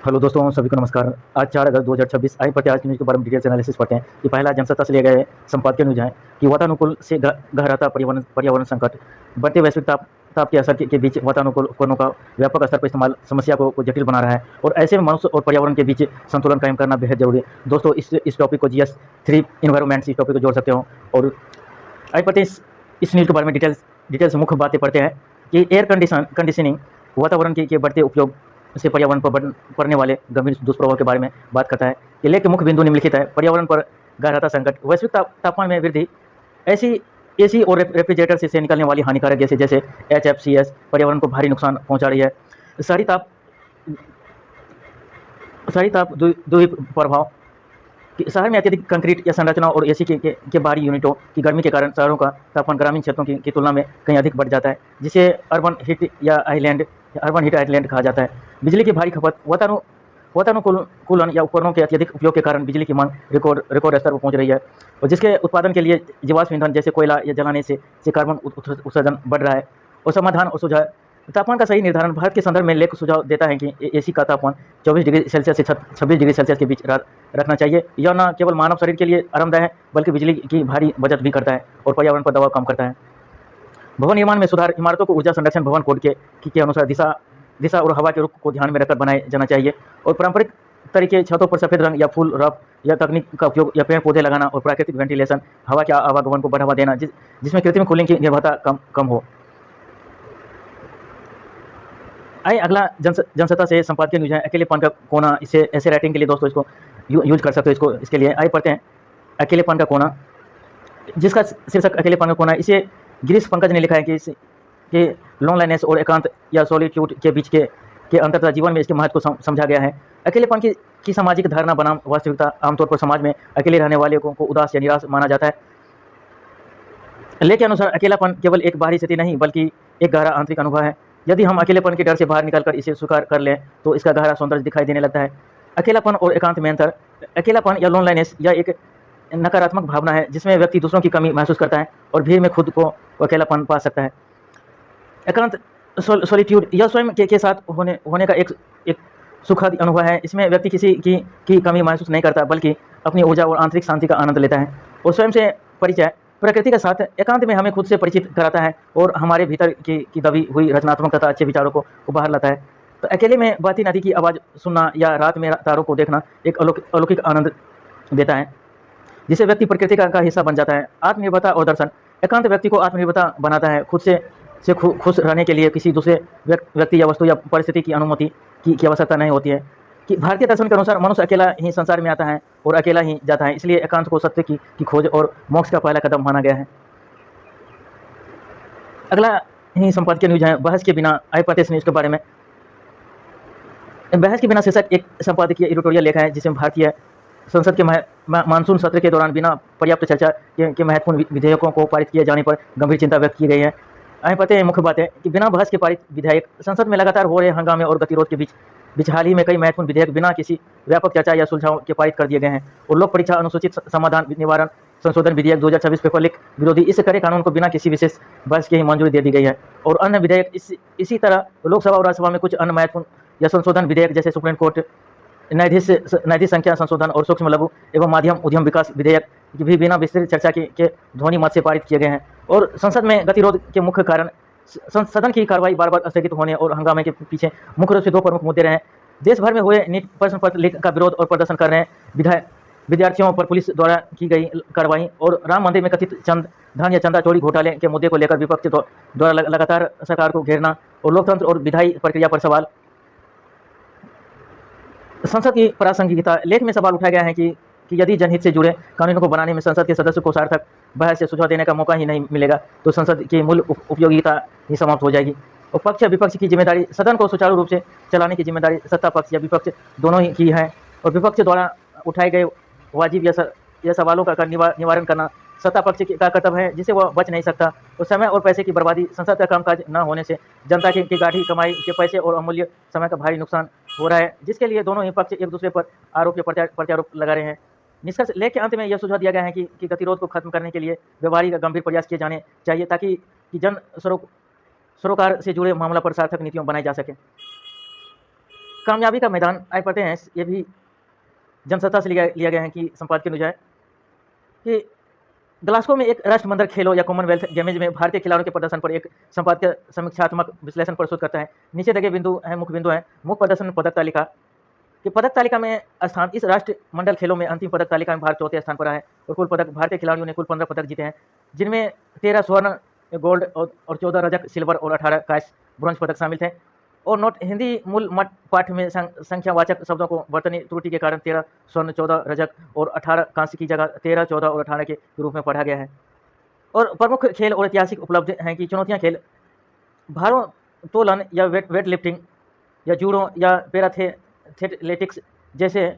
Hello दोस्तों, सभी को नमस्कार। आज 4 अगस्त 2026 आइए पढ़ते हैं आज की न्यूज़ के बारे में डिटेल से एनालिसिस पढ़ते हैं कि पहला जनसत्ता से लिए गए संपादकीय न्यूज़ है कि वातानुकूल से गहराता पर्यावरण पर्यावरण संकट, बढ़ते वैश्विक ताप के असर के बीच वातानुकूल उपकरणों का व्यापक स्तर पर इस्तेमाल समस्या को जटिल बना रहा है और ऐसे में मनुष्य और पर्यावरण के बीच संतुलन कायम करना बेहद जरूरी है। दोस्तों, इस टॉपिक को GS3 इन्वायरमेंट से इस टॉपिक को जोड़ सकते हो। और आइए पढ़ते हैं इस न्यूज़ के बारे में डिटेल से मुख्य बातें पढ़ते हैं कि एयर कंडीशनिंग वातावरण के बढ़ते उपयोग से पर्यावरण पर पड़ने वाले गंभीर दुष्प्रभाव के बारे में बात करता है। कि लेख के मुख्य बिंदु निम्नलिखित है। पर्यावरण पर गहराता संकट, वैश्विक तापमान में वृद्धि, ऐसी एसी और रेफ्रिजरेटर से निकलने वाली हानिकारक गैसें जैसे HFCs पर्यावरण को भारी नुकसान पहुंचा रही है। शहरी ताप दुष्प्रभाव, शहर में अत्यधिक कंक्रीट या संरचना और एसी के बाहरी यूनिटों की गर्मी के कारण शहरों का तापमान ग्रामीण क्षेत्रों की तुलना में कहीं अधिक बढ़ जाता है, जिसे अर्बन हीट आइलैंड कहा जाता है। बिजली की भारी खपत, वातानुकूलन या उपकरणों के अत्यधिक उपयोग के कारण बिजली की मांग रिकॉर्ड स्तर पर पहुंच रही है और जिसके उत्पादन के लिए जीवाश्म ईंधन जैसे कोयला या जलाने से कार्बन उत्सर्जन बढ़ रहा है। और समाधान और सुझाव, तापमान का सही निर्धारण, भारत के संदर्भ में लेख सुझाव देता है कि एसी का तापमान 24 डिग्री सेल्सियस से 26 डिग्री सेल्सियस के बीच रखना चाहिए। यह न केवल मानव शरीर के लिए आरामदायक है बल्कि बिजली की भारी बचत भी करता है और पर्यावरण पर दबाव कम करता है। भवन निर्माण में सुधार, इमारतों को ऊर्जा संरक्षण भवन कोड के अनुसार दिशा और हवा के रुख को ध्यान में रखकर बनाया जाना चाहिए। और पारंपरिक तरीके छतों पर सफेद रंग या फूल रफ या तकनीक का उपयोग या पेड़ पौधे लगाना और प्राकृतिक वेंटिलेशन, हवा के आवागमन को बढ़ावा देना जिसमें कृत्रिम कूलिंग की निर्भरता कम हो। आइए अगला जनसत्ता से संपादकीय न्यूज़ है अकेलेपन का कोना। इसे ऐसे राइटिंग के लिए दोस्तों इसको यूज कर सकते हो। इसके लिए आइए पढ़ते हैं अकेलेपन का कोना, जिसका शीर्षक अकेलेपन का कोना। इसे गिरीश पंकज ने लिखा है कि लोनलाइनेस और एकांत या सॉलिट्यूड के बीच के अंतर तथा जीवन में इसके महत्व को समझा गया है। अकेलेपन की सामाजिक धारणा बनाम वास्तविकता, आमतौर पर समाज में अकेले रहने वाले को उदास या निराश माना जाता है। लेख के अनुसार अकेलापन केवल एक बाहरी स्थिति नहीं बल्कि एक गहरा आंतरिक अनुभव है। यदि हम अकेलेपन के डर से बाहर निकलकर इसे स्वीकार कर लें तो इसका गहरा सौंदर्य दिखाई देने लगता है। अकेलापन और एकांत में अंतर, अकेलापन या लोनलाइनेस यह एक नकारात्मक भावना है जिसमें व्यक्ति दूसरों की कमी महसूस करता है और भीड़ में खुद को अकेलापन पा सकता है। एकांत सॉलिट्यूड यह स्वयं के साथ होने का एक सुखद अनुभव है। इसमें व्यक्ति किसी की कमी महसूस नहीं करता बल्कि अपनी ऊर्जा और आंतरिक शांति का आनंद लेता है। और स्वयं से परिचय, प्रकृति के साथ एकांत में हमें खुद से परिचित कराता है और हमारे भीतर की दबी हुई रचनात्मक तथा अच्छे विचारों को बाहर लाता है। तो अकेले में बहती नदी की आवाज़ सुनना या रात में तारों को देखना एक अलौकिक आनंद देता है जिसे व्यक्ति प्रकृति का हिस्सा बन जाता है। आत्मनिर्भरता और दर्शन, एकांत व्यक्ति को आत्मनिर्भरता बनाता है। खुद से खुश रहने के लिए किसी दूसरे व्यक्ति या वस्तु या परिस्थिति की अनुमति की आवश्यकता नहीं होती है। कि भारतीय दर्शन के अनुसार मनुष्य अकेला ही संसार में आता है और अकेला ही जाता है, इसलिए एकांत को सत्य की खोज और मोक्ष का पहला कदम माना गया है। अगला ही संपादकीय न्यूज है बहस के बिना। आइए पढ़ते हैं न्यूज के बारे में। बहस के बिना शीर्षक एक संपादकीय एडिटोरियल लेखा है जिसमें भारतीय संसद के मानसून सत्र के दौरान बिना पर्याप्त चर्चा के महत्वपूर्ण विधेयकों को पारित किए जाने पर गंभीर चिंता व्यक्त की गई है। आइए पढ़ते हैं मुख्य बातें कि बिना बहस के पारित विधेयक, संसद में लगातार हो रहे हंगामे और गतिरोध के बीच हाल ही में कई महत्वपूर्ण विधेयक बिना किसी व्यापक चर्चा या सुलझाव के पारित कर दिए गए हैं। और लोक परीक्षा अनुसूचित समाधान निवारण संशोधन विधेयक 2026 पेपर लीक विरोधी इस कड़े कानून को बिना किसी विशेष बहस की ही मंजूरी दे दी गई है। और अन्य विधेयक इसी तरह लोकसभा और राज्यसभा में कुछ अन्य महत्वपूर्ण या संशोधन विधेयक जैसे सुप्रीम कोर्ट न्यायाधीश संख्या संशोधन और सूक्ष्म लघु एवं माध्यम उद्यम विकास विधेयक भी बिना विस्तृत चर्चा के ध्वनि मत से पारित किए गए हैं। और संसद में गतिरोध के मुख्य कारण सदन की कार्रवाई बार बार स्थगित होने और हंगामे के पीछे मुख्य रूप से दो प्रमुख मुद्दे रहे। देश भर में हुए नीट प्रश्न पत्र लीक का विरोध और प्रदर्शन कर रहे विद्यार्थियों पर पुलिस द्वारा की गई कार्रवाई और राम मंदिर में कथित धन या चंदा चोरी घोटाले के मुद्दे को लेकर विपक्ष द्वारा लगातार सरकार को घेरना और लोकतंत्र और विधायी प्रक्रिया पर सवाल। संसद की प्रासंगिकता, लेख में सवाल उठाया गया है कि यदि जनहित से जुड़े कानूनों को बनाने में संसद के सदस्यों को सार्थक बहस से सुझाव देने का मौका ही नहीं मिलेगा तो संसद की मूल उपयोगिता ही समाप्त हो जाएगी। और पक्ष या विपक्ष की जिम्मेदारी, सदन को सुचारू रूप से चलाने की जिम्मेदारी सत्ता पक्ष या विपक्ष दोनों ही की है। और विपक्ष द्वारा उठाए गए वाजिब या सवालों का निवारण करना सत्ता पक्ष का कर्तव्य है जिसे वह बच नहीं सकता। और समय और पैसे की बर्बादी, संसद का कामकाज न होने से जनता की गाढ़ी कमाई के पैसे और अमूल्य समय का भारी नुकसान हो रहा है जिसके लिए दोनों ही पक्ष एक दूसरे पर आरोप या प्रत्यारोप लगा रहे हैं। निष्कर्ष, लेख के अंत में यह सुझाव दिया गया है कि गतिरोध को खत्म करने के लिए व्यवहारिक गंभीर प्रयास किए जाने चाहिए ताकि जन सरोकार से जुड़े मामला पर सार्थक नीतियाँ बनाई जा सके। कामयाबी का मैदान आए पड़ते हैं, ये भी जनसत्ता से लिया गया है कि संपादकीय अनुसार कि ग्लासगो में एक राष्ट्रमंडल खेलों या कॉमनवेल्थ गेम्स में भारतीय खिलाड़ियों के प्रदर्शन पर एक संपादकीय समीक्षात्मक विश्लेषण प्रस्तुत करता है। नीचे दिए बिंदु हैं, मुख्य बिंदु हैं। मुख्य प्रदर्शन पदक तालिका कि पदक तालिका में स्थान, इस राष्ट्रमंडल खेलों में अंतिम पदक तालिका में भारत चौथे स्थान पर है और कुल पदक भारतीय खिलाड़ियों ने कुल 15 पदक जीते हैं, जिनमें 13 स्वर्ण, गोल्ड और 14 रजक, सिल्वर और 18 कांस्य, ब्रॉन्ज पदक शामिल थे। और नोट, हिंदी मूल पाठ में संख्यावाचक शब्दों को वर्तनी त्रुटि के कारण 13 स्वर्ण, 14 रजक और 18 कांस्य की जगह 13, 14 और 18 के रूप में पढ़ा गया है। और प्रमुख खेल और ऐतिहासिक उपलब्धि हैं कि चुनौतियां खेल, भारोत्तोलन या वेट लिफ्टिंग या जूडो या पैराथेलेटिक्स जैसे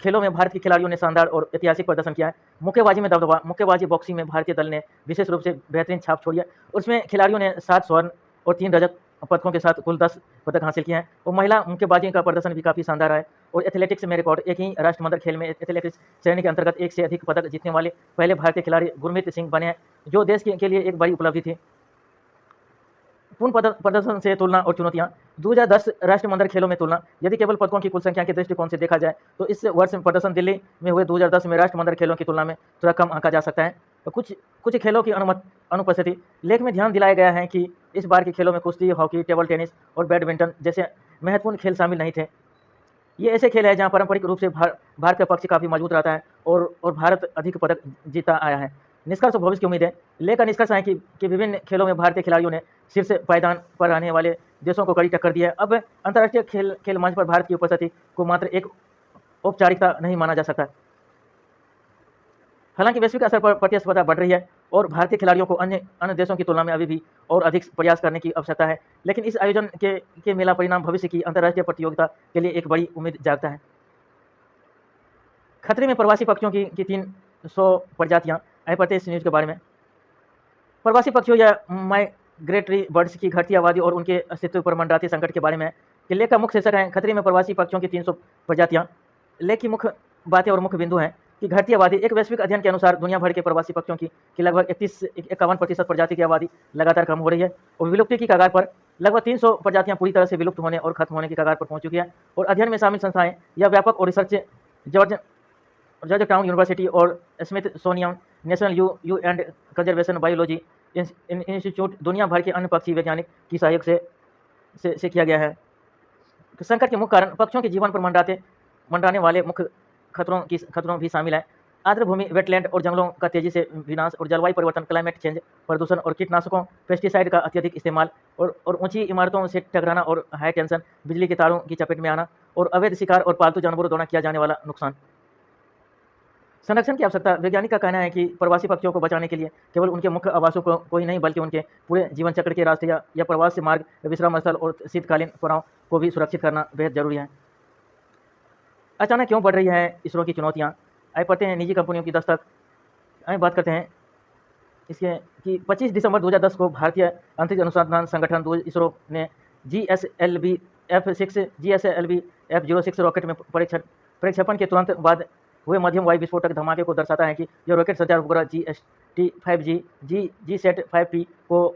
खेलों में भारत के खिलाड़ियों ने शानदार और ऐतिहासिक प्रदर्शन किया है। मुक्केबाजी में दबदबा, मुक्केबाजी बॉक्सिंग में भारतीय दल ने विशेष रूप से बेहतरीन छाप छोड़ी है। उसमें खिलाड़ियों ने 7 स्वर्ण और 3 रजत पदकों के साथ कुल 10 पदक हासिल किए हैं और महिला मुक्केबाजी का प्रदर्शन भी काफ़ी शानदार है। और एथलेटिक्स में रिकॉर्ड, एक ही राष्ट्रमंडल खेल में एथलेटिक्स श्रेणी के अंतर्गत एक से अधिक पदक जीतने वाले पहले भारतीय खिलाड़ी गुरमीत सिंह बने हैं, जो देश के लिए एक बड़ी उपलब्धि थी। पूर्ण प्रदर्शन से तुलना और चुनौतियां, 2010 राष्ट्रमंडल खेलों में तुलना, यदि केवल पदकों की कुल संख्या के दृष्टिकोण से देखा जाए तो इस वर्ष प्रदर्शन दिल्ली में हुए 2010 में राष्ट्रमंडल खेलों की तुलना में थोड़ा कम आंका जा सकता है। तो कुछ खेलों की अनुपस्थिति, लेख में ध्यान दिलाया गया है कि इस बार के खेलों में कुश्ती, हॉकी, टेबल टेनिस और बैडमिंटन जैसे महत्वपूर्ण खेल शामिल नहीं थे। ये ऐसे खेल हैं जहां पारंपरिक रूप से भारत का पक्ष काफ़ी मजबूत रहता है और भारत अधिक पदक जीता आया है। निष्कर्ष भविष्य की उम्मीद है, लेख का निष्कर्ष है कि विभिन्न खेलों में भारतीय खिलाड़ियों ने शीर्ष पायदान पर रहने वाले देशों को कड़ी टक्कर दी है। अब अंतर्राष्ट्रीय खेल मंच पर भारत की उपस्थिति को मात्र एक औपचारिकता नहीं माना जा सकता। हालांकि वैश्विक स्तर पर प्रतिस्पर्धा बढ़ रही है और भारतीय खिलाड़ियों को अन्य देशों की तुलना में अभी भी और अधिक प्रयास करने की आवश्यकता है, लेकिन इस आयोजन के मेला परिणाम भविष्य की अंतर्राष्ट्रीय प्रतियोगिता के लिए एक बड़ी उम्मीद जागता है। खतरे में प्रवासी पक्षियों की 300 प्रजातियां, आए पढ़ते हैं इस न्यूज़ के बारे में। प्रवासी पक्षियों या माइग्रेटरी बर्ड्स की घटती आबादी और उनके अस्तित्व पर मंडराते संकट के बारे में कि लेख का मुख्य शीर्षक है खतरे में प्रवासी पक्षियों की 300 प्रजातियां। लेख की मुख्य बातें और मुख्य बिंदु हैं कि घटती आबादी, एक वैश्विक अध्ययन के अनुसार दुनिया भर के प्रवासी पक्षियों की लगभग 51% प्रजाति की आबादी लगातार कम हो रही है और विलुप्ति की कगार पर। लगभग 300 प्रजातियां पूरी तरह से विलुप्त होने और खत्म होने की कगार पर पहुंच चुकी है और अध्ययन में शामिल संस्थाएं या व्यापक और रिसर्च जॉर्ज टाउन यूनिवर्सिटी और Smithsonian national you and conservation biology institute दुनिया भर के अन्य पक्षी वैज्ञानिक की सहयोग से किया गया है। संकट के मुख्य कारण पक्षियों के जीवन पर मंडराने वाले मुख्य खतरों भी शामिल हैं। आर्द्र भूमि, वेटलैंड और जंगलों का तेजी से विनाश और जलवायु परिवर्तन, क्लाइमेट चेंज, प्रदूषण और कीटनाशकों, पेस्टिसाइड का अत्यधिक इस्तेमाल और ऊंची इमारतों से टकराना और हाई टेंशन बिजली के तारों की चपेट में आना और अवैध शिकार और पालतू जानवरों द्वारा किया जाने वाला नुकसान। संरक्षण की आवश्यकता, वैज्ञानिक का कहना है कि प्रवासी पक्षियों को बचाने के लिए केवल उनके मुख्य आवासों को ही नहीं बल्कि उनके पूरे जीवन चक्र के रास्ते या प्रवास से मार्ग, विश्राम स्थल और शीतकालीन पड़ाव को भी सुरक्षित करना बेहद जरूरी है। अचानक क्यों बढ़ रही है इसरो की चुनौतियां, आइए पढ़ते हैं निजी कंपनियों की दस्तक। आइए बात करते हैं इसके कि 25 दिसंबर 2010 को भारतीय अंतरिक्ष अनुसंधान संगठन इसरो ने GSLV F06 रॉकेट में प्रक्षेपण के तुरंत बाद हुए मध्यम वायु विस्फोटक धमाके को दर्शाता है कि यह रॉकेट संचार उपग्रह GST-5G GSAT-5P को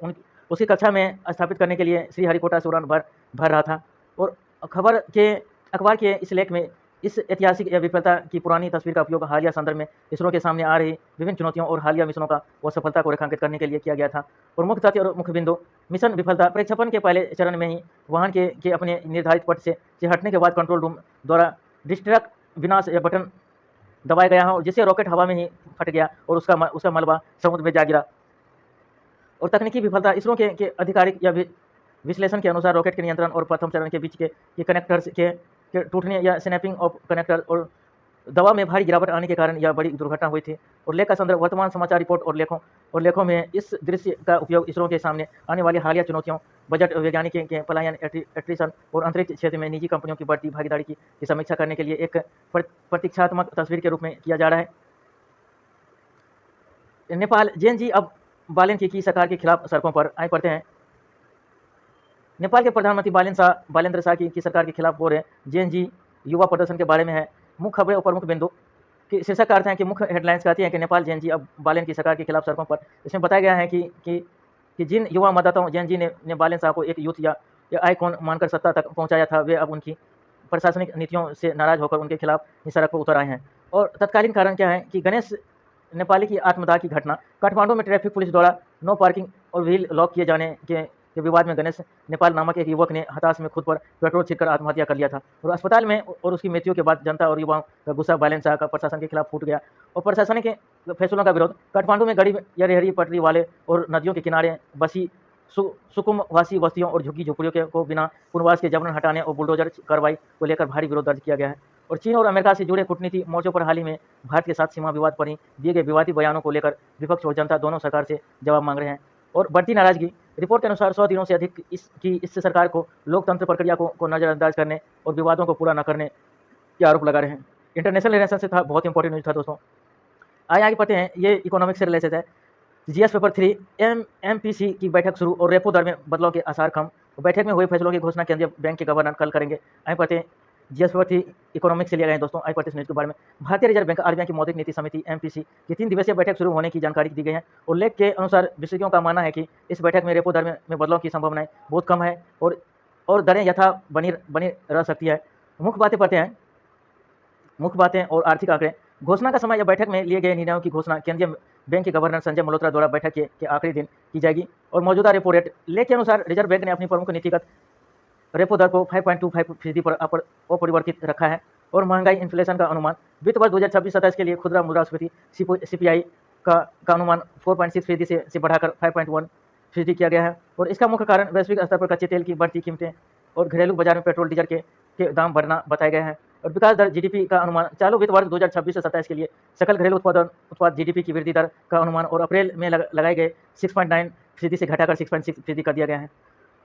उसकी कक्षा में स्थापित करने के लिए श्रीहरिकोटा से उड़ान भर रहा था। और अखबार के इस लेख में इस ऐतिहासिक विफलता की पुरानी तस्वीर का उपयोग हालिया संदर्भ में इसरो के सामने आ रही विभिन्न चुनौतियों और हालिया मिशनों का व सफलता को रेखांकित करने के लिए किया गया था। और मुख्य तथ्य और मुख्य बिंदु, मिशन विफलता, प्रक्षेपण के पहले चरण में ही वाहन के अपने निर्धारित पथ से हटने के बाद कंट्रोल रूम द्वारा डिस्ट्रक्ट विनाश या बटन दबाया गया हो, जिससे रॉकेट हवा में ही फट गया और उसका मलबा समुद्र में जा गिरा। और तकनीकी विफलता, इसरो के आधिकारिक या विश्लेषण के अनुसार रॉकेट के नियंत्रण और प्रथम चरण के बीच के कनेक्टर्स के टूटने या स्नैपिंग ऑफ कनेक्टर और दवा में भारी गिरावट आने के कारण यह बड़ी दुर्घटना हुई थी। और लेख का संदर्भ, वर्तमान समाचार रिपोर्ट और लेखों में इस दृश्य का उपयोग इसरो के सामने आने वाली हालिया चुनौतियों, बजट, वैज्ञानिक के पलायन, एट्रिशन और अंतरिक्ष क्षेत्र में निजी कंपनियों की बढ़ती भागीदारी की समीक्षा करने के लिए एक प्रतीक्षात्मक तस्वीर के रूप में किया जा रहा है। नेपाल, JNG अब बालेन की सरकार के खिलाफ सड़कों पर, आए पढ़ते हैं। नेपाल के प्रधानमंत्री बालेन्द्र शाह की सरकार के खिलाफ हो रहे JNG युवा प्रदर्शन के बारे में है। मुख्य खबरें और प्रमुख बिंदु कि शीर्षक का अर्थ है कि मुख्य हेडलाइंस कहती हैं कि नेपाल JNG अब बालेन की सरकार के खिलाफ सड़कों पर। इसमें बताया गया है कि जिन युवा मतदाताओं JNG ने बालेन शाह को एक यूथ या या आइकॉन मानकर सत्ता तक पहुंचाया था, वे अब उनकी प्रशासनिक नीतियों से नाराज होकर उनके खिलाफ ही सड़क पर उतर आए हैं। और तत्कालीन कारण क्या है कि गणेश नेपाली की आत्मदाह की घटना काठमांडू में ट्रैफिक पुलिस द्वारा नो पार्किंग और व्हील लॉक किए जाने के विवाद में गणेश नेपाल नामक एक युवक ने हताश में खुद पर पेट्रोल छिड़कर आत्महत्या कर लिया था। और अस्पताल में और उसकी मृत्यु के बाद जनता और युवाओं का गुस्सा बैलेंस शाह का प्रशासन के खिलाफ फूट गया और प्रशासन के फैसलों का विरोध। काठमांडू में गरीब या रेहड़ी पटरी वाले और नदियों के किनारे बसी सुकुमवासी बस्तियों और झुग्गी झोपड़ियों को बिना पुनर्वास के जबरन हटाने और बुलडोजर कार्रवाई को लेकर भारी विरोध दर्ज किया गया है। और चीन और अमेरिका से जुड़े कूटनीति मोर्चों पर हाल ही में भारत के साथ सीमा विवाद पर ही दिए गए विवादी बयानों को लेकर विपक्ष और जनता दोनों सरकार से जवाब मांग रहे हैं। और बढ़ती नाराजगी। रिपोर्ट के अनुसार 100 दिनों से अधिक इससे सरकार को लोकतंत्र प्रक्रिया को नजरअंदाज करने और विवादों को पूरा न करने के आरोप लगा रहे हैं। इंटरनेशनल रिलेशन से था, बहुत इंपॉर्टेंट न्यूज था दोस्तों। आगे पढ़ते हैं, ये इकोनॉमिक्स से रिलेटेड है। जीएस पेपर 3 एमपीसी की बैठक शुरू और रेपो दर में बदलाव के आसार कम। बैठक में हुए फैसलों की घोषणा केंद्रीय बैंक के गवर्नर कल करेंगे। आगे पढ़ते हैं, जीएस पेपर 3 इकोनॉमिक्स से लिया गया है दोस्तों। आगे पढ़ते हैं न्यूज के बारे में। भारतीय रिजर्व बैंक आरबीआई की मौद्रिक नीति समिति एमपीसी की 3 दिवसीय बैठक शुरू होने की जानकारी दी गई है। उल्लेख के अनुसार विशेषज्ञों का मानना है कि इस बैठक में रेपो दर में बदलाव की संभावनाएं बहुत कम है और दरें यथा बनी रह सकती है। मुख्य बातें पढ़ते हैं, मुख्य बातें और आर्थिक आंकड़े। घोषणा का समय या बैठक में लिए गए निर्णयों की घोषणा केंद्रीय बैंक के गवर्नर संजय मल्होत्रा द्वारा बैठक के आखिरी दिन की जाएगी। और मौजूदा रेपो रेट। लेख के अनुसार रिजर्व बैंक ने अपनी प्रमुख नीतिगत रेपो दर को 5.25% पर अपरिवर्तित रखा है। और महंगाई इन्फ्लेशन का अनुमान वित्त वर्ष 2026-27 के लिए खुदरा मुद्रास्फीति सीपीआई का अनुमान 4.6% से बढ़ाकर 5.1% किया गया है। और इसका मुख्य कारण वैश्विक स्तर पर कच्चे तेल की बढ़ती कीमतें और घरेलू बाजार में पेट्रोल डीजल के दाम बढ़ना बताए गए हैं। और विकास दर जीडीपी का अनुमान चालू वित्त वर्ष 2026 से 27 के लिए सकल घरेलू उत्पाद जीडीपी की वृद्धि दर का अनुमान और अप्रैल में लगाए गए 6.9% से घटाकर 6.6% कर दिया गया है।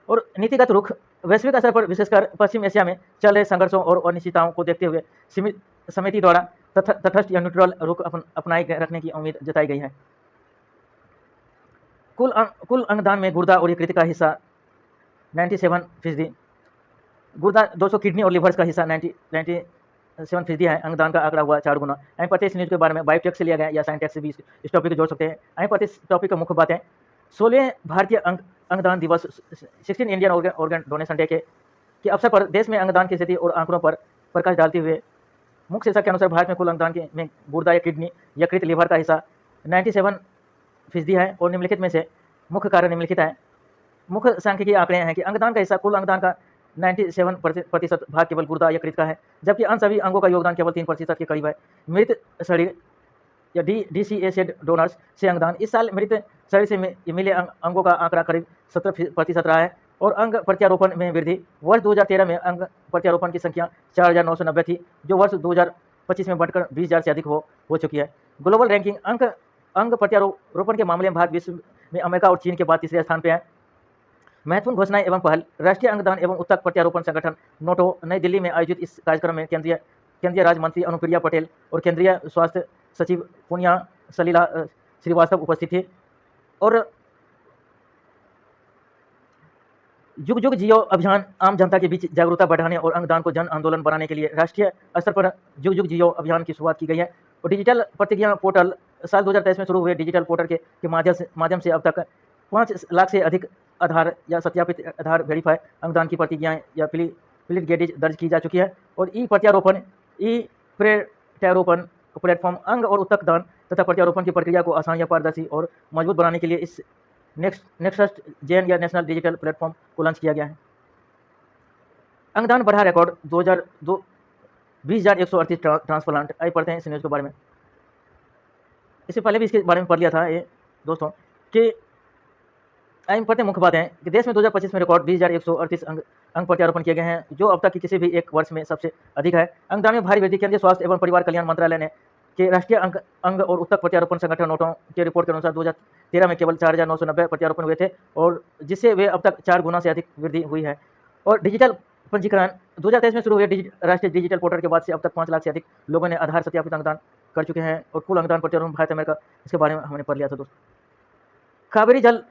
और नीतिगत रुख। वैश्विक स्तर पर विशेषकर पश्चिम एशिया में चल रहे संघर्षों और अनिश्चितताओं को देखते हुए समिति द्वारा तटस्थ या न्यूट्रल रुख अपनाए रखने की उम्मीद जताई गई है। कुल अंगदान में गुर्दा और यकृत का हिस्सा 97%, गुर्दा 200 किडनी और लिवर्स का हिस्सा 97% है। अंगदान का आंकड़ा हुआ 4 गुना। आई पते इस न्यूज के बारे में बायोटेक से लिया गया या साइंटेक से भी इस टॉपिक को जोड़ सकते हैं। आई पते इस टॉपिक का मुख्य बातें। 16वें भारतीय अंगदान दिवस 16 इंडियन ऑर्गन डोनेशन डे के अवसर पर देश में अंगदान की स्थिति और आंकड़ों पर प्रकाश डालते हुए मुख्य शीर्षक के अनुसार भारत में कुल अंगदान में गुर्दा या किडनी यकृत लिवर का हिस्सा 97% है। और निम्नलिखित में से मुख्य कारण निम्नलिखित है। मुख्य सांख्यिकीय आंकड़े हैं कि अंगदान का हिस्सा कुल अंगदान का 97% भाग केवल गुर्दा यकृत का है, जबकि अन्य सभी अंगों का योगदान केवल 3% के करीब है। मृत शरीर या DCA से डोनर्स से अंगदान। इस साल मृत शरीर से मिले अंगों का आंकड़ा करीब 70% रहा है। और अंग प्रत्यारोपण में वृद्धि। वर्ष 2013 में अंग प्रत्यारोपण की संख्या 4,990 थी, जो वर्ष 2025 में बढ़कर 20,000 से अधिक हो चुकी है। Global ranking. अंग प्रत्यारोपण के मामले में भारत विश्व में अमेरिका और चीन के बाद तीसरे स्थान पर है। महत्वपूर्ण घोषणाएं एवं पहल। राष्ट्रीय अंगदान एवं उत्तक प्रत्यारोपण संगठन नोटो नई दिल्ली में आयोजित इस कार्यक्रम में केंद्रीय राज्य मंत्री अनुप्रिया पटेल और केंद्रीय स्वास्थ्य सचिव पुण्या सलीला श्रीवास्तव उपस्थित थे। और जुग जुग जियो अभियान आम जनता के बीच जागरूकता बढ़ाने और अंगदान को जन आंदोलन बनाने के लिए राष्ट्रीय स्तर पर जुग जुग जियो अभियान की शुरुआत की गई है। और डिजिटल प्रतिज्ञा पोर्टल साल 2023 में शुरू हुए डिजिटल पोर्टल के माध्यम से अब तक 5 लाख से अधिक आधार या सत्यापित आधार वेरीफाई अंगदान की प्रतिज्ञाएं या प्लीट गेटेज दर्ज की जा चुकी है। और ई प्रत्यारोपण प्लेटफॉर्म अंग और उत्तक दान तथा प्रत्यारोपण की प्रक्रिया को आसान या पारदर्शी और मजबूत बनाने के लिए इस नेक्स्ट जेन या नेशनल डिजिटल प्लेटफॉर्म को लॉन्च किया गया है। अंगदान बढ़ा रिकॉर्ड 20,138 ट्रांसप्लांट। आइए पढ़ते हैं इस न्यूज़ के बारे में। इससे पहले भी इसके बारे में पढ़ लिया था ये दोस्तों कि आइए पढ़ते हैं मुख्य बातें कि देश में 2025 में रिकॉर्ड 20,138 अंग प्रत्यारोपण किए गए हैं, जो अब तक की किसी भी एक वर्ष में सबसे अधिक है। अंगदान में भारी वृद्धि। केंद्रीय स्वास्थ्य एवं परिवार कल्याण मंत्रालय ने के राष्ट्रीय अंग और उत्तक प्रत्यारोपण संगठन नोटों के रिपोर्ट के अनुसार 2013 में केवल 4,990 प्रत्यारोपण हुए थे, और जिससे वे अब तक 4 गुना से अधिक वृद्धि हुई है। और डिजिटल पंजीकरण 2023 में शुरू हुए राष्ट्रीय डिजिटल पोर्टल के बाद से अब तक 5 लाख से अधिक लोगों ने आधार सत्यापित अंगदान कर चुके हैं। और कुल अंगदान प्रत्यारोपण भारत अमेरिका, इसके बारे में हमने पढ़ लिया था दोस्तों। कावेरी जल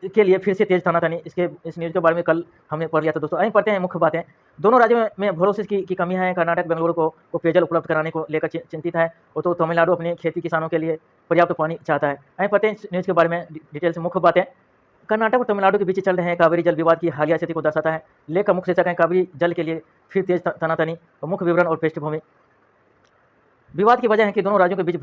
के लिए फिर से तेज तनातनी, इस न्यूज़ के बारे में कल हमने पढ़ लिया था दोस्तों। आइए पढ़ते हैं मुख्य बातें। दोनों राज्यों में भरोसे की कमी है। कर्नाटक बेंगलुरु को पेयजल उपलब्ध कराने को लेकर चिंतित है, और तो तमिलनाडु अपने खेती किसानों के लिए पर्याप्त पानी चाहता है। आइए पढ़ते हैं इस न्यूज़ के बारे में डिटेल से मुख्य बातें कर्नाटक और तमिलनाडु के बीच चल रहे कावेरी जल विवाद की हालिया स्थिति को दर्शाता है। लेख का मुख्य शीर्षक है कावेरी जल के लिए फिर तेज तनातनी और मुख्य विवरण और पृष्ठभूमि। विवाद की वजह है कि दोनों राज्यों के बीच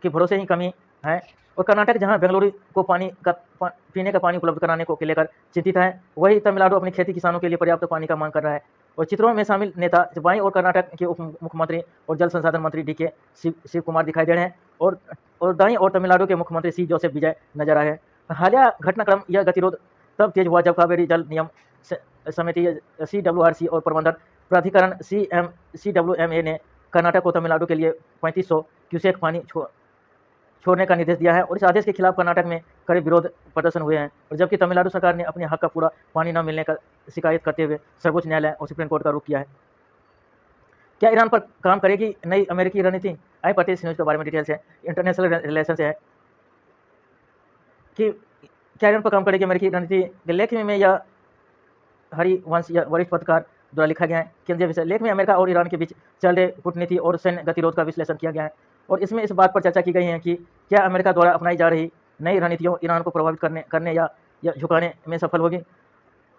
भरोसे ही कमी है और कर्नाटक जहां बेंगलुरु को पीने का पानी उपलब्ध कराने को लेकर चिंतित है, वही तमिलनाडु अपनी खेती किसानों के लिए पर्याप्त पानी का मांग कर रहा है। और चित्रों में शामिल नेता बाईं और कर्नाटक के उप मुख्यमंत्री और जल संसाधन मंत्री DK शिव कुमार दिखाई दे रहे हैं और दाईं और तमिलनाडु के मुख्यमंत्री C जोसेफ विजय नजर आ रहे हैं। हालिया घटनाक्रम यह गतिरोध तब तेज हुआ जब कावेरी जल नियम समिति CWRC और प्रबंधन प्राधिकरण CWMA ने कर्नाटक को तमिलनाडु के लिए 3500 क्यूसेक पानी छोड़ने का निर्देश दिया है और इस आदेश के खिलाफ कर्नाटक में कड़े विरोध प्रदर्शन हुए हैं। और जबकि तमिलनाडु सरकार ने अपने हक का पूरा पानी न मिलने का शिकायत करते हुए सर्वोच्च न्यायालय और सुप्रीम कोर्ट का रुख किया है। क्या ईरान पर काम करेगी नई अमेरिकी रणनीति? आइए पढ़ते इस न्यूज़ के बारे में डिटेल से। इंटरनेशनल रिलेशन से है कि क्या ईरान पर काम करेगी अमेरिकी रणनीति। लेख में यह हरिवंश या वरिष्ठ पत्रकार द्वारा लिखा गया है। केंद्रीय विषय लेख में अमेरिका और ईरान के बीच चल रहे कूटनीति और सैन्य गतिरोध का विश्लेषण किया गया है और इसमें इस बात पर चर्चा की गई है कि क्या अमेरिका द्वारा अपनाई जा रही नई रणनीतियों ईरान को प्रभावित करने या झुकाने में सफल होगी।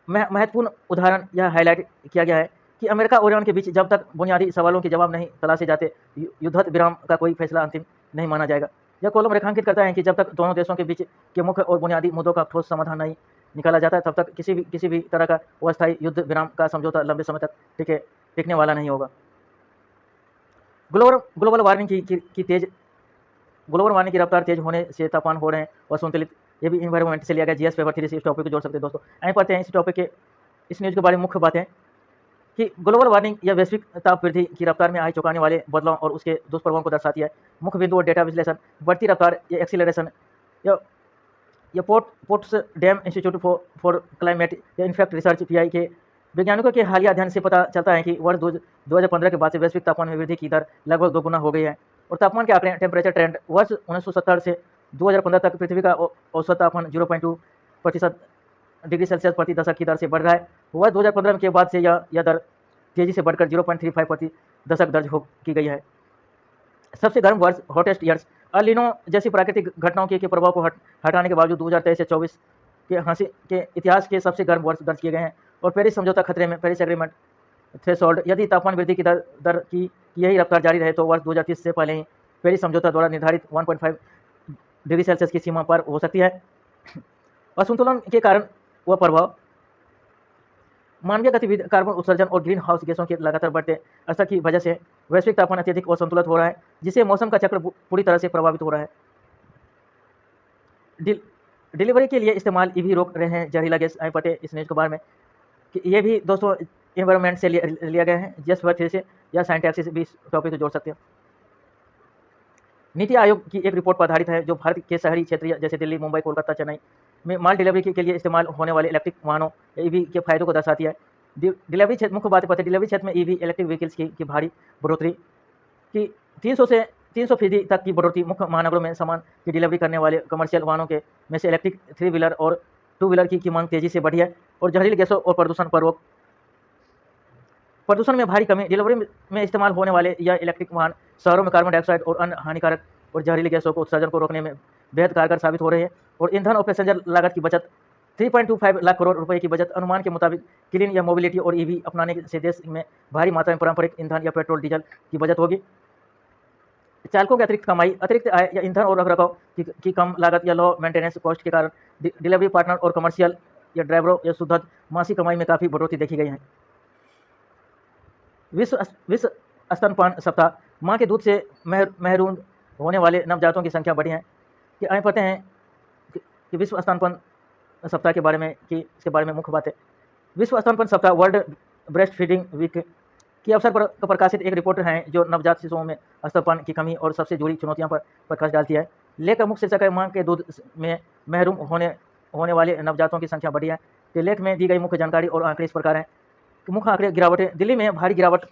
महत्वपूर्ण उदाहरण यह हाईलाइट किया गया है कि अमेरिका और ईरान के बीच जब तक बुनियादी सवालों के जवाब नहीं तलाशे जाते युद्ध विराम का कोई फैसला अंतिम नहीं माना जाएगा। यह कॉलम रेखांकित करता है कि जब तक दोनों देशों के बीच के मुख्य और बुनियादी मुद्दों का ठोस समाधान नहीं निकाला जाता है तब तक किसी भी तरह का अस्थायी युद्ध विराम का समझौता लंबे समय तक टिकने वाला नहीं होगा। ग्लोबल वार्मिंग ग्लोबल वार्मिंग की रफ्तार तेज होने से तापमान हो रहे हैं और संतुलित। ये भी इन्वायरमेंट से लिया गया GS पेपर 3 से इस टॉपिक को जोड़ सकते हैं दोस्तों। आइए पढ़ते हैं इस टॉपिक के इस न्यूज़ के बारे में मुख्य बातें कि ग्लोबल वार्मिंग या वैश्विक ताप वृद्धि की रफ्तार में आए चौंकाने वाले बदलाव और उसके दुष्प्रभावों को दर्शाती है। मुख्य बिंदु और डेटा विश्लेषण बढ़ती रफ्तार या एक्सीलरेशन या पोट्सडैम इंस्टीट्यूट फॉर क्लाइमेट या इनफैक्ट रिसर्च PI के वैज्ञानिकों के हालिया अध्ययन से पता चलता है कि वर्ष 2015 के बाद से वैश्विक तापमान में वृद्धि की दर लगभग 2 गुना हो गई है और तापमान के आंकड़े टेम्परेचर ट्रेंड वर्ष 1970 से 2015 तक पृथ्वी का औसत तापमान 0.2% डिग्री सेल्सियस प्रति दशक की दर से बढ़ रहा है। वर्ष 2015 के बाद से यह दर तेजी से बढ़कर 0.35 प्रति दशक दर्ज की गई है। सबसे गर्म वर्ष हॉटेस्ट ईयर्स अलिनो जैसी प्राकृतिक घटनाओं के प्रभाव को हटाने के बावजूद 2023 से 24 के इतिहास के सबसे गर्म वर्ष दर्ज किए गए हैं और पेरिस समझौता खतरे में। पेरिस एग्रीमेंट थ्रेशोल्ड यदि तापमान वृद्धि की दर की यही रफ्तार जारी रहे तो वर्ष 2030 से पहले ही पेरिस समझौता द्वारा निर्धारित 1.5 डिग्री सेल्सियस की सीमा पर हो सकती है। असंतुलन के कारण वह प्रभाव मानवीय गतिविधि कार्बन उत्सर्जन और ग्रीन हाउस गैसों के लगातार बढ़ते स्तर की वजह से वैश्विक तापमान अत्यधिक असंतुलित हो रहा है जिससे मौसम का चक्र पूरी तरह से प्रभावित हो रहा है। डिलीवरी के लिए इस्तेमाल EV रोक रहे हैं जहरीला गैस। आए पते इस न्यूज़ के बारे में कि ये भी दोस्तों एनवायरनमेंट से लिया गया है GS पेपर 3 से या साइंटैक्स से भी इस टॉपिक को जोड़ सकते हैं। नीति आयोग की एक रिपोर्ट पर आधारित है जो भारत के शहरी क्षेत्र जैसे दिल्ली, मुंबई, कोलकाता, चेन्नई में माल डिलीवरी के लिए इस्तेमाल होने वाले इलेक्ट्रिक वाहनों EV के फायदों को दर्शाती है। डिलीवरी क्षेत्र मुख्य बातें पता डिलीवरी क्षेत्र में EV इलेक्ट्रिक व्हीकल्स की भारी बढ़ोतरी की 300 से 300% तक की बढ़ोतरी। मुख्य महानगरों में सामान की डिलीवरी करने वाले कमर्शियल वाहनों के में से इलेक्ट्रिक 3 व्हीलर और 2 व्हीलर की मांग तेजी से बढ़ी है और जहरीली गैसों और प्रदूषण पर रोक। प्रदूषण में भारी कमी डिलीवरी में इस्तेमाल होने वाले यह इलेक्ट्रिक वाहन शहरों में कार्बन डाइऑक्साइड और अन्य हानिकारक और जहरीली गैसों को उत्सर्जन को रोकने में बेहद कारगर साबित हो रहे हैं और ईंधन और पैसेंजर लागत की बचत 3.25 लाख करोड़ रुपए की बचत अनुमान के मुताबिक क्लीन या मोबिलिटी और EV अपनाने से देश में भारी मात्रा में पारंपरिक ईंधन या पेट्रोल डीजल की बचत होगी। चालकों की अतिरिक्त कमाई, अतिरिक्त आय या ईंधन और रखरखाव की कम लागत या लो मेंटेनेंस कॉस्ट के कारण डिलीवरी पार्टनर और कमर्शियल या ड्राइवरों या शुद्ध मासिक कमाई में काफ़ी बढ़ोतरी देखी गई है। विश्व स्तनपान सप्ताह माँ के दूध से महरूम होने वाले नवजातों की संख्या बढ़ी है। कि आए पढ़ते हैं कि विश्व स्तनपान सप्ताह के बारे में कि इसके बारे में मुख्य बात है। विश्व स्तनपान सप्ताह वर्ल्ड ब्रेस्ट फीडिंग वीक के अवसर पर प्रकाशित एक रिपोर्ट है जो नवजात शिशुओं में स्तनपान की कमी और सबसे जुड़ी चुनौतियों पर प्रकाश डालती है। लेख का मुख्य शीर्षक है माँ के दूध में महरूम होने वाले नवजातों की संख्या बढ़ी है। तो लेख में दी गई मुख्य जानकारी और आंकड़े इस प्रकार हैं कि मुख्य आंकड़े गिरावटें दिल्ली में भारी गिरावट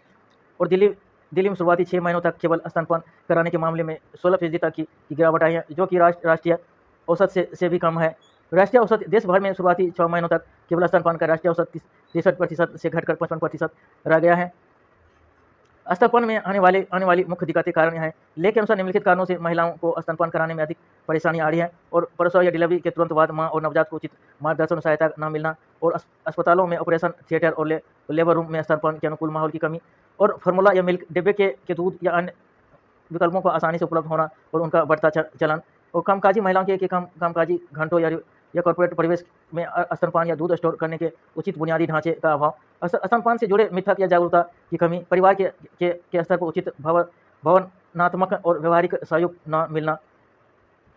और दिल्ली में शुरुआती 6 महीनों तक केवल स्तनपान कराने के मामले में 16% तक की गिरावट आई है जो कि राष्ट्रीय औसत से भी कम है। राष्ट्रीय औसत देश भर में शुरुआती 6 महीनों तक केवल स्तनपान का राष्ट्रीय औसत 63% से घटकर 55% रह गया है। स्तनपान में आने वाली मुख्य दिक्कतें कारण यह है। लेख के अनुसार निम्नलिखित कारणों से महिलाओं को स्तनपान कराने में अधिक परेशानी आ रही है और प्रसव या डिलीवरी के तुरंत बाद मां और नवजात को उचित मार्गदर्शन और सहायता न मिलना और अस्पतालों में ऑपरेशन थिएटर और लेबर रूम में स्तनपान के अनुकूल माहौल की कमी और फार्मूला या मिल्क डिब्बे के दूध या अन्य विकल्पों को आसानी से उपलब्ध होना और उनका बढ़ता चलन और कामकाजी महिलाओं के कामकाजी घंटों या कॉर्पोरेट परिवेश में स्तनपान या दूध स्टोर करने के उचित बुनियादी ढांचे का अभाव, स्तनपान से जुड़े मिथक या जागरूकता की कमी, परिवार के स्तर पर उचित भावनात्मक और व्यवहारिक सहयोग न मिलना।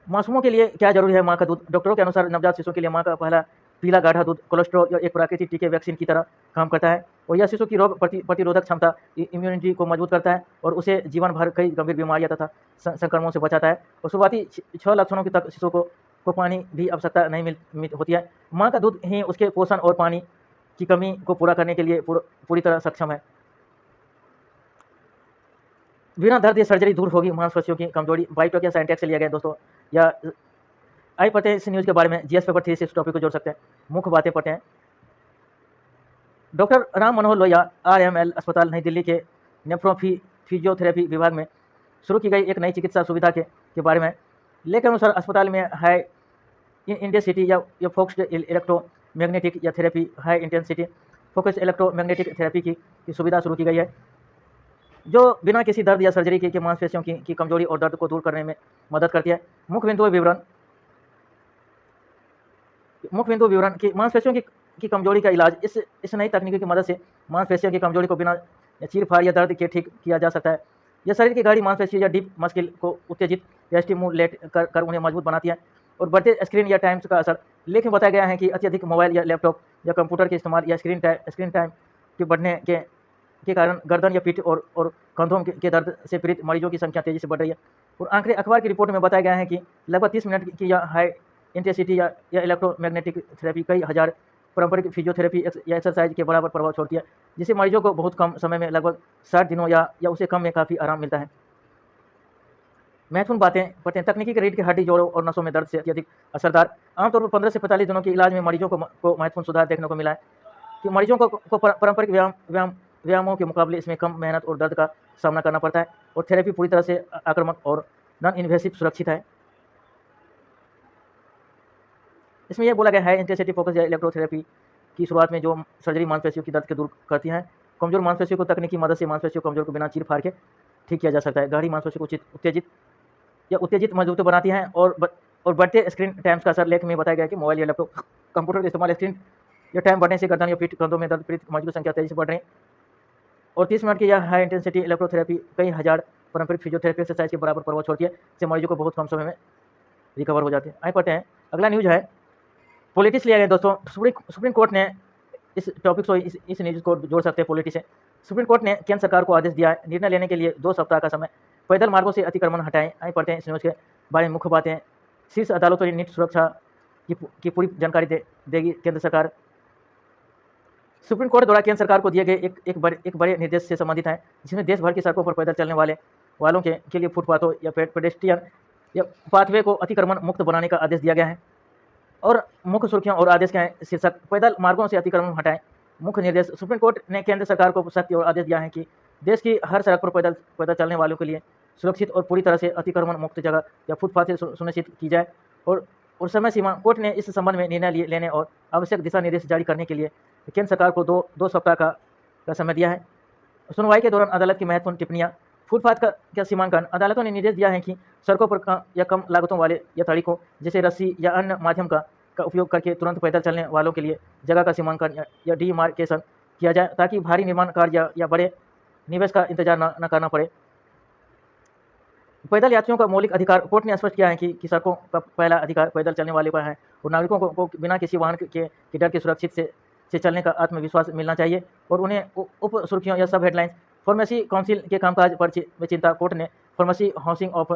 मासूमों के लिए क्या जरूरी है? माँ का दूध। डॉक्टरों के अनुसार नवजात शिशु के लिए माँ का पहला पीला गाढ़ा दूध कोलेस्ट्रॉल या एक प्राकृतिक टीके वैक्सीन की तरह काम करता है और यह शिशु की रोग प्रतिरोधक क्षमता इम्यूनिटी को मजबूत करता है और उसे जीवन भर कई गंभीर बीमारियां तथा संक्रमणों से बचाता है और शुरुआती 6 लक्षणों की तक शिशु को पानी भी आवश्यकता नहीं होती है। माँ का दूध ही उसके पोषण और पानी की कमी को पूरा करने के लिए पूरी तरह सक्षम है। बिना दर्द या सर्जरी दूर होगी मांसपेशियों की कमजोरी। बायोटेक या साइंटेक से लिया गया दोस्तों। या आइए पढ़ते हैं इस न्यूज़ के बारे में। जीएस पेपर 3 से इस टॉपिक को जोड़ सकते हैं। मुख्य बातें पढ़ते हैं। डॉक्टर राम मनोहर लोहिया आरएमएल अस्पताल नई दिल्ली के फिजियोथेरेपी विभाग में शुरू की गई एक नई चिकित्सा सुविधा के बारे में। लेख के अनुसार अस्पताल में हाई इंटेंसिटी या फोकस्ड इलेक्ट्रोमैग्नेटिक या therapy high intensity focused electromagnetic therapy की सुविधा शुरू की गई है जो बिना किसी दर्द या सर्जरी के मांसपेशियों की कमजोरी और दर्द को दूर करने में मदद करती है। मुख्य बिंदु विवरण की मांसपेशियों की कमजोरी का इलाज। इस नई तकनीक की मदद से मांसपेशियों की कमजोरी को बिना चीर-फाड़ या दर्द के ठीक किया जा सकता है। यह शरीर की गाढ़ी मांसपेशी या डीप मस्किल को उत्तेजित या स्टिमुलेट कर उन्हें मजबूत बनाती है और बढ़ते स्क्रीन या टाइम्स का असर। लेख में बताया गया है कि अत्यधिक मोबाइल या लैपटॉप या कंप्यूटर के इस्तेमाल या स्क्रीन टाइम के बढ़ने के कारण गर्दन या पीठ और कंधों के दर्द से पीड़ित मरीजों की संख्या तेजी से बढ़ रही है और आंकड़े अखबार की रिपोर्ट में बताया गया है कि लगभग 30 मिनट की या हाई इंटेंसिटी या इलेक्ट्रोमैग्नेटिक थेरेपी कई हज़ार पारंपरिक फिजियोथेरेपी या एक्सरसाइज के बराबर प्रभाव छोड़ती है, जिससे मरीजों को बहुत कम समय में लगभग 60 दिनों या उससे कम में काफ़ी आराम मिलता है। महत्वपूर्ण बातें पढ़ते हैं। तकनीकी के रीढ़ की हड्डी, जोड़ों और नसों में दर्द से अत्यधिक असरदार। आमतौर पर 15 से 45 दिनों के इलाज में मरीजों को महत्वपूर्ण सुधार देखने को मिला है कि मरीजों को पारंपरिक व्यायामों के मुकाबले इसमें कम मेहनत और दर्द का सामना करना पड़ता है और थेरेपी पूरी तरह से आक्रामक और नॉन इन्वेसिव सुरक्षित है। इसमें यह बोला गया है इंटेंसिटी फोकस या इलेक्ट्रोथेरेपी की शुरुआत में जो सर्जरी मांसपेशियों की दर्द के दूर करती है। कमजोर मांसपेशियों को तकनीकी मदद से मांसपेशियों कमजोर को बिना चीर फाड़ के ठीक किया जा सकता है। गाढ़ी मांसपेशियों को उत्तेजित मजबूत बनाती हैं और बढ़ते स्क्रीन टाइम्स का असर। लेख में बताया गया कि मोबाइल या लैपटॉप कंप्यूटर के इस्तेमाल स्क्रीन या टाइम बढ़ने से गर्दन या पीठ कंधों में दर्द पीड़ित मरीजों की संख्या तेजी से बढ़ रही है और 30 मिनट की यह हाई इंटेंसिटी इलेक्ट्रोथेरेपी कई हज़ार पारंपरिक फिजियोथेरेपी एक्सरसाइज के बराबर प्रभाव छोड़ती है, जिससे मरीजों को बहुत कम समय में रिकवर हो जाते हैं। आइए पढ़ते हैं। अगला न्यूज़ है पॉलिटिक्स लिया गया दोस्तों। सुप्रीम कोर्ट ने इस टॉपिक को इस न्यूज़ को जोड़ सकते हैं पॉलिटिक्स से। सुप्रीम कोर्ट ने केंद्र सरकार को आदेश दिया है निर्णय लेने के लिए 2 सप्ताह का समय पैदल मार्गों से अतिक्रमण हटाएं। आइए पढ़ते हैं इस न्यूज़ के बारे में मुख्य बातें। शीर्ष अदालतों ने नीट सुरक्षा की पूरी जानकारी देगी केंद्र सरकार। सुप्रीम कोर्ट द्वारा केंद्र सरकार को दिए गए एक बड़े निर्देश से संबंधित है, जिसमें देश भर की सड़कों पर पैदल चलने वालों के लिए फुटपाथों या पेडेस्ट्रियन या पाथवे को अतिक्रमण मुक्त बनाने का आदेश दिया गया है। और मुख्य सुर्खियों और आदेश के हैं शीर्षक पैदल मार्गों से अतिक्रमण हटाएं। मुख्य निर्देश। सुप्रीम कोर्ट ने केंद्र सरकार को सख्त और आदेश दिया है कि देश की हर सड़क पर पैदल चलने वालों के लिए सुरक्षित और पूरी तरह से अतिक्रमण मुक्त जगह या फुटपाथ सुनिश्चित की जाए और समय सीमा। कोर्ट ने इस संबंध में निर्णय लेने और आवश्यक दिशा निर्देश जारी करने के लिए केंद्र सरकार को दो सप्ताह का समय दिया है। सुनवाई के दौरान अदालत की महत्वपूर्ण टिप्पणियां। फुटपाथ का सीमांकन। अदालतों ने निर्देश दिया है कि सड़कों पर या कम लागतों वाले या तरीकों जैसे रस्सी या अन्य माध्यम का उपयोग करके तुरंत पैदल चलने वालों के लिए जगह का सीमांकन या डीमार्केशन किया जाए, ताकि भारी निर्माण कार्य या बड़े निवेश का इंतजार न करना पड़े। पैदल यात्रियों का मौलिक अधिकार। कोर्ट ने स्पष्ट किया है कि सड़कों का पहला अधिकार पैदल चलने वाले पर है और नागरिकों को बिना किसी वाहन के डर के सुरक्षित से चलने का आत्मविश्वास मिलना चाहिए और उन्हें उप सुर्खियों या सब हेडलाइंस। फार्मेसी काउंसिल के कामकाज पर चिंता। कोर्ट ने pharmacy housing of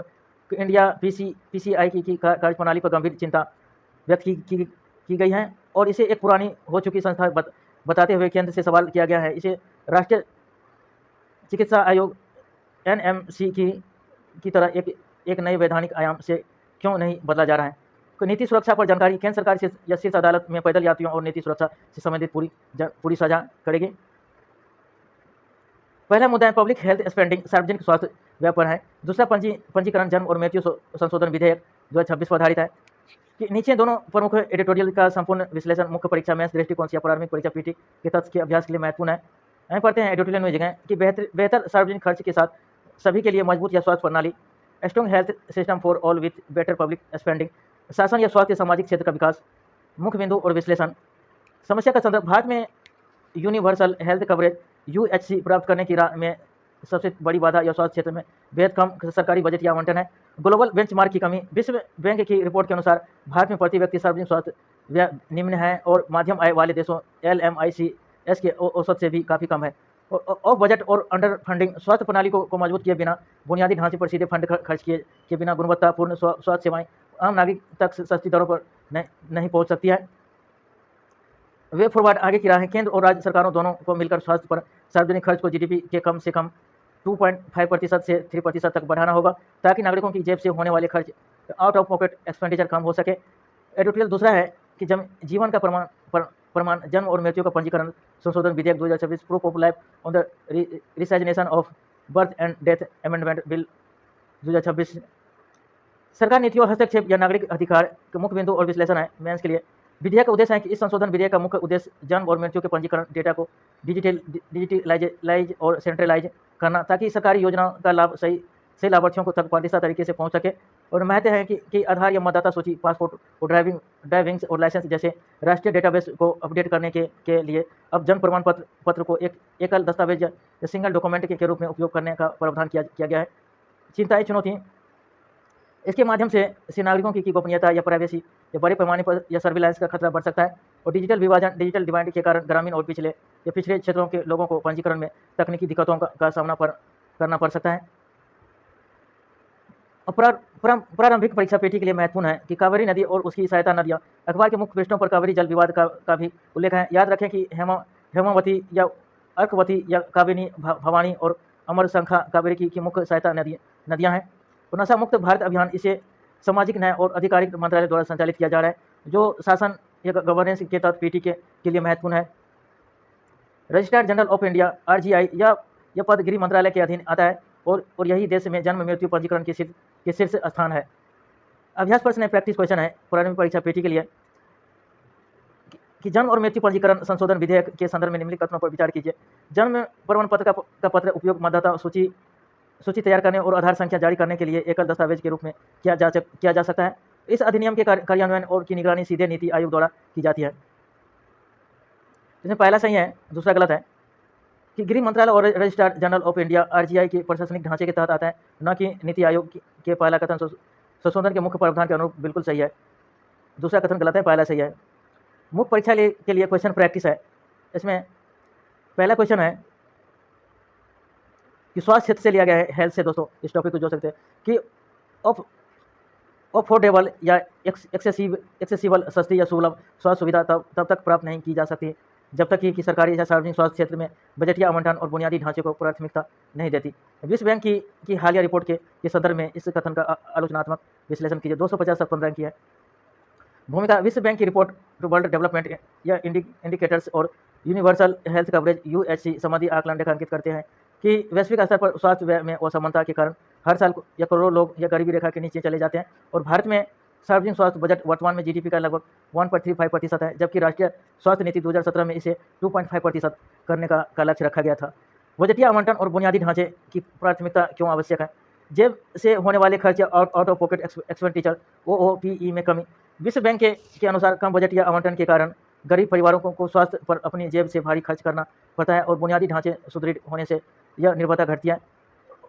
India PCI की कार्यप्रणाली पर गंभीर चिंता व्यक्त की गई है और इसे एक पुरानी हो चुकी संस्था बताते हुए केंद्र से सवाल किया गया है इसे राष्ट्रीय चिकित्सा आयोग एनएमसी की तरह एक नए वैधानिक आयाम से क्यों नहीं बदला जा रहा है। नीति सुरक्षा पर जानकारी। केंद्र सरकार या शीर्ष अदालत में पैदल यात्रियों और नीति सुरक्षा से संबंधित पूरी सजा करेगी। पहला मुद्दा है पब्लिक हेल्थ स्पेंडिंग, सार्वजनिक स्वास्थ्य व्यय पर है। दूसरा पंजीकरण, जन्म और मृत्यु संशोधन विधेयक 2026 पर आधारित है। कि नीचे दोनों प्रमुख एडिटोरियल का संपूर्ण विश्लेषण मुख्य परीक्षा में दृष्टिकोण या प्रारंभिक परीक्षा पीटी के तथ्य के अभ्यास के लिए महत्वपूर्ण है। यहाँ पढ़ते हैं एडिटोरियल में जगह कि बेहतर सार्वजनिक खर्च के साथ सभी के लिए मजबूत या स्वास्थ्य प्रणाली, strong health system for all with better public spending, शासन या स्वास्थ्य सामाजिक क्षेत्र का विकास। मुख्य बिंदु और विश्लेषण। समस्या का संदर्भ। भारत में यूनिवर्सल हेल्थ कवरेज यूएचसी प्राप्त करने की राह में सबसे बड़ी बाधा या स्वास्थ्य क्षेत्र में बेहद कम सरकारी बजट या आवंटन है। ग्लोबल बेंचमार्क की कमी। विश्व बैंक की रिपोर्ट के अनुसार भारत में प्रति व्यक्ति सार्वजनिक स्वास्थ्य व्यय निम्न है और मध्यम आय वाले देशों LMICS के औसत से भी काफ़ी कम है। और बजट और अंडर फंडिंग। स्वास्थ्य प्रणाली को मजबूत किए बिना, बुनियादी ढांचे पर सीधे फंड खर्च किए बिना गुणवत्तापूर्ण स्वास्थ्य सेवाएं आम नागरिक तक सस्ती दरों पर नहीं पहुंच सकती है। वे फॉरवर्ड आगे की राह है। केंद्र और राज्य सरकारों दोनों को मिलकर स्वास्थ्य पर सार्वजनिक खर्च को GDP के कम से कम 2.5% से 3% तक बढ़ाना होगा ताकि नागरिकों की जेब से होने वाले खर्च, आउट ऑफ पॉकेट एक्सपेंडिचर कम हो सके। एडिटोरियल दूसरा है कि जीवन का प्रमाण, जन्म और मृत्यु का पंजीकरण संशोधन विधेयक 2026, proof of life on the registration of birth and death amendment bill 2026। सरकार नीतियों, हस्तक्षेप या नागरिक अधिकार के मुख्य बिंदु और विश्लेषण है मेंस के लिए। विधेयक का उद्देश्य है कि इस संशोधन विधेयक का मुख्य उद्देश्य जन्म और मृत्यु के पंजीकरण डेटा को डिजिटलाइज और सेंट्रलाइज करना ताकि सरकारी योजनाओं का लाभ सही लाभार्थियों को तक पारदर्शी तरीके से पहुंच सके। और महत्व है कि आधार या मतदाता सूची, पासपोर्ट और ड्राइविंग और लाइसेंस जैसे राष्ट्रीय डेटाबेस को अपडेट करने के लिए अब जन्म प्रमाण पत्र को एक एकल दस्तावेज या सिंगल डॉक्यूमेंट के रूप में उपयोग करने का प्रावधान किया गया है। चिंताएं, चुनौती। इसके माध्यम से नागरिकों की गोपनीयता या प्राइवेसी या बड़े पैमाने पर या सर्विलांस का खतरा बढ़ सकता है। और डिजिटल विभाजन, डिजिटल डिवाइड के कारण ग्रामीण और पिछड़े क्षेत्रों के लोगों को पंजीकरण में तकनीकी दिक्कतों का सामना करना पड़ सकता है। प्रारंभिक परीक्षा पेटी के लिए महत्वपूर्ण है कि कावेरी नदी और उसकी सहायता नदियाँ। अखबार के मुख्य पृष्ठों पर कावेरी जल विवाद का भी उल्लेख है। याद रखें कि हेमावती या अर्कवती या काबिनी, भवानी और अमरशंखा कावेरी की मुख्य सहायता नदियाँ हैं। नशा मुक्त भारत अभियान, इसे सामाजिक न्याय और अधिकारिक मंत्रालय द्वारा संचालित किया जा रहा है, जो शासन या गवर्नेंस के तहत पीटी के लिए महत्वपूर्ण है। Registrar general of India RGI यह पद गृह मंत्रालय के अधीन आता है और यही देश में जन्म मृत्यु पंजीकरण के शीर्ष स्थान है। अभ्यास प्रश्न है, प्रैक्टिस क्वेश्चन है प्रारंभिक परीक्षा पेटी के लिए कि जन्म और मृत्यु पंजीकरण संशोधन विधेयक के संदर्भ में निम्नलिखित कथनों पर विचार कीजिए। जन्म प्रमाण पत्र का पत्र उपयोग मतदाता सूची तैयार करने और आधार संख्या जारी करने के लिए एकल दस्तावेज के रूप में किया जा सकता है। इस अधिनियम के कार्यान्वयन और की निगरानी सीधे नीति आयोग द्वारा की जाती है। इसमें पहला सही है, दूसरा गलत है कि गृह मंत्रालय और registrar general of India RGI के प्रशासनिक ढांचे के तहत आता है, न कि नीति आयोग के। पहला कथन संशोधन के मुख्य प्रावधान के अनुरूप बिल्कुल सही है, दूसरा कथन गलत है, पहला सही है। मुख्य परीक्षा के लिए क्वेश्चन प्रैक्टिस है। इसमें पहला क्वेश्चन है कि स्वास्थ्य क्षेत्र से लिया गया है, हेल्थ से। दोस्तों इस टॉपिक को जोड़ सकते हैं कि अफोर्डेबल या एक्सेसिबल, सस्ती या सुलभ स्वास्थ्य सुविधा तब तक प्राप्त नहीं की जा सकती जब तक कि सरकारी या सार्वजनिक स्वास्थ्य क्षेत्र में बजटीय आवंटन और बुनियादी ढांचे को प्राथमिकता नहीं देती। विश्व बैंक की हालिया रिपोर्ट के संदर्भ में इस कथन का आलोचनात्मक विश्लेषण कीजिए। 250 सब 15 की है। भूमिका। विश्व बैंक की रिपोर्ट टू वर्ल्ड डेवलपमेंट या इंडिकेटर्स और यूनिवर्सल हेल्थ कवरेज UHC संबंधी आकलन रेखांकित करते हैं कि वैश्विक स्तर पर स्वास्थ्य व्यय में असमानता के कारण हर साल या करोड़ों लोग या गरीबी रेखा के नीचे चले जाते हैं। और भारत में सार्वजनिक स्वास्थ्य बजट वर्तमान में GDP का लगभग 1.35% है, जबकि राष्ट्रीय स्वास्थ्य नीति 2017 में इसे 2.5% करने का लक्ष्य रखा गया था। बजटीय आवंटन और बुनियादी ढांचे की प्राथमिकता क्यों आवश्यक है? जेब से होने वाले खर्च या out of pocket expenditure OOPE में कमी। विश्व बैंक के अनुसार कम बजटीय आवंटन के कारण गरीब परिवारों को स्वास्थ्य पर अपनी जेब से भारी खर्च करना पड़ता है और बुनियादी ढांचे सुदृढ़ होने से यह निर्भरता घटती है।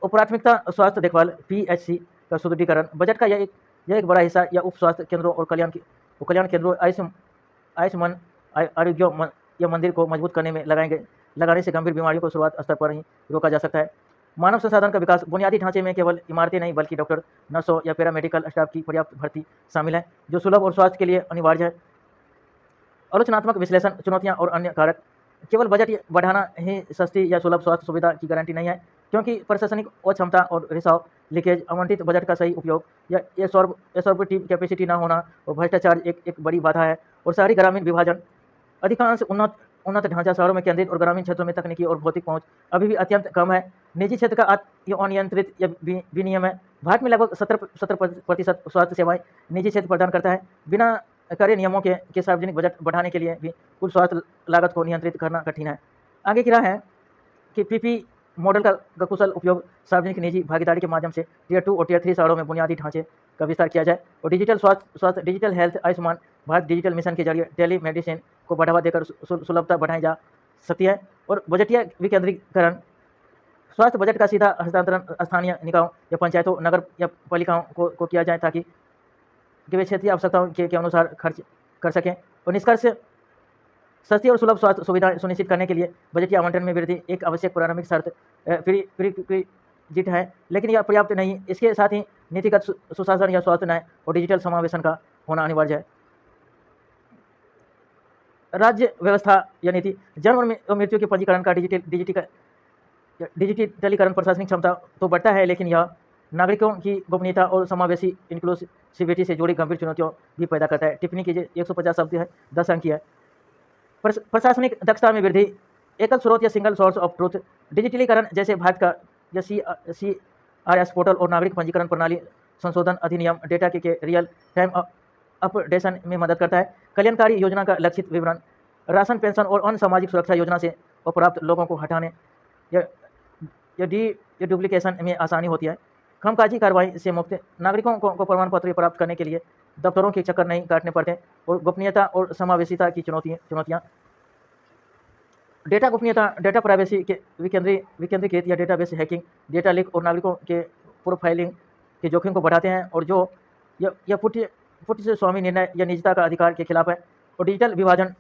प्राथमिकता स्वास्थ्य देखभाल PHC का सुदृढ़ीकरण। बजट का यह एक बड़ा हिस्सा या उप स्वास्थ्य केंद्रों और कल्याण केंद्रों, आयुष्मान आरोग्य या मंदिर को मजबूत करने में लगाने से गंभीर बीमारियों को शुरुआत स्तर पर ही रोका जा सकता है। मानव संसाधन का विकास। बुनियादी ढांचे में केवल इमारतें नहीं बल्कि डॉक्टर, नर्सों या पैरामेडिकल स्टाफ की पर्याप्त भर्ती शामिल है, जो सुलभ और स्वास्थ्य के लिए अनिवार्य है। आलोचनात्मक विश्लेषण। चुनौतियां और अन्य कारक। केवल बजट बढ़ाना ही सस्ती या सुलभ स्वास्थ्य सुविधा की गारंटी नहीं है, क्योंकि प्रशासनिक अक्षमता और रिसाव, लीकेज, आवंटित बजट का सही उपयोग या एब्सॉर्बिव कैपेसिटी न होना और भ्रष्टाचार एक बड़ी बाधा है। और शहरी ग्रामीण विभाजन। अधिकांश उन्नत उन्नत ढांचा शहरों में केंद्रित और ग्रामीण क्षेत्रों में तकनीकी और भौतिक पहुंच अभी भी अत्यंत कम है। निजी क्षेत्र का अनियंत्रित या विनियम है। भारत में लगभग 70% स्वास्थ्य सेवाएं निजी क्षेत्र प्रदान करता है। बिना कड़े नियमों के सार्वजनिक बजट बढ़ाने के लिए भी कुल स्वास्थ्य लागत को नियंत्रित करना कठिन है। आगे की राह है कि पीपी मॉडल का कुशल उपयोग सार्वजनिक निजी भागीदारी के माध्यम से टियर 2 और टियर 3 शहरों में बुनियादी ढांचे का विस्तार किया जाए और डिजिटल स्वास्थ्य digital health Ayushman Bharat digital mission के जरिए टेली मेडिसिन को बढ़ावा देकर सुलभता बढ़ाई जा सकती है। और बजटीय विकेंद्रीकरण, स्वास्थ्य बजट का सीधा हस्तांतरण स्थानीय निकायों या पंचायतों, नगर या पालिकाओं को किया जाए ताकि वे क्षेत्रीय आवश्यकताओं के अनुसार खर्च कर सकें। और निष्कर्ष, सस्ती और सुलभ स्वास्थ्य सुविधाएं सुनिश्चित करने के लिए बजटीय आवंटन में वृद्धि एक आवश्यक प्रारंभिक शर्त प्रीरिक्विजिट है, लेकिन यह पर्याप्त नहीं। इसके साथ ही नीतिगत सुशासन या स्वास्थ्य न्याय और डिजिटल समावेशन का होना अनिवार्य है। राज्य व्यवस्था या नीति, जन्म और मृत्यु के पंजीकरण का डिजिटलीकरण प्रशासनिक क्षमता तो बढ़ता है, लेकिन यह नागरिकों की गोपनीयता और समावेशी इंक्लूसिविटी से जुड़ी गंभीर चुनौतियों भी पैदा करता है। टिप्पणी कीजिए। 150 शब्द है, 10 अंक है। प्रशासनिक दक्षता में वृद्धि, एकल स्रोत या सिंगल सोर्स ऑफ ट्रूथ, डिजिटलीकरण जैसे भारत का या CRS पोर्टल और नागरिक पंजीकरण प्रणाली संशोधन अधिनियम डेटा के रियल टाइम अपडेशन में मदद करता है। कल्याणकारी योजना का लक्षित विवरण, राशन, पेंशन और अन्य सामाजिक सुरक्षा योजना से अप्राप्त लोगों को हटाने या डुप्लीकेशन में आसानी होती है। कामकाजी कार्रवाई से मुक्त, नागरिकों को प्रमाण पत्र प्राप्त करने के लिए दफ्तरों के चक्कर नहीं काटने पड़ते। और गोपनीयता और समावेशिता की चुनौतियाँ, डेटा गोपनीयता, डेटा प्राइवेसी के विकेंद्रीकृत या डेटाबेस हैकिंग, डेटा लीक और नागरिकों के प्रोफाइलिंग के जोखिम को बढ़ाते हैं और जो यह पुट से स्वामी निर्णय या निजता का अधिकार के खिलाफ है। और डिजिटल विभाजन,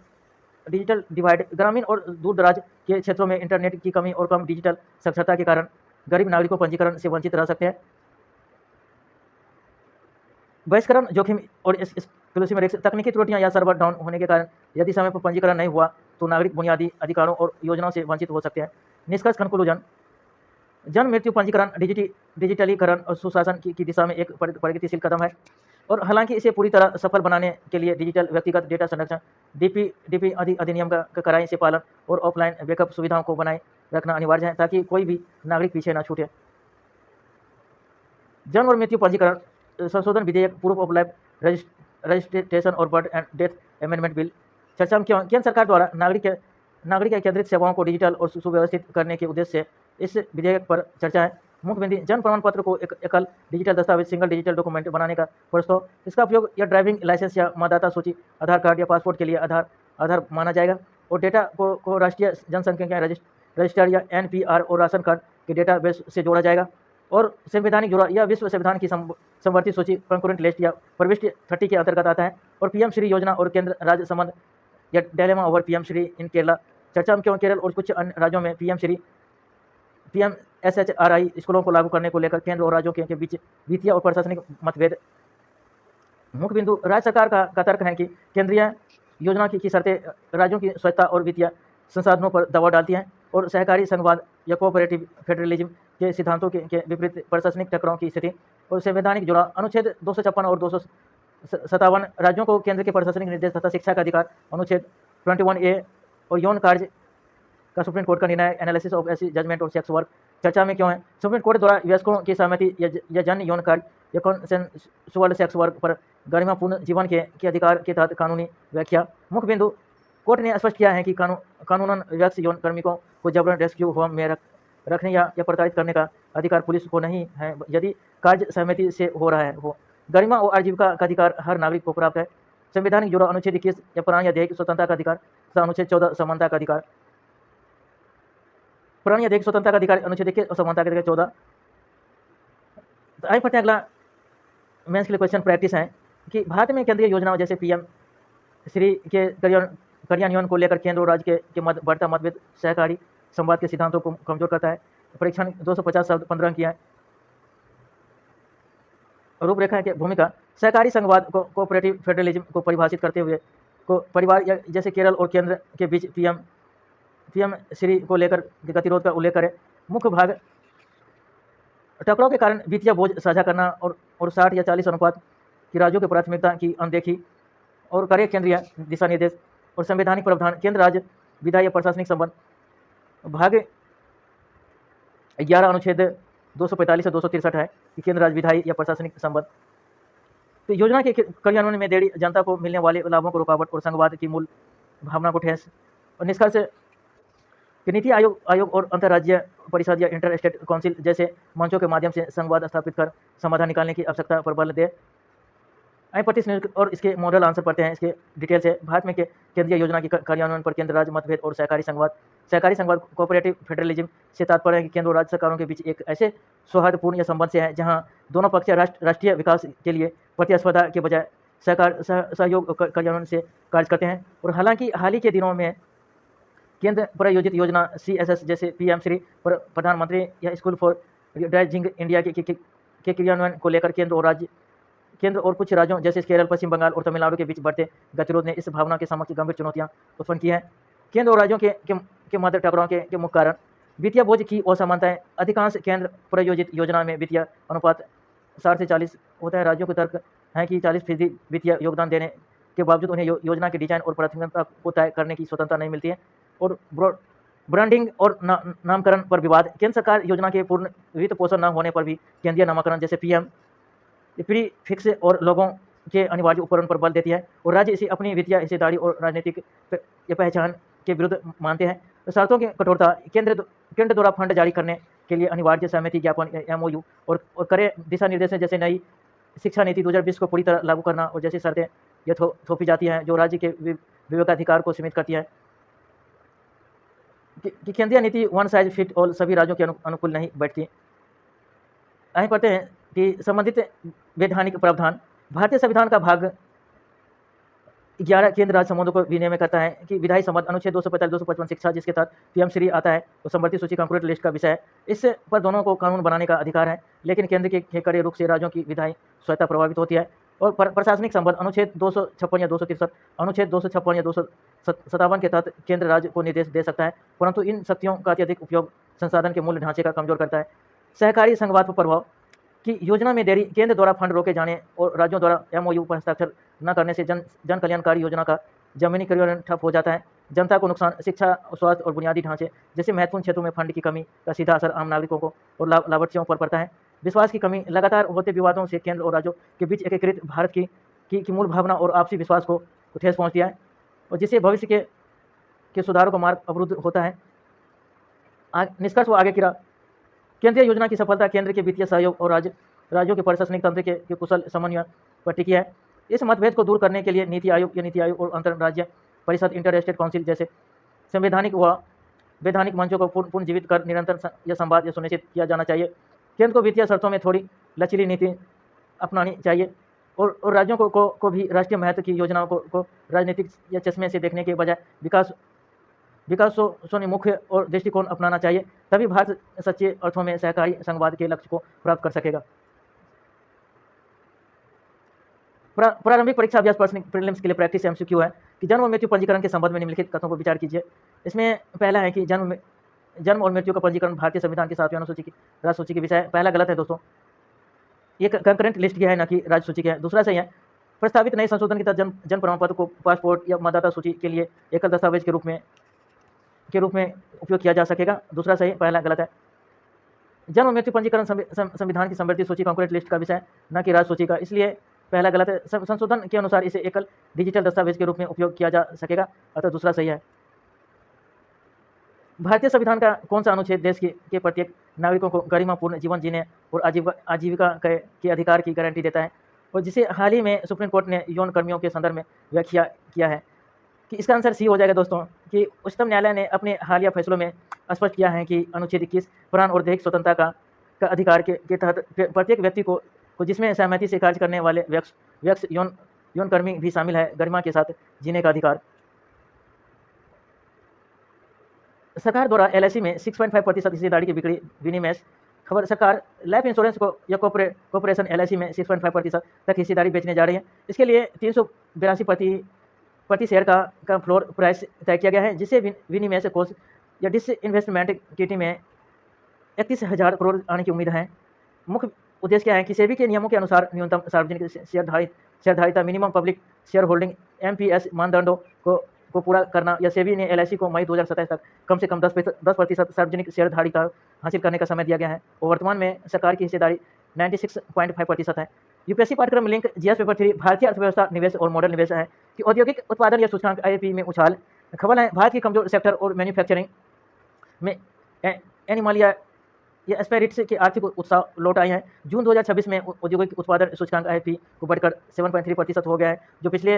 डिजिटल डिवाइड, ग्रामीण और दूर दराज के क्षेत्रों में इंटरनेट की कमी और कम डिजिटल साक्षरता के कारण गरीब नागरिकों पंजीकरण से वंचित रह सकते हैं। बहिष्करण जोखिम और एक्सक्लूसिव रिस्क, तकनीकी त्रुटियां या सर्वर डाउन होने के कारण यदि समय पर पंजीकरण नहीं हुआ तो नागरिक बुनियादी अधिकारों और योजनाओं से वंचित हो सकते हैं। निष्कर्ष, कंक्लूजन, जन्म मृत्यु पंजीकरण डिजिटलीकरण और सुशासन की दिशा में एक प्रगतिशील कदम है। और हालांकि इसे पूरी तरह सफल बनाने के लिए डिजिटल व्यक्तिगत डेटा संरक्षण, डीपी अधिनियम का कड़ाई से पालन और ऑफलाइन बैकअप सुविधाओं को बनाए रखना अनिवार्य है ताकि कोई भी नागरिक पीछे न छूटे। जन्म और मृत्यु पंजीकरण संशोधन विधेयक, पूर्व ऑफ लाइफ रजिस्ट्रेशन और birth and death amendment bill चर्चा में केंद्र सरकार द्वारा नागरिक केंद्रित सेवाओं को डिजिटल और सुव्यवस्थित करने के उद्देश्य से इस विधेयक पर चर्चा है। मुख्य बिंदु, जन्म प्रमाण पत्र को एक एकल डिजिटल दस्तावेज, सिंगल डिजिटल डॉक्यूमेंट बनाने का प्रस्ताव। इसका उपयोग या ड्राइविंग लाइसेंस या मतदाता सूची, आधार कार्ड या पासपोर्ट के लिए आधार माना जाएगा। और डेटा को राष्ट्रीय जनसंख्या रजिस्टर या NPR और राशन कार्ड के डेटाबेस से जोड़ा जाएगा। और संवैधानिक जुड़ा यह विश्व संविधान की संवर्धित सूची, कंकरेंट लिस्ट या प्रविष्टि 30 के अंतर्गत आता है। और PM श्री योजना और केंद्र राज्य संबंध या डायलेमा ओवर PM श्री इन केरला, चर्चा में क्यों केरल और कुछ अन्य राज्यों में PM SHRI स्कूलों को लागू करने को लेकर केंद्र और राज्यों के बीच वित्तीय और प्रशासनिक मतभेद। मुख्य बिंदु, राज्य सरकार का तर्क है कि केंद्रीय योजना की शर्तें राज्यों की स्वच्छता और वित्तीय संसाधनों पर दबाव डालती हैं और सहकारी संघवाद या कोऑपरेटिव फेडरलिज्म के सिद्धांतों के विपरीत प्रशासनिक टकराव की स्थिति। और संवैधानिक जुड़ा, अनुच्छेद 256 और 257 राज्यों को केंद्र के प्रशासनिक निर्देश तथा शिक्षा का अधिकार। अनुच्छेद 21A और यौन कार्य का सुप्रीम कोर्ट का निर्णय, एनालिसिस ऑफ ऐसी जजमेंट और सेक्स वर्क चर्चा में क्यों है। सुप्रीम कोर्ट द्वारा वयस्कों की सहमति या जन यौन कार्य या कॉन्सेंसुअल सेक्स वर्क पर गरिमापूर्ण जीवन के अधिकार के तहत कानूनी व्याख्या। मुख्य बिंदु, कोर्ट ने स्पष्ट किया है कि कानूनन वयस्क यौन कार्मिकों को जबरन रेस्क्यू होम में रखने या प्रताड़ित करने का अधिकार पुलिस को नहीं है यदि कार्य सहमति से हो रहा है हो। गरिमा और आजीविका का अधिकार हर नागरिक को प्राप्त है। संवैधानिक जुड़ा, अनुच्छेद 21 या प्राणी या ध्येय स्वतंत्रता का अधिकार तथा अनुच्छेद 14 समानता का अधिकार। प्राणी या ध्येय स्वतंत्रता का अधिकार, अनुच्छेद 21 और समानता का अधिकार 14। तो आइए पढ़ते हैं अगला मेंस के लिए क्वेश्चन प्रैक्टिस है कि भारत में केंद्रीय योजनाओं जैसे PM श्री के कार्यान्वयन को लेकर केंद्र और राज्य के मध्य बढ़ता मतभेद सहकारी संवाद के सिद्धांतों को कमजोर करता है। परीक्षण 250 शब्द 15 अंक किया है। रूपरेखा की भूमिका, सहकारी संघवाद को कोऑपरेटिव फेडरलिज्म को परिभाषित करते हुए को परिवार या जैसे केरल और केंद्र के बीच PM श्री को लेकर गतिरोध का उल्लेख करें। मुख्य भाग, टकराव के कारण वित्तीय बोझ साझा करना और 60 या 40 अनुपात की राज्यों की प्राथमिकता की अनदेखी और करे केंद्रीय दिशा निर्देश और संवैधानिक प्रावधान, केंद्र राज्य विधायी या प्रशासनिक संबंध भाग 11 अनुच्छेद 245 से 263 है कि केंद्र राज्य विधायी या प्रशासनिक संबंध। तो योजना के कार्यान्वयन में देरी जनता को मिलने वाले लाभों को रुकावट और संघवाद की मूल भावना को ठेस और निष्कर्ष कि नीति आयोग और अंतर्राज्यीय परिषद या इंटर स्टेट काउंसिल जैसे मंचों के माध्यम से संवाद स्थापित कर समाधान निकालने की आवश्यकता पर बल दे। प्रतिनिधित्व और इसके मॉडल आंसर पढ़ते हैं। इसके डिटेल से भारत में केंद्रीय योजना के कार्यान्वयन पर केंद्र राज्य मतभेद और सहकारी संघवाद कोऑपरेटिव फेडरलिज्म से तात्पर्य है कि केंद्र और राज्य सरकारों के बीच एक ऐसे सौहार्दपूर्ण या संबंध से है जहां दोनों पक्ष राष्ट्रीय विकास के लिए प्रतिस्पर्धा के बजाय सहयोग कार्यान्वयन से कार्य करते हैं। और हालांकि हाल ही के दिनों में केंद्र प्रायोजित योजना CSS जैसे PM श्री प्रधानमंत्री या स्कूल फॉर ड्राइजिंग इंडिया के क्रियान्वयन को लेकर केंद्र और कुछ राज्यों जैसे केरल, पश्चिम बंगाल और तमिलनाडु के बीच बढ़ते गतिरोध ने इस भावना के समक्ष गंभीर चुनौतियां उत्पन्न की हैं। केंद्र और राज्यों के मध्य टकराव के मुख्य कारण वित्तीय बोझ की असमानताएं। अधिकांश केंद्र प्रायोजित योजना में वित्तीय अनुपात 60 से 40 होता है। राज्यों के तर्क है कि 40% वित्तीय योगदान देने के बावजूद उन्हें योजना के डिजाइन और प्राथमिकता को तय करने की स्वतंत्रता नहीं मिलती है। और ब्रांडिंग और नामकरण पर विवाद। केंद्र सरकार योजना के पूर्ण वित्त पोषण न होने पर भी केंद्रीय नामकरण जैसे PM प्रीफिक्स और लोगों के अनिवार्य उपकरण पर बल देती है और राज्य इसे अपनी वित्तीय हिस्सेदारी और राजनीतिक पहचान के विरुद्ध मानते हैं। शर्तों की कठोरता। केंद्र द्वारा फंड जारी करने के लिए अनिवार्य सहमति ज्ञापन MOU और कड़े दिशा निर्देश जैसे नई शिक्षा नीति 2020 को पूरी तरह लागू करना और जैसी शर्तें ये थोपी जाती हैं जो राज्य के विवेकाधिकार को सीमित करती है। कि केंद्रीय नीति वन साइज फिट ऑल सभी राज्यों के अनुकूल नहीं बैठती। आगे पढ़ते हैं कि संबंधित वैधानिक प्रावधान। भारतीय संविधान का भाग 11 केंद्र राज्य संबंधों को विनियमित करता है कि विधायी संबंध अनुच्छेद 245-255 शिक्षा जिसके तहत PM श्री आता है तो संवर्ती सूची कंक्रीट लिस्ट का विषय है। इस पर दोनों को कानून बनाने का अधिकार है, लेकिन केंद्र के कड़े रुख से राज्यों की विधायी स्वतंत्रता प्रभावित होती है। और प्रशासनिक संबंध अनुच्छेद 256 या 263 अनुच्छेद 256 या 257 के तहत केंद्र राज्य को निर्देश दे सकता है, परंतु इन शक्तियों का अत्यधिक उपयोग संसाधन के मूल ढांचे का कमजोर करता है। सहकारी संघवाद पर प्रभाव कि योजना में देरी, केंद्र द्वारा फंड रोके जाने और राज्यों द्वारा MOU पर हस्ताक्षर न करने से जन कल्याणकारी योजना का जमीनी कार्यान्वयन ठप हो जाता है। जनता को नुकसान। शिक्षा, स्वास्थ्य और बुनियादी ढांचे जैसे महत्वपूर्ण क्षेत्रों में फंड की कमी का सीधा असर आम नागरिकों को और लाभार्थियों पर पड़ता है। विश्वास की कमी। लगातार होते विवादों से केंद्र और राज्यों के बीच एकीकृत भारत की मूल भावना और आपसी विश्वास को ठेस पहुँचती है और जिससे भविष्य के सुधारों का मार्ग अवरुद्ध होता है। निष्कर्ष व आगे की राह। केंद्रीय योजना की सफलता केंद्र के वित्तीय सहयोग और राज्यों के प्रशासनिक तंत्र के कुशल समन्वय पर टिकी है। इस मतभेद को दूर करने के लिए नीति आयोग और अंतर्राज्यीय परिषद इंटर स्टेट काउंसिल जैसे संवैधानिक व वैधानिक मंचों को पुनर्जीवित कर निरंतर संवाद सुनिश्चित किया जाना चाहिए। केंद्र को वित्तीय शर्तों में थोड़ी लचीली नीति अपनानी चाहिए और राज्यों को भी राष्ट्रीय महत्व की योजनाओं को राजनीतिक या चश्मे से देखने के बजाय विकासोन्मुख और दृष्टिकोण अपनाना चाहिए, तभी भारत सच्चे अर्थों में सहकारी संघवाद के लक्ष्य को प्राप्त कर सकेगा। प्रारंभिक परीक्षा अभ्यास प्रश्न प्रीलिम्स के लिए प्रैक्टिस MCQ है कि जन्म और मृत्यु पंजीकरण के संबंध में निम्नलिखित कथनों पर विचार कीजिए। इसमें पहला है कि जन्म और मृत्यु का पंजीकरण भारतीय संविधान की 7वीं अनुसूची की राज्य सूची के विषय है। पहला गलत है दोस्तों, ये कंकरेंट लिस्ट की है न कि राज्य सूची की है। दूसरा सही है। प्रस्तावित नए संशोधन के तहत जन्म प्रमाण पत्र को पासपोर्ट या मतदाता सूची के लिए एकल दस्तावेज के रूप में उपयोग किया जा सकेगा। दूसरा सही, पहला गलत है। जन्म मृत्यु पंजीकरण संविधान की संवर्ती सूची कंकरेंट लिस्ट का विषय न कि राज्य सूची का, इसलिए पहला गलत है। संशोधन के अनुसार इसे एकल डिजिटल दस्तावेज के रूप में उपयोग किया जा सकेगा, अतः दूसरा सही है। भारतीय संविधान का कौन सा अनुच्छेद देश के प्रत्येक नागरिकों को गरिमापूर्ण जीवन जीने और आजीविका के अधिकार की गारंटी देता है और जिसे हाल ही में सुप्रीम कोर्ट ने यौन कर्मियों के संदर्भ में व्याख्या किया है? कि इसका आंसर सी हो जाएगा दोस्तों, कि उच्चतम न्यायालय ने अपने हालिया फैसलों में स्पष्ट किया है कि अनुच्छेद 21 प्राण और दैहिक स्वतंत्रता का अधिकार के तहत प्रत्येक व्यक्ति को जिसमें सहमति से कार्य करने वाले व्यक्ति यौन कर्मी भी शामिल है, गरिमा के साथ जीने का अधिकार। सरकार द्वारा LIC में 6.5% हिस्सेदारी की बिक्री विनिमय खबर। सरकार लाइफ इंश्योरेंस को या कॉर्पोरेशन LIC में 6.5% तक हिस्सेदारी बेचने जा रही है। इसके लिए 382 प्रति शेयर का फ्लोर प्राइस तय किया गया है, जिससे विनिमय से कोष या डिस इन्वेस्टमेंट किटी में 31,000 करोड़ आने की उम्मीद है। मुख्य उद्देश्य क्या है कि सेबी के नियमों के अनुसार न्यूनतम सार्वजनिक शेयरधारिता minimum public shareholding MPS मानदंडों को को पूरा करना या सेबी ने एलआईसी को मई 2027 तक कम से कम 10% सार्वजनिक शेयरधारिता हासिल करने का समय दिया गया है और वर्तमान में सरकार की हिस्सेदारी 96.5% है। यूपीएससी पाठ्यक्रम लिंक जीएस पेपर 3 भारतीय अर्थव्यवस्था निवेश और मॉडल निवेश है कि औद्योगिक उत्पादन या सूचकांक आईआईपी में उछाल। खबर है भारत की कमजोर सेक्टर और मैन्युफैक्चरिंग में एनिमल या एस्पेरिट्स के आर्थिक उत्साह लौट आए हैं। जून 2026 में औद्योगिक उत्पादन सूचकांक आईआईपी को बढ़कर 7.3% हो गया है, जो पिछले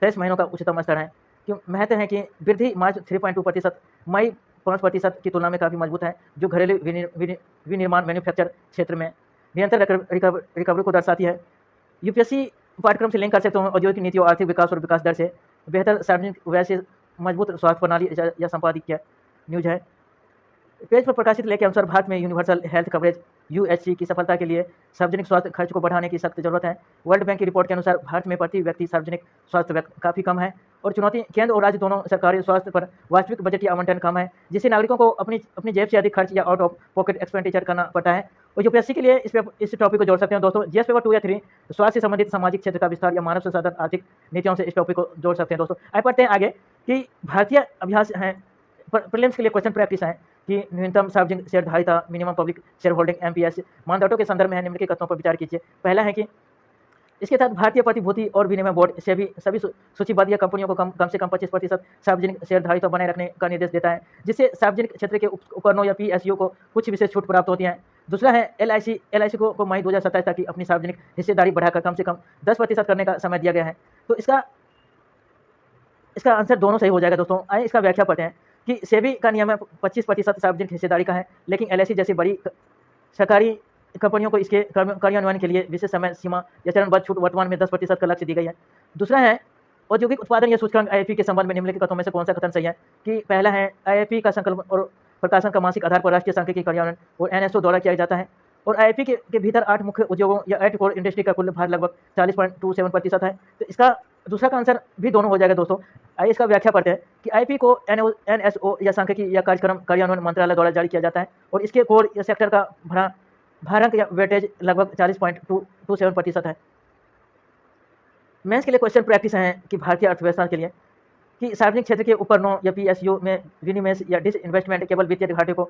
23 महीनों का उच्चतम स्तर है। क्यों महत्व है कि वृद्धि मार्च 3.2%, मई 5% की तुलना में काफ़ी मजबूत है, जो घरेलू विनिर्माण मैन्युफैक्चर क्षेत्र में निरंतर रिकवरी को दर्शाती है। यूपीएससी पाठ्यक्रम से लिंक कर सकते हो औद्योगिक नीति और आर्थिक विकास और विकास दर से बेहतर सार्वजनिक व्यय से मजबूत स्वास्थ्य प्रणाली या संपादकीय न्यूज है। पेज पर प्रकाशित लेख के अनुसार भारत में यूनिवर्सल हेल्थ कवरेज यूएचसी की सफलता के लिए सार्वजनिक स्वास्थ्य खर्च को बढ़ाने की सख्त जरूरत है। वर्ल्ड बैंक की रिपोर्ट के अनुसार भारत में प्रति व्यक्ति सार्वजनिक स्वास्थ्य व्यय काफ़ी कम है और चुनौती केंद्र और राज्य दोनों सरकारी स्वास्थ्य पर वास्तविक बजटीय आवंटन कम है, जिससे नागरिकों को अपनी जेब से अधिक खर्च या आउट ऑफ पॉकेट एक्सपेंडिचर करना पड़ता है। और यूपीएससी के लिए इस टॉपिक को जोड़ सकते हैं दोस्तों। जीएस पेपर 2 या 3 स्वास्थ्य से संबंधित सामाजिक क्षेत्र का विस्तार या मानव संसाधन आर्थिक नीतियों से इस टॉपिक को जोड़ सकते हैं दोस्तों। आइए पढ़ते हैं आगे कि भारतीय अभ्यास हैं प्रीलिम्स के लिए क्वेश्चन प्रैक्टिस है कि न्यूनतम सार्वजनिक शेयरधारिता minimum public shareholding MPS मानदंडों के संदर्भ में है। निम्नलिखित कथनों पर विचार कीजिए। पहला है कि इसके तहत भारतीय प्रतिभूति और विनिमय बोर्ड से भी सभी सूचीबद्ध या कंपनियों को कम से कम 25% सार्वजनिक शेयरधारिता बनाए रखने का निर्देश देता है, जिससे सार्वजनिक क्षेत्र के उपकरणों या पीएसयू को कुछ विशेष छूट प्राप्त होती है। दूसरा है एलआईसी को मई 2027 तक की अपनी सार्वजनिक हिस्सेदारी बढ़ाकर कम से कम 10% करने का समय दिया गया है। तो इसका आंसर दोनों सही हो जाएगा दोस्तों। आइए इसका व्याख्या पढ़ते हैं कि सेबी का नियम है 25% सार्वजनिक हिस्सेदारी का है, लेकिन एलआईसी जैसी बड़ी सरकारी कंपनियों को इसके कार्यान्वयन के लिए विशेष समय सीमा या चरणबद्ध छूट वर्तमान में 10% का लक्ष्य दी गई है। दूसरा है औद्योगिक उत्पादन या सूचकांक आईआईपी के संबंध में निम्नलिखित कथनों में से कौन सा कथन सही है कि पहला है आईआईपी का संकल्प और प्रकाशन का मासिक आधार पर राष्ट्रीय सांख्यिकी कार्यान्वयन और एनएसओ द्वारा किया जाता है और आईआईपी के भीतर 8 मुख्य उद्योगों या 8 कोर इंडस्ट्री का कुल भार लगभग 40.27% है। तो इसका दूसरा का आंसर भी दोनों हो जाएगा दोस्तों। आइए इसका व्याख्या पढ़ते हैं कि आईआईपी को एनएसओ या सांख्यिकी या कार्यक्रम कार्यान्वयन मंत्रालय द्वारा जारी किया जाता है और इसके कोर या सेक्टर का भारांक या वेटेज लगभग 40.27% है। मेंस के लिए क्वेश्चन प्रैक्टिस है कि भारतीय अर्थव्यवस्था के लिए कि सार्वजनिक क्षेत्र के उपकरणों या पीएसयू में विनिवेश या डिसइन्वेस्टमेंट केवल वित्तीय घाटे को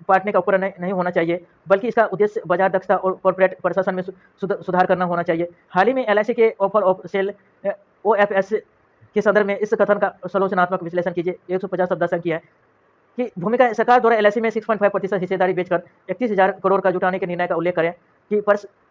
पाटने का उपकरण नहीं होना चाहिए, बल्कि इसका उद्देश्य बाजार दक्षता और कॉर्पोरेट प्रशासन में सुधार करना होना चाहिए। हाल ही में एलआईसी के ऑफर ऑफ सेल ओएफएस के संदर्भ में इस कथन का आलोचनात्मक विश्लेषण कीजिए। 150 शब्द संख्या है कि भूमिका सरकार द्वारा एलआईसी में 6.5% हिस्सेदारी बेचकर 31,000 करोड़ का जुटाने के निर्णय का उल्लेख करें कि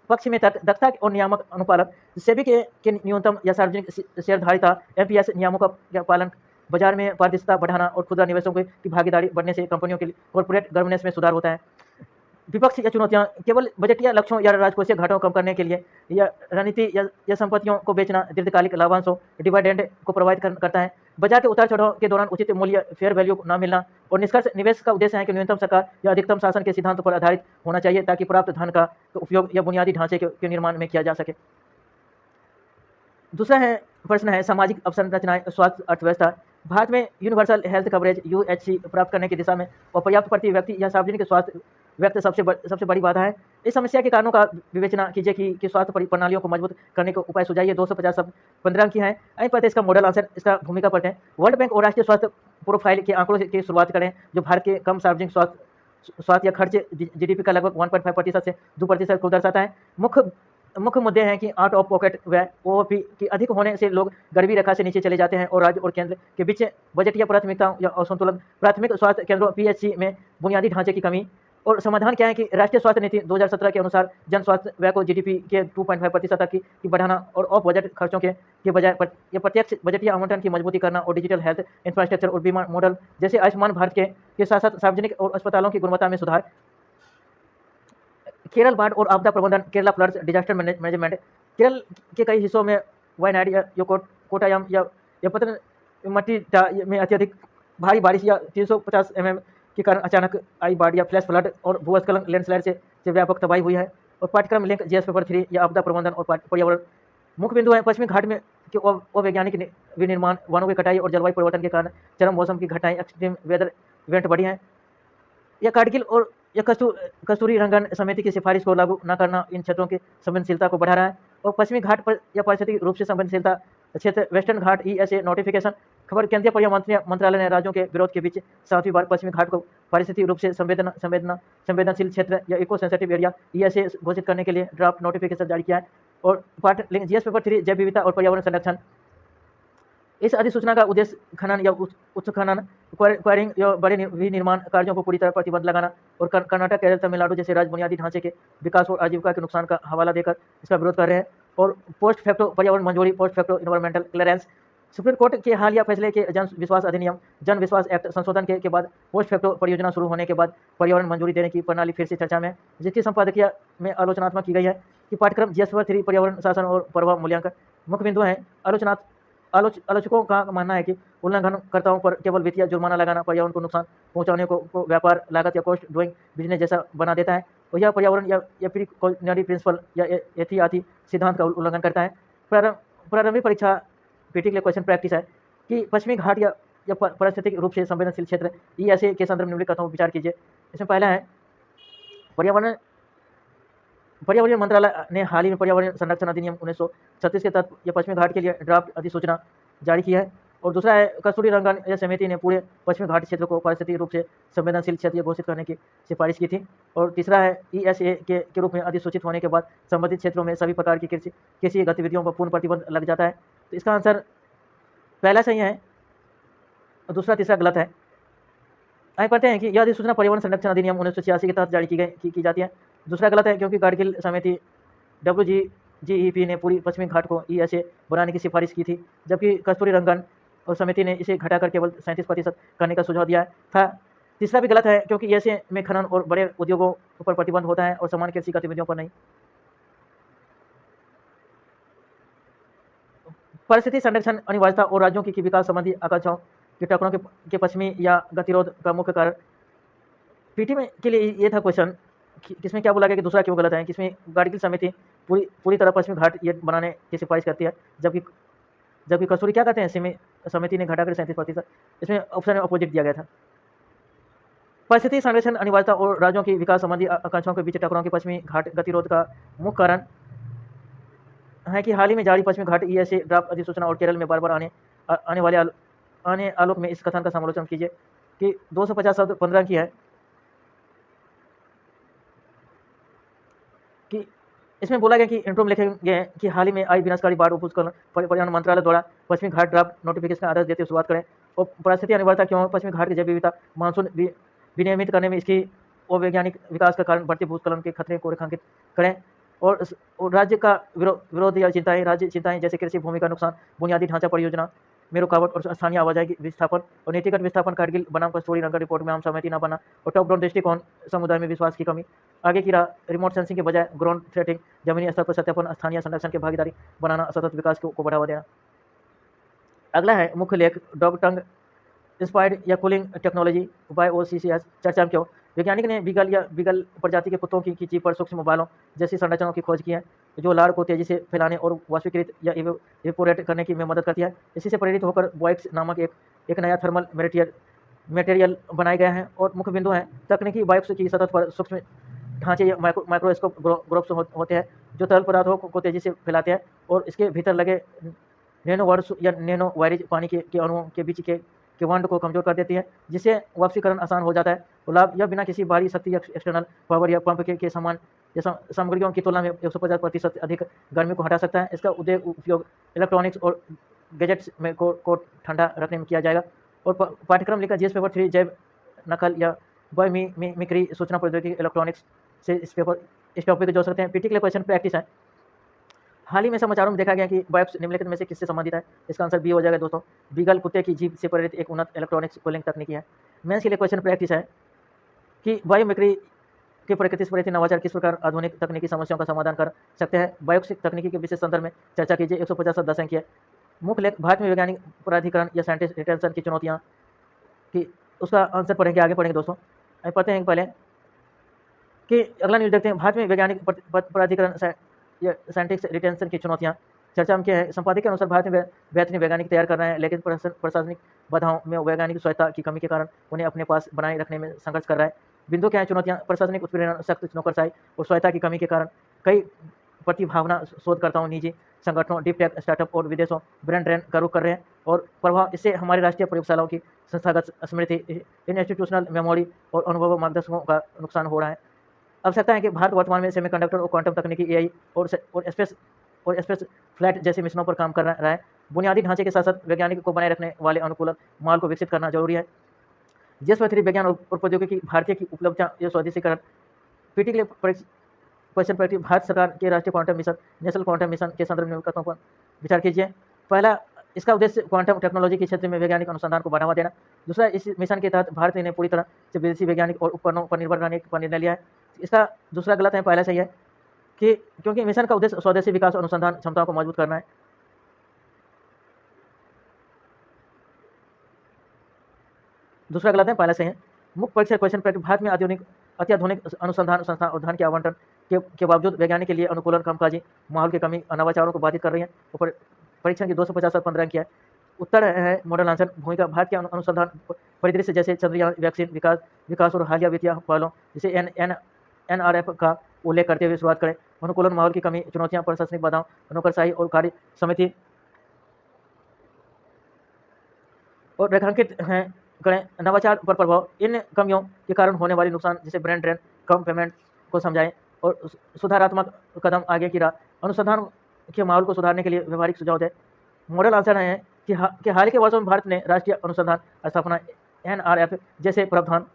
पक्ष में दक्षता और नियामक अनुपालन सेबी के न्यूनतम या सार्वजनिक शेयरधारिता एमपीएस नियमों का पालन, बाजार में पारदर्शिता बढ़ाना और खुदरा निवेशकों की भागीदारी बढ़ने से कंपनियों के लिए कॉर्पोरेट गवर्नेंस में सुधार होता है। विपक्ष या चुनौतियां केवल बजटीय लक्ष्यों या राजकोषीय घाटों को कम करने के लिए या रणनीति या संपत्तियों को बेचना दीर्घकालिक लाभांशों डिविडेंड को प्रभावित करता है। बाजार के उतार चढ़ाव के दौरान उचित मूल्य फेयर वैल्यू न मिलना और निष्कर्ष निवेश का उद्देश्य है कि न्यूनतम सरकार या अधिकतम शासन के सिद्धांतों पर आधारित होना चाहिए ताकि प्राप्त धन का उपयोग या बुनियादी ढांचे के निर्माण में किया जा सके। दूसरा प्रश्न है सामाजिक अवसंरचनाएं स्वास्थ्य अर्थव्यवस्था। भारत में यूनिवर्सल हेल्थ कवरेज यूएचसी प्राप्त करने की दिशा में अपर्याप्त प्रति व्यक्ति या सार्वजनिक स्वास्थ्य व्यक्त सबसे बड़ी बाधा है। इस समस्या के कारणों का विवेचना कीजिए कि स्वास्थ्य प्रणालियों को मजबूत करने के उपाय सुझाइए। 250 शब्द 15 अंक की हैं। आइए पढ़ते हैं इसका मॉडल आंसर, इसका भूमिका पढ़ते हैं। वर्ल्ड बैंक और राष्ट्रीय स्वास्थ्य प्रोफाइल के आंकड़ों की शुरुआत करें जो भारत के कम सार्वजनिक स्वास्थ्य या खर्च जीडीपी का लगभग 1.5% से 2% को दर्शाता है। मुख्य मुद्दे हैं कि आउट ऑफ पॉकेट व्यय ओओपी की अधिक होने से लोग गरीबी रेखा से नीचे चले जाते हैं और राज्य और केंद्र के बीच बजटीय प्राथमिकताओं या असंतुलन, प्राथमिक स्वास्थ्य केंद्रों पीएचसी में बुनियादी ढांचे की कमी। और समाधान क्या है कि राष्ट्रीय स्वास्थ्य नीति 2017 के अनुसार जन स्वास्थ्य व्यय को जीडीपी के 2.5% तक की बढ़ाना और ऑफ बजट खर्चों के बजाय प्रत्यक्ष बजटीय आवंटन की मजबूती करना और डिजिटल हेल्थ इंफ्रास्ट्रक्चर और बीमा मॉडल जैसे आयुष्मान भारत के साथ साथ सार्वजनिक और अस्पतालों की गुणवत्ता में सुधार। केरल बाढ़ और आपदा प्रबंधन, Kerala floods disaster management. Kerala के कई हिस्सों में वायनाड या कोटायम या पतनमथिट्टा में अत्यधिक भारी बारिश या 350 mm के कारण अचानक आई बाढ़ या फ्लैश फ्लड और भूस्खलन लैंडस्लाइड से व्यापक तबाही हुई है। और पाठ्यक्रम लिंक जीएस पेपर 3 या आपदा प्रबंधन और पर्यावरण। मुख्य बिंदु है पश्चिमी घाट में अवैज्ञानिक विनिर्माण, वनों की कटाई और जलवायु परिवर्तन के कारण चरम मौसम की घटनाएं, एक्सट्रीम वेदर इवेंट बढ़ी हैं। या कारगिल और या कस्तूरी रंगन समिति की सिफारिश को लागू न करना इन क्षेत्रों की संवेदनशीलता को बढ़ा रहा है। और पश्चिमी घाट पर या पारिस्थितिक रूप से संवेदनशीलता क्षेत्र वेस्टर्न घाट ईएसए नोटिफिकेशन खबर केंद्रीय पर्यावरण मंत्रालय ने राज्यों के विरोध के बीच 7वीं बार पश्चिमी घाट को पारिस्थितिक रूप से संवेदनशील क्षेत्र या इको सेंसिटिव एरिया ईएसए घोषित करने के लिए ड्राफ्ट नोटिफिकेशन जारी किया है। और पार्ट लिंक जीएस पेपर 3 जैव विविधता और पर्यावरण संरक्षण। इस अधिसूचना का उद्देश्य खनन या उत्खनन, क्वायरिंग या बड़े विनिर्माण कार्यों को पूरी तरह प्रतिबंध लगाना और कर्नाटक, केरल, तमिलनाडु जैसे राज्य बुनियादी ढांचे के विकास और आजीविका के नुकसान का हवाला देकर इसका विरोध कर रहे हैं। और पोस्ट फैक्टो पर्यावरण मंजूरी, post facto environmental clearance. Supreme court के हालिया फैसले के जन विश्वास अधिनियम, जन विश्वास एक्ट संशोधन के बाद पोस्ट फैक्टो परियोजना शुरू होने के बाद पर्यावरण मंजूरी देने की प्रणाली फिर से चर्चा में है, जिसकी संपादकीय में आलोचनात्मक की गई है कि पाठ्यक्रम जीएस पेपर 3 पर्यावरण शासन और प्रभाव मूल्यांकन मुख्य बिंदु हैं। आलोचकों का मानना है कि उल्लंघनकर्ताओं पर केवल वित्तीय जुर्माना लगाना पर्यावरण को नुकसान पहुंचाने को व्यापार लागत या कॉस्ट डूइंग बिजनेस जैसा बना देता है और यह पर्यावरण या प्रीकॉशनरी प्रिंसिपल या एहतियाती सिद्धांत का उल्लंघन करता है। प्रारंभिक परीक्षा पीटी के लिए क्वेश्चन प्रैक्टिस है कि पश्चिमी घाट या पारिस्थितिक रूप से संवेदनशील क्षेत्र ईएसए के संदर्भ निम्नलिखित कथनों पर विचार कीजिए। इसमें पहला है, पर्यावरण मंत्रालय ने हाल ही में पर्यावरण संरक्षण अधिनियम 1936 के तहत यह पश्चिमी घाट के लिए ड्राफ्ट अधिसूचना जारी की है। और दूसरा है, कस्तूरी रंगन यह समिति ने पूरे पश्चिमी घाट क्षेत्र को पारिस्थितिक रूप से संवेदनशील क्षेत्र घोषित करने की सिफारिश की थी। और तीसरा है, ईएसए के रूप में अधिसूचित होने के बाद संबंधित क्षेत्रों में सभी प्रकार की कृषि गतिविधियों पर पूर्ण प्रतिबंध लग जाता है। तो इसका आंसर पहला सही है और दूसरा तीसरा गलत है। आगे पढ़ते हैं कि यह अधिसूचना पर्यावरण संरक्षण अधिनियम 1986 के तहत जारी की जाती है। दूसरा गलत है क्योंकि गाडगिल समिति WGEP ने पूरी पश्चिमी घाट को ईएसए बनाने की सिफारिश की थी, जबकि कस्तूरी रंगन और समिति ने इसे घटाकर केवल 37% करने का सुझाव दिया था। तीसरा भी गलत है क्योंकि ईएसए में खनन और बड़े उद्योगों पर प्रतिबंध होता है और सामान्य कृषि गतिविधियों पर नहीं। परिस्थिति संरक्षण अनिवार्यता और राज्यों की विकास संबंधी आकांक्षाओं के टकराव के पश्चिमी या गतिरोध का मुख्य कारण पीटी में के लिए ये था क्वेश्चन, किसमें क्या बोला गया कि दूसरा क्यों गलत है। किसमें गाडगिल समिति पूरी तरह पश्चिमी घाट ये बनाने की सिफारिश करती है, जबकि कस्तूरी क्या कहते हैं, समिति ने घटाकर 37%। इसमें ऑप्शन में अपोजिट दिया गया था। परिस्थिति संरक्षण अनिवार्यता और राज्यों की विकास संबंधी आकांक्षाओं के बीच टकराव के पश्चिमी घाट गतिरोध का मुख्य कारण है कि हाल ही में जारी पश्चिमी घाट ईएसए ड्राफ्ट अधिसूचना और केरल में बार बार आने आलोक में इस कथन का समालोचन कीजिए कि 250 शब्द 15 की है कि इसमें बोला गया कि इंट्रो में लिखे गए कि हाल ही में आई विनाशकारी बाढ़ भूस्खलन पर्यावरण मंत्रालय द्वारा पश्चिमी घाट ड्राफ्ट नोटिफिकेशन का आदेश देते हुए शुरुआत करें। और परिस्थिति अनिवार्यता क्यों, पश्चिमी घाट की जैव विविधता मानसून विनियमित करने में इसकी अवैज्ञानिक विकास के कारण बढ़ते भूस्खलन के खतरे को रेखांकित करें। और राज्य का विरोध या चिंताएं जैसे कृषि भूमि का नुकसान, बुनियादी ढांचा परियोजना में रुकावट और स्थानीय आवाजाही की विस्थापन और नीतिगत विस्थापन, कारगिल बनाम कस्तूरी रंगन रिपोर्ट में आम सहमति न बना और टॉप डाउन दृष्टिकोण, समुदाय में विश्वास की कमी, आगे की राह, रिमोट सेंसिंग के बजाय ग्राउंड थ्रेटिंग, जमीनी स्तर पर सत्यापन, स्थानीय संरक्षण की भागीदारी बनाना, सतत विकास को बढ़ावा देना। अगला है मुख्य लेख, डॉग टंग इंस्पायर्ड या कूलिंग टेक्नोलॉजी बाय OCCS चर्चा में क्यों। वैज्ञानिक ने बीगल प्रजाति के कुत्तों की जीभ पर सूक्ष्म बालों जैसी संरचनाओं की खोज की है जो लार को तेजी से फैलाने और वाष्पीकृत या इवेपोरेट करने की में मदद करती है। इसी से प्रेरित होकर बॉयक्स नामक एक नया थर्मल मटेरियल बनाया गया है। और मुख्य बिंदु हैं, तकनीकी बॉयक्स की सतह पर सूक्ष्म ढांचे या माइक्रोस्कोप ग्रुप्स होते हैं जो तरल पदार्थों को तेजी से फैलाते हैं और इसके भीतर लगे नैनो वर्ड्स या नैनो वायरेज पानी के अणुओं के बीच के वांड को कमजोर कर देती है, जिससे वापसीकरण आसान हो जाता है। और लाभ, यह बिना किसी बाहरी शक्ति या एक्सटर्नल पावर या पंप के समान सामग्रियों की तुलना में 150% अधिक गर्मी को हटा सकता है। इसका उपयोग इलेक्ट्रॉनिक्स और गैजेट्स में को ठंडा रखने में किया जाएगा। और पाठ्यक्रम लिखा जीएस पेपर 3 जैव नकल या बायोमिमिक्री सूचना प्रौद्योगिकी इलेक्ट्रॉनिक्स से इस टॉपिक को जोड़ सकते हैं। पीटी के लिए क्वेश्चन प्रैक्टिस है। हाल ही में समाचारों में देखा गया कि बायोप्स निम्नलिखित में से किससे संबंधित है। इसका आंसर बी हो जाएगा दोस्तों, बीगल कुत्ते की जीभ से प्रेरित एक उन्नत इलेक्ट्रॉनिक्स कूलिंग तकनीकी है। मेंस के लिए क्वेश्चन प्रैक्टिस है कि बायोमिमिक्री की प्रकृति से प्रेरित नवाचार किस प्रकार आधुनिक तकनीकी समस्याओं का समाधान कर सकते हैं। बायोप्स तकनीकी के विशेष संदर्भ में चर्चा कीजिए। 150 10 अंक है। मुख्य लेख, भारत में वैज्ञानिक प्राधिकरण या साइंटिस्ट रिटेंशन की चुनौतियाँ की, उसका आंसर पढ़ेंगे, आगे पढ़ेंगे दोस्तों। पढ़ते हैं पहले कि अगला न्यूज़ देखते हैं, भारत में वैज्ञानिक प्राधिकरण या साइंटिस्ट रिटेंशन की चुनौतियाँ। चर्चा में क्या है, संपादक के अनुसार भारत में बेहतरीन वैज्ञानिक तैयार कर रहे हैं, लेकिन प्रशासनिक बाधाओं में वैज्ञानिक स्वायत्ता की कमी के कारण उन्हें अपने पास बनाए रखने में संघर्ष कर रहा है। बिंदु क्या है चुनौतियाँ, प्रशासनिक उत्पीड़न, सख्त नौकरशाही और स्वायत्ता की कमी के कारण प्रतिभावना शोधकर्ताओं, निजी संगठनों, डीप टेक स्टार्टअप और विदेशों ब्रेन ड्रेन का रुख कर रहे हैं और प्रभाव इससे हमारी राष्ट्रीय प्रयोगशालाओं की संस्थागत स्मृति, इंस्टीट्यूशनल मेमोरी और अनुभव मार्गदर्शकों का नुकसान हो रहा है। आवश्यकता है कि भारत वर्तमान में सेमीकंडक्टर और क्वांटम तकनीकी, एआई और स्पेस फ्लाइट जैसे मिशनों पर काम कर रहा है। बुनियादी ढांचे के साथ साथ वैज्ञानिक को बनाए रखने वाले अनुकूलन माहौल को विकसित करना जरूरी है। जिस पृथ्वी विज्ञान और प्रौद्योगिकी भारतीय की उपलब्धियां या स्वदेशीकरण पीटी के लिए क्वेश्चन पर भारत सरकार के राष्ट्रीय quantum mission, national quantum mission के संदर्भ में कथनों पर विचार कीजिए। पहला, इसका उद्देश्य क्वांटम टेक्नोलॉजी के क्षेत्र में वैज्ञानिक अनुसंधान को बढ़ावा देना। दूसरा, इस मिशन के तहत भारत ने पूरी तरह से विदेशी वैज्ञानिक और उपकरणों पर निर्भर रहने का निर्णय लिया है। इसका दूसरा गलत है, पहला सही है कि क्योंकि मिशन का उद्देश्य स्वदेशी विकास और अनुसंधान क्षमताओं को मजबूत करना है। दूसरा गलत है, पहला सही है। मुख्य परीक्षा क्वेश्चन पेपर भारत में अत्याधुनिक अनुसंधान संस्थान और धन के आवंटन के बावजूद वैज्ञानिक के लिए अनुकूलन, कामकाजी माहौल की कमी नवाचारों को बाधित कर रही है। ऊपर परीक्षण की 250 और 15 अंक है। उत्तर है मॉडल आंसर। भूमिका भारत के अनुसंधान परिदृश्य जैसे चंद्रयान, वैक्सीन विकास और हालिया वित्तीय पहलों जिसे NRF का उल्लेख करते हुए शुरुआत करें। अनुकूलन, माहौल की कमी, चुनौतियां, प्रशासनिक बाधाओं, नौकरशाही और कार्य समिति और रेखांकित हैं करें। नवाचार पर प्रभाव, इन कमियों के कारण होने वाले नुकसान जैसे ब्रेन ड्रेन, कम पेमेंट को समझाएं और सुधारात्मक कदम आगे की राह। अनुसंधान के माहौल को सुधारने के लिए व्यवहारिक सुझाव दें। मॉडल आंसर है कि हाल के वर्षों में भारत ने राष्ट्रीय अनुसंधान स्थापना, NRF जैसे प्रावधान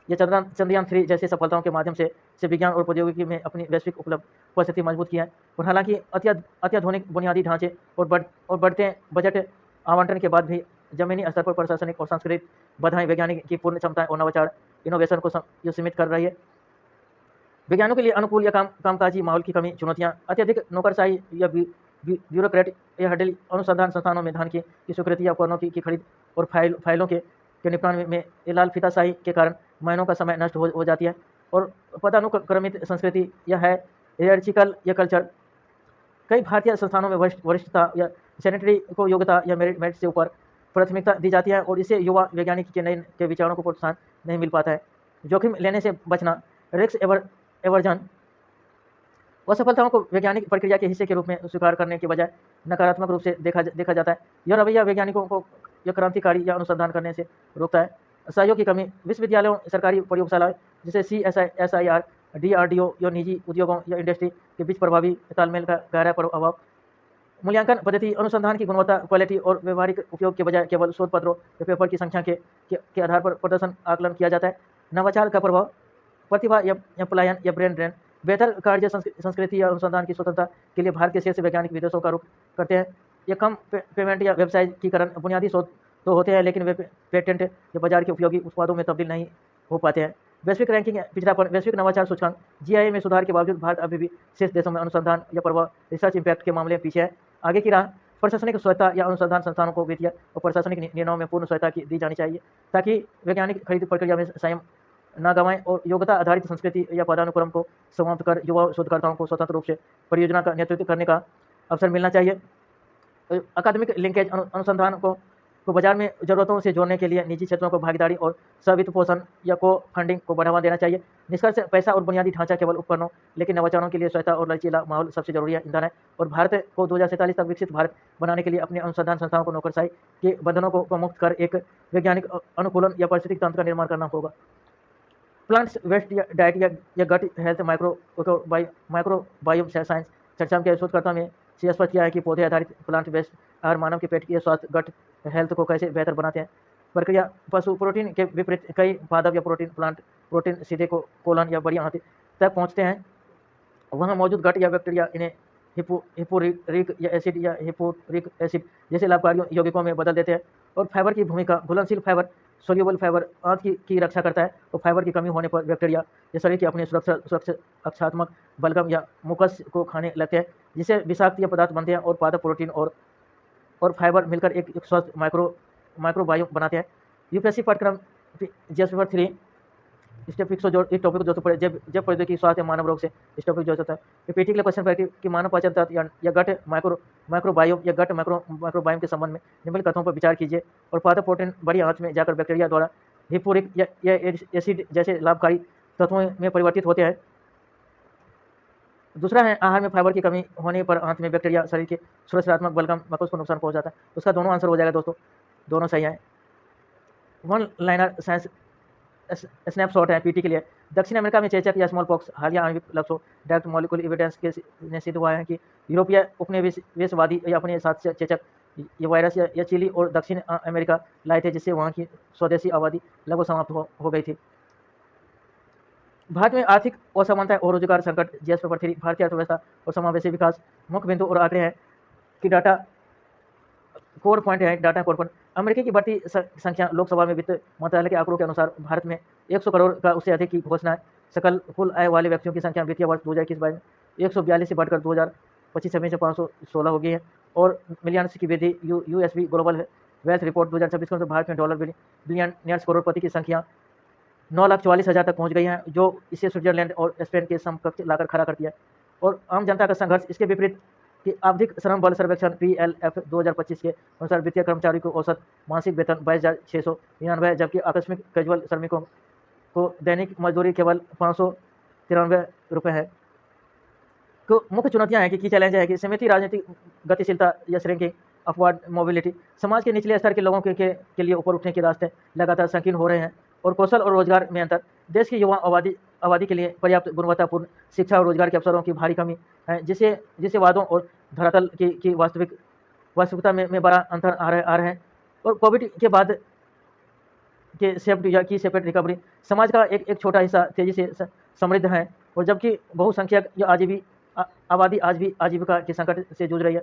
या चंद्रयान 3 जैसे सफलताओं के माध्यम से विज्ञान और प्रौद्योगिकी में अपनी वैश्विक उपस्थिति मजबूत की है। और हालांकि अत्याधुनिक बुनियादी ढांचे और बढ़ते बजट आवंटन के बाद भी जमीनी स्तर पर प्रशासनिक और सांस्कृतिक बाधाएं वैज्ञानिक की पूर्ण क्षमताएं और नवाचार इनोवेशन को सीमित कर रही है। विज्ञानों के लिए अनुकूल या कामकाजी माहौल की कमी, चुनौतियां, अत्यधिक नौकरशाही या ब्यूरोक्रेट या हडल अनुसंधान संस्थानों में धन की स्वीकृति या उपकरणों की खरीद और फाइलों के निपटान में लाल फीताशाही के कारण महीनों का समय नष्ट हो जाती है। और पदानुक्रमित संस्कृति या है हियरार्चिकल या कल्चर, कई भारतीय संस्थानों में वरिष्ठता या सैनिटरी को योग्यता या मेरिट से ऊपर प्राथमिकता दी जाती है और इससे युवा वैज्ञानिक के नए के विचारों को प्रोत्साहन नहीं मिल पाता है। जोखिम लेने से बचना, रिस्क एवर्जन, असफलताओं को वैज्ञानिक प्रक्रिया के हिस्से के रूप में स्वीकार करने के बजाय नकारात्मक रूप से देखा जाता है। यह रवैया वैज्ञानिकों को यह क्रांतिकारी या अनुसंधान करने से रोकता है। सहयोग की कमी, विश्वविद्यालयों, सरकारी प्रयोगशालाएं जैसे CSIR, DRDO या निजी उद्योगों या इंडस्ट्री के बीच प्रभावी तालमेल का गहरा अभाव। मूल्यांकन पद्धति, अनुसंधान की गुणवत्ता, क्वालिटी और व्यवहारिक उपयोग के बजाय केवल शोध पत्रों या पेपर की संख्या के आधार पर प्रदर्शन आकलन किया जाता है। नवाचार का प्रभाव, प्रतिभा या पलायन या ब्रेन ड्रेन, बेहतर कार्य संस्कृति या अनुसंधान की स्वतंत्रता के लिए भारत के शीर्ष वैज्ञानिक विदेशों का रुख करते हैं। ये कम पेमेंट या व्यवसायीकरण, बुनियादी शोध तो होते हैं लेकिन वे पेटेंट या बाजार के उपयोगी उत्पादों में तब्दील नहीं हो पाते हैं। वैश्विक रैंकिंग, पिछड़ापन, वैश्विक नवाचार सूचकांक, GIA में सुधार के बावजूद भारत अभी भी शीर्ष देशों में अनुसंधान या प्रभाव, रिसर्च इम्पैक्ट के मामले में पीछे है। आगे की राह, प्रशासनिक स्वायत्ता या अनुसंधान संस्थानों को वित्तीय और प्रशासनिक निर्णयों में पूर्ण स्वायत्ता दी जानी चाहिए ताकि वैज्ञानिक खरीद प्रक्रिया में संयम न गंवाएं और योग्यता आधारित संस्कृति या पदानुक्रम को समाप्त कर युवा शोधकर्ताओं को स्वतंत्र रूप से परियोजना का नेतृत्व करने का अवसर मिलना चाहिए। अकादमिक लिंकेज, अनुसंधान को बाजार में जरूरतों से जोड़ने के लिए निजी क्षेत्रों को भागीदारी और सवित्त पोषण या को फंडिंग को बढ़ावा देना चाहिए। निष्कर्ष, पैसा और बुनियादी ढांचा केवल उपकरणों, लेकिन नवाचारों के लिए स्वायत्ता और लचीला माहौल सबसे जरूरी ईंधन है। और भारत को 2047 तक विकसित भारत बनाने के लिए अपने अनुसंधान संस्थाओं को नौकरशाही के बंधनों को मुक्त कर एक वैज्ञानिक अनुकूलन या पारिस्थितिक तंत्र का निर्माण करना होगा। प्लांट्स वेस्ट या डाइट या गट हेल्थ, माइक्रोबायोम साइंस चर्चा के शोधकर्ता में स्पष्ट किया है कि पौधे आधारित प्लांट बेस्ड आहार मानव के पेट की स्वास्थ्य, गट हेल्थ को कैसे बेहतर बनाते हैं। प्रक्रिया, पशु प्रोटीन के विपरीत कई पादप या प्लांट प्रोटीन सीधे कोलन या बड़ी आंत तक पहुंचते हैं। वहां मौजूद गट या बैक्टीरिया इन्हें हिपोरिक एसिड जैसे लाभकारी यौगिकों में बदल देते हैं। और फाइबर की भूमिका, घुलनशील फाइबर, सोल्यूबल फाइबर आंत की रक्षा करता है और फाइबर की कमी होने पर बैक्टीरिया या शरीर के अपने सुरक्षात्मक बलगम या मुकस को खाने लगते हैं जिससे विषाक्त पदार्थ बनते हैं और पादप प्रोटीन और फाइबर मिलकर एक स्वस्थ माइक्रोबायोम बनाते हैं। यूपीएससी पाठ्यक्रम जीएस पेपर 3 इस टॉपिक को जो पढ़े जब प्रौद्योगिकी स्वास्थ्य मानव रोग से इस टॉपिक जो होता है। पीटी के लिए क्वेश्चन पढ़े कि मानव पाचन तंत्र या गट माइक्रोबायोम या गट माइक्रोबायोम के संबंध में निम्नलिखित कथनों पर विचार कीजिए। और पादप प्रोटीन बड़ी आंत में जाकर बैक्टीरिया द्वारा हिपोरिक या एसिड जैसे लाभकारी तत्वों में परिवर्तित होते हैं। दूसरा है आहार में फाइबर की कमी होने पर आंत में बैक्टीरिया शरीर के सुरक्षात्मक बलगम मकुस को नुकसान पहुंचाता है। उसका दोनों आंसर हो जाएगा दोस्तों, दोनों सही है। वन लाइनर साइंस स्नैपशॉट है पीटी के लिए। दक्षिण अमेरिका में चेचक या स्मॉल पॉक्स हालिया आणविक लक्ष्यों डायरेक्ट मॉलिक्यूलर एविडेंस के ने सिद्ध हुआ है कि यूरोपीय उपनिवेशवादी या अपने साथ चेचक ये वायरस या चिली और दक्षिण अमेरिका लाए थे, जिससे वहाँ की स्वदेशी आबादी लगभग समाप्त हो गई थी। भारत में आर्थिक असमानता और रोजगार संकट जीएस पेपर 3 भारतीय अर्थव्यवस्था और समावेशी विकास मुख्य बिंदु और आंकड़े हैं कि डाटा कोर पॉइंट है। डाटा कोर पॉइंट अमेरिका की बढ़ती संख्या लोकसभा में वित्त मंत्रालय के आंकड़ों के अनुसार भारत में 100 करोड़ का उससे अधिक की घोषणा है। सकल कुल आय वाले व्यक्तियों की संख्या वित्तीय वर्ष 2021-22 में 142 से बढ़कर 2025-26 से 516 हो गई है और मिलियंस की वृद्धि। यूएसबी ग्लोबल वेल्थ रिपोर्ट 2026 के अनुसार भारत में डॉलर बिलियनियर्स करोड़पति की संख्या 9,44,000 तक पहुंच गई है, जो इसे स्विट्जरलैंड और स्पेन के समकक्ष लाकर खड़ा करती है। और आम जनता का संघर्ष इसके विपरीत कि आवधिक श्रम बल सर्वेक्षण PLF 2025 के अनुसार वित्तीय कर्मचारी को औसत मासिक वेतन 22,699 है, जबकि आकस्मिक कैजुअल श्रमिकों को दैनिक मजदूरी केवल 593 रुपये है। तो मुख्य चुनौतियां हैं कि चैलेंज है कि सीमित राजनीतिक गतिशीलता या श्रिंकिंग अपवर्ड मोबिलिटी। समाज के निचले स्तर के लोगों के लिए ऊपर उठने के रास्ते लगातार संकीर्ण हो रहे हैं और कौशल और रोजगार में अंतर। देश की युवा आबादी के लिए पर्याप्त गुणवत्तापूर्ण शिक्षा और रोजगार के अवसरों की भारी कमी है, जिसे वादों और धरातल की वास्तविकता में बड़ा अंतर आ रहे हैं। और कोविड के बाद के सेपरेट रिकवरी समाज का एक छोटा हिस्सा तेजी से समृद्ध है, और जबकि बहुसंख्यक या आबादी आज भी आजीविका के संकट से जूझ रही है।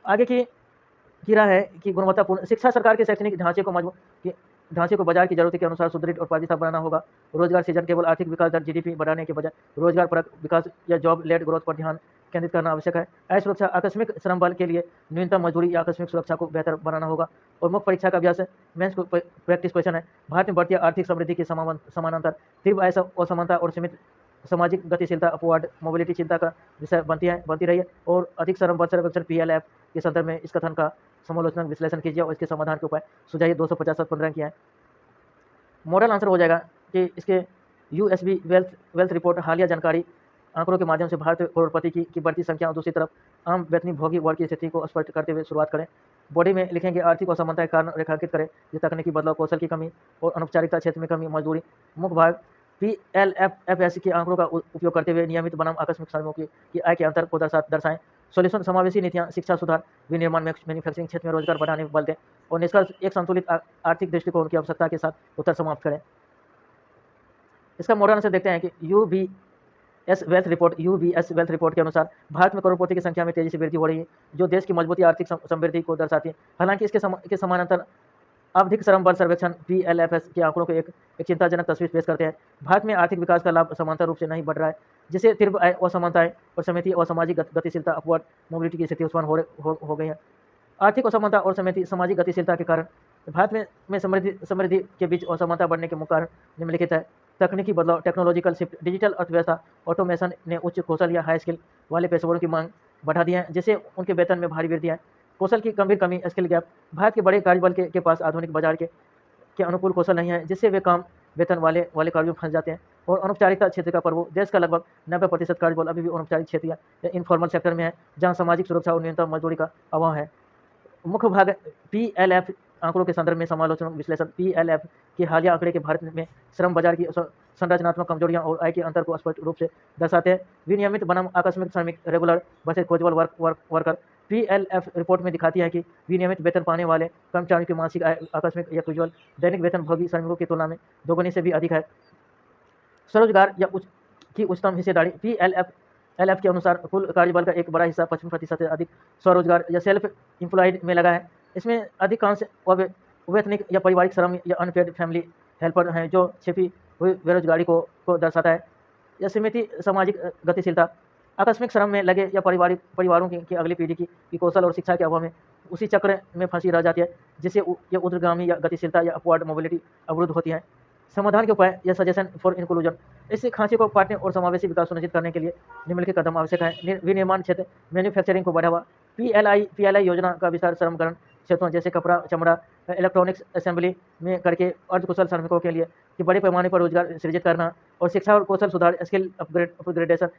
आगे की राह है कि गुणवत्तापूर्ण शिक्षा सरकार के शैक्षणिक ढांचे को बाजार की जरूरत के अनुसार सुदृढ़ और प्रतिष्ठा बनाना होगा। रोजगार सृजन केवल आर्थिक विकास दर GDP बढ़ाने के बजाय रोजगार परक विकास या जॉब लेड ग्रोथ पर ध्यान केंद्रित करना आवश्यक है। सुरक्षा आकस्मिक श्रम बल के लिए न्यूनतम मजदूरी या आकस्मिक सुरक्षा को बेहतर बनाना होगा। और मुख्य परीक्षा का अभ्यास है मेंस प्रैक्टिस क्वेश्चन है। भारत में बढ़ती आर्थिक समृद्धि के समानांतर तीव्र असमानता और सीमित सामाजिक गतिशीलता अपवर्ड मोबिलिटी चिंता का विषय बनती रही है। और अधिक श्रम बल सर्वेक्षण PLF के संदर्भ में इस कथन का समालोचनात्मक विश्लेषण कीजिए और इसके समाधान के उपाय सुझाइए। 250 15 किया है। मॉडल आंसर हो जाएगा कि इसके USB वेल्थ रिपोर्ट हालिया जानकारी आंकड़ों के माध्यम से भारत करोड़पति की बढ़ती संख्या और दूसरी तरफ आम वेतनी भोगी वर्ग की स्थिति को स्पष्ट करते हुए शुरुआत करें। बॉडी में लिखेंगे आर्थिक असमानता के कारण रेखांकित करें, जो तकनीकी बदलाव, कौशल की कमी और अनौपचारिकता क्षेत्र में कमी, मजदूरी। मुख्य भाग PLFFS के आंकड़ों का उपयोग करते हुए नियमित बनाम आकस्मिक श्रमिकों की आय के अंतर को दर्शाएं। सॉल्यूशन समावेशी नीतियां, शिक्षा सुधार, विनिर्माण, मैन्युफैक्चरिंग क्षेत्र में रोजगार बढ़ाने पर बल दें और निष्कर्ष एक संतुलित आर्थिक दृष्टिकोण की आवश्यकता के साथ उत्तर समाप्त करें। इसका मॉडल आंसर देखते हैं कि UBS वेल्थ रिपोर्ट के अनुसार भारत में करोड़पति की संख्या में तेजी से वृद्धि हो रही है, जो देश की मजबूती आर्थिक समृद्धि को दर्शाती है। हालांकि इसके समानांतर आवधिक श्रम बल सर्वेक्षण PLFS के आंकड़ों को एक चिंताजनक तस्वीर पेश करते हैं। भारत में आर्थिक विकास का लाभ समांतर रूप से नहीं बढ़ रहा है, जिससे तीव्र असमानताएं और समिति और सामाजिक गतिशीलता अपवर्ड मोबिलिटी की स्थिति उत्पन्न हो गई है। आर्थिक असमानता और समिति सामाजिक गतिशीलता के कारण भारत में समृद्धि के बीच असमानता बढ़ने के मुख्य कारण निम्नलिखित है। तकनीकी बदलाव, टेक्नोलॉजिकल शिफ्ट, डिजिटल अर्थव्यवस्था, ऑटोमेशन ने उच्च कौशल या हाई स्किल वाले पेशेवरों की मांग बढ़ा दी है, जिससे उनके वेतन में भारी वृद्धि है। कौशल की गंभीर कमी, स्किल गैप, भारत के बड़े कार्यबल के पास आधुनिक बाजार के अनुकूल कौशल नहीं है, जिससे वे कम वेतन वाले कार्यों में फंस जाते हैं। और अनौपचारिकता क्षेत्र का प्रभुत्व, देश का लगभग 90% कार्यबल अभी भी अनौपचारिक क्षेत्र या इनफॉर्मल सेक्टर में है, जहां सामाजिक सुरक्षा और न्यूनतम मजदूरी का अभाव है। मुख्य भाग PLF आंकड़ों के संदर्भ में समालोचनात्मक विश्लेषण। PLF के हालिया आंकड़े के भारत में श्रम बाजार की संरचनात्मक कमजोरियां और आय के अंतर को स्पष्ट रूप से दर्शाते हैं। विनियमित बनाम आकस्मिक श्रमिक, regular versus casual worker. PLF report में दिखाती है कि विनियमित वेतन पाने वाले कर्मचारियों की मासिक आय आकस्मिक या कैजुअल दैनिक वेतन भोगी श्रमिकों की तुलना में दोगुनी से भी अधिक है। स्वरोजगार या उच्चतम हिस्सेदारी, PLF के अनुसार कुल कार्यबल का एक बड़ा हिस्सा 55% से अधिक स्वरोजगार या सेल्फ एम्प्लॉयड में लगा है। इसमें अधिकांश अवैतनिक या पारिवारिक श्रम या अनपेड फैमिली हेल्पर हैं, जो छिपी हुई बेरोजगारी को दर्शाता है। या सीमित सामाजिक गतिशीलता, आकस्मिक श्रम में लगे या परिवारों की अगली पीढ़ी की कौशल और शिक्षा के अभाव में उसी चक्र में फंसी रह जाती है, जिससे ये ऊर्ध्वगामी या गतिशीलता या अपवर्ड मोबिलिटी अवरुद्ध होती है। समाधान के उपाय या सजेशन फॉर इंक्लूजन, इस खांचे को काटने और समावेशी विकास सुनिश्चित करने के लिए निम्नलिखित कदम आवश्यक है। विनिर्माण क्षेत्र, मैन्युफैक्चरिंग को बढ़ावा, PLI योजना का विस्तार श्रमकरण क्षेत्रों जैसे कपड़ा, चमड़ा, इलेक्ट्रॉनिक्स असेंबली में करके अर्धकुशल श्रमिकों के लिए कि बड़े पैमाने पर रोजगार सृजित करना। और शिक्षा और कौशल सुधार, स्किल अपग्रेडेशन,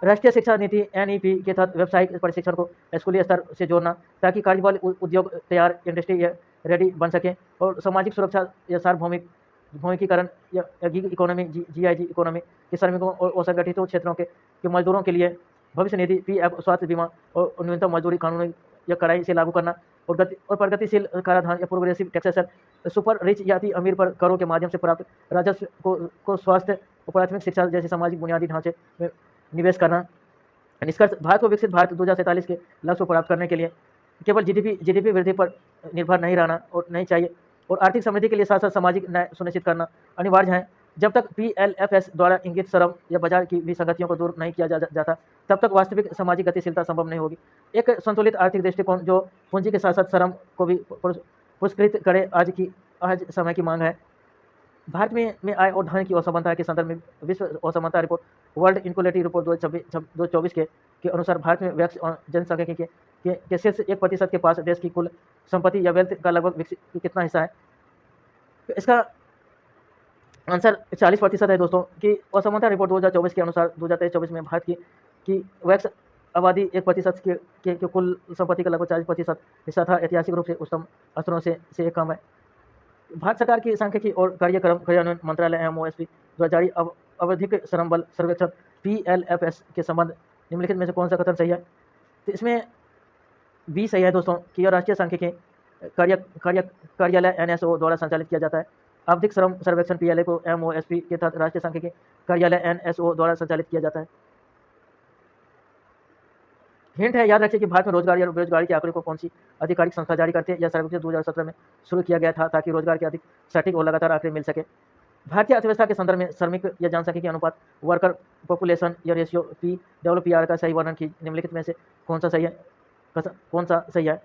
राष्ट्रीय शिक्षा नीति एनईपी के तहत व्यावसायिक प्रशिक्षण को स्कूली स्तर से जोड़ना, ताकि कार्यबल उद्योग तैयार इंडस्ट्री या रेडी बन सके। और सामाजिक सुरक्षा या सार्वभौमिक भौमिकीकरण या गिग इकोनॉमी, जीआईजी इकोनॉमी के श्रमिकों और असंगठित क्षेत्रों के मजदूरों के लिए भविष्य निधि, पीएफ, स्वास्थ्य बीमा और न्यूनतम मजदूरी कानून या कड़ाई से लागू करना। और प्रगतिशील कराधान या प्रोग्रेसिव टैक्सेशन, सुपर रिच या अति अमीर पर करों के माध्यम से प्राप्त राजस्व को स्वास्थ्य और प्राथमिक शिक्षा जैसे सामाजिक बुनियादी ढांचे में निवेश करना। निष्कर्ष, भारत को विकसित भारत 2047 के लक्ष्य को प्राप्त करने के लिए केवल जीडीपी वृद्धि पर निर्भर नहीं रहना और नहीं चाहिए, और आर्थिक समृद्धि के लिए साथ साथ सामाजिक न्याय सुनिश्चित करना अनिवार्य है। जब तक पीएलएफएस द्वारा इंगित श्रम या बाजार की विसंगतियों को दूर नहीं किया जाता, तब तक वास्तविक सामाजिक गतिशीलता संभव नहीं होगी। एक संतुलित आर्थिक दृष्टिकोण जो पूंजी के साथ साथ श्रम को भी पुरस्कृत करे, आज समय की मांग है। भारत में आय और धन की असमानता के संदर्भ में विश्व असमानता रिपोर्ट, वर्ल्ड इनक्वालिटी रिपोर्ट 2024 के अनुसार भारत में वैक्स जनसंख्या के शीर्ष 1% के पास देश की कुल संपत्ति या वेल्थ का लगभग कितना हिस्सा है। तो इसका आंसर 40% है दोस्तों। कि असमानता रिपोर्ट 2024 के अनुसार 2023-24 में भारत की वैक्स आबादी 1% के कुल संपत्ति का लगभग 40% हिस्सा था। ऐतिहासिक रूप से उच्चतम स्तरों से एक कम है। भारत सरकार की सांख्यिकी और कार्यक्रम कार्यान्वयन मंत्रालय एमओएसपी द्वारा जारी आवधिक श्रम बल सर्वेक्षण पीएलएफएस के संबंध निम्नलिखित में से कौन सा कथन सही है? तो इसमें बी सही है दोस्तों कि यह राष्ट्रीय सांख्यिकी कार्यालय एनएसओ द्वारा संचालित किया जाता है। आवधिक श्रम सर्वेक्षण पीएलए को एमओएसपी के तहत राष्ट्रीय सांख्यिकी कार्यालय एनएसओ द्वारा संचालित किया जाता है। हिंट है, याद रखिए कि भारत में रोजगार या बेरोजगारी के आंकड़े को कौन सी आधिकारिक संस्था जारी करती है। यह सर्वेक्षण 2017 में शुरू किया गया था ताकि रोजगार के अधिक सटीक और लगातार आंकड़े मिल सके। भारतीय अर्थव्यवस्था के संदर्भ में श्रमिक या जनसंख्या अनुपात, वर्कर पॉपुलेशन या रेशियो PWPR का सही वर्णन की निम्नलिखित में से कौन सा सही है?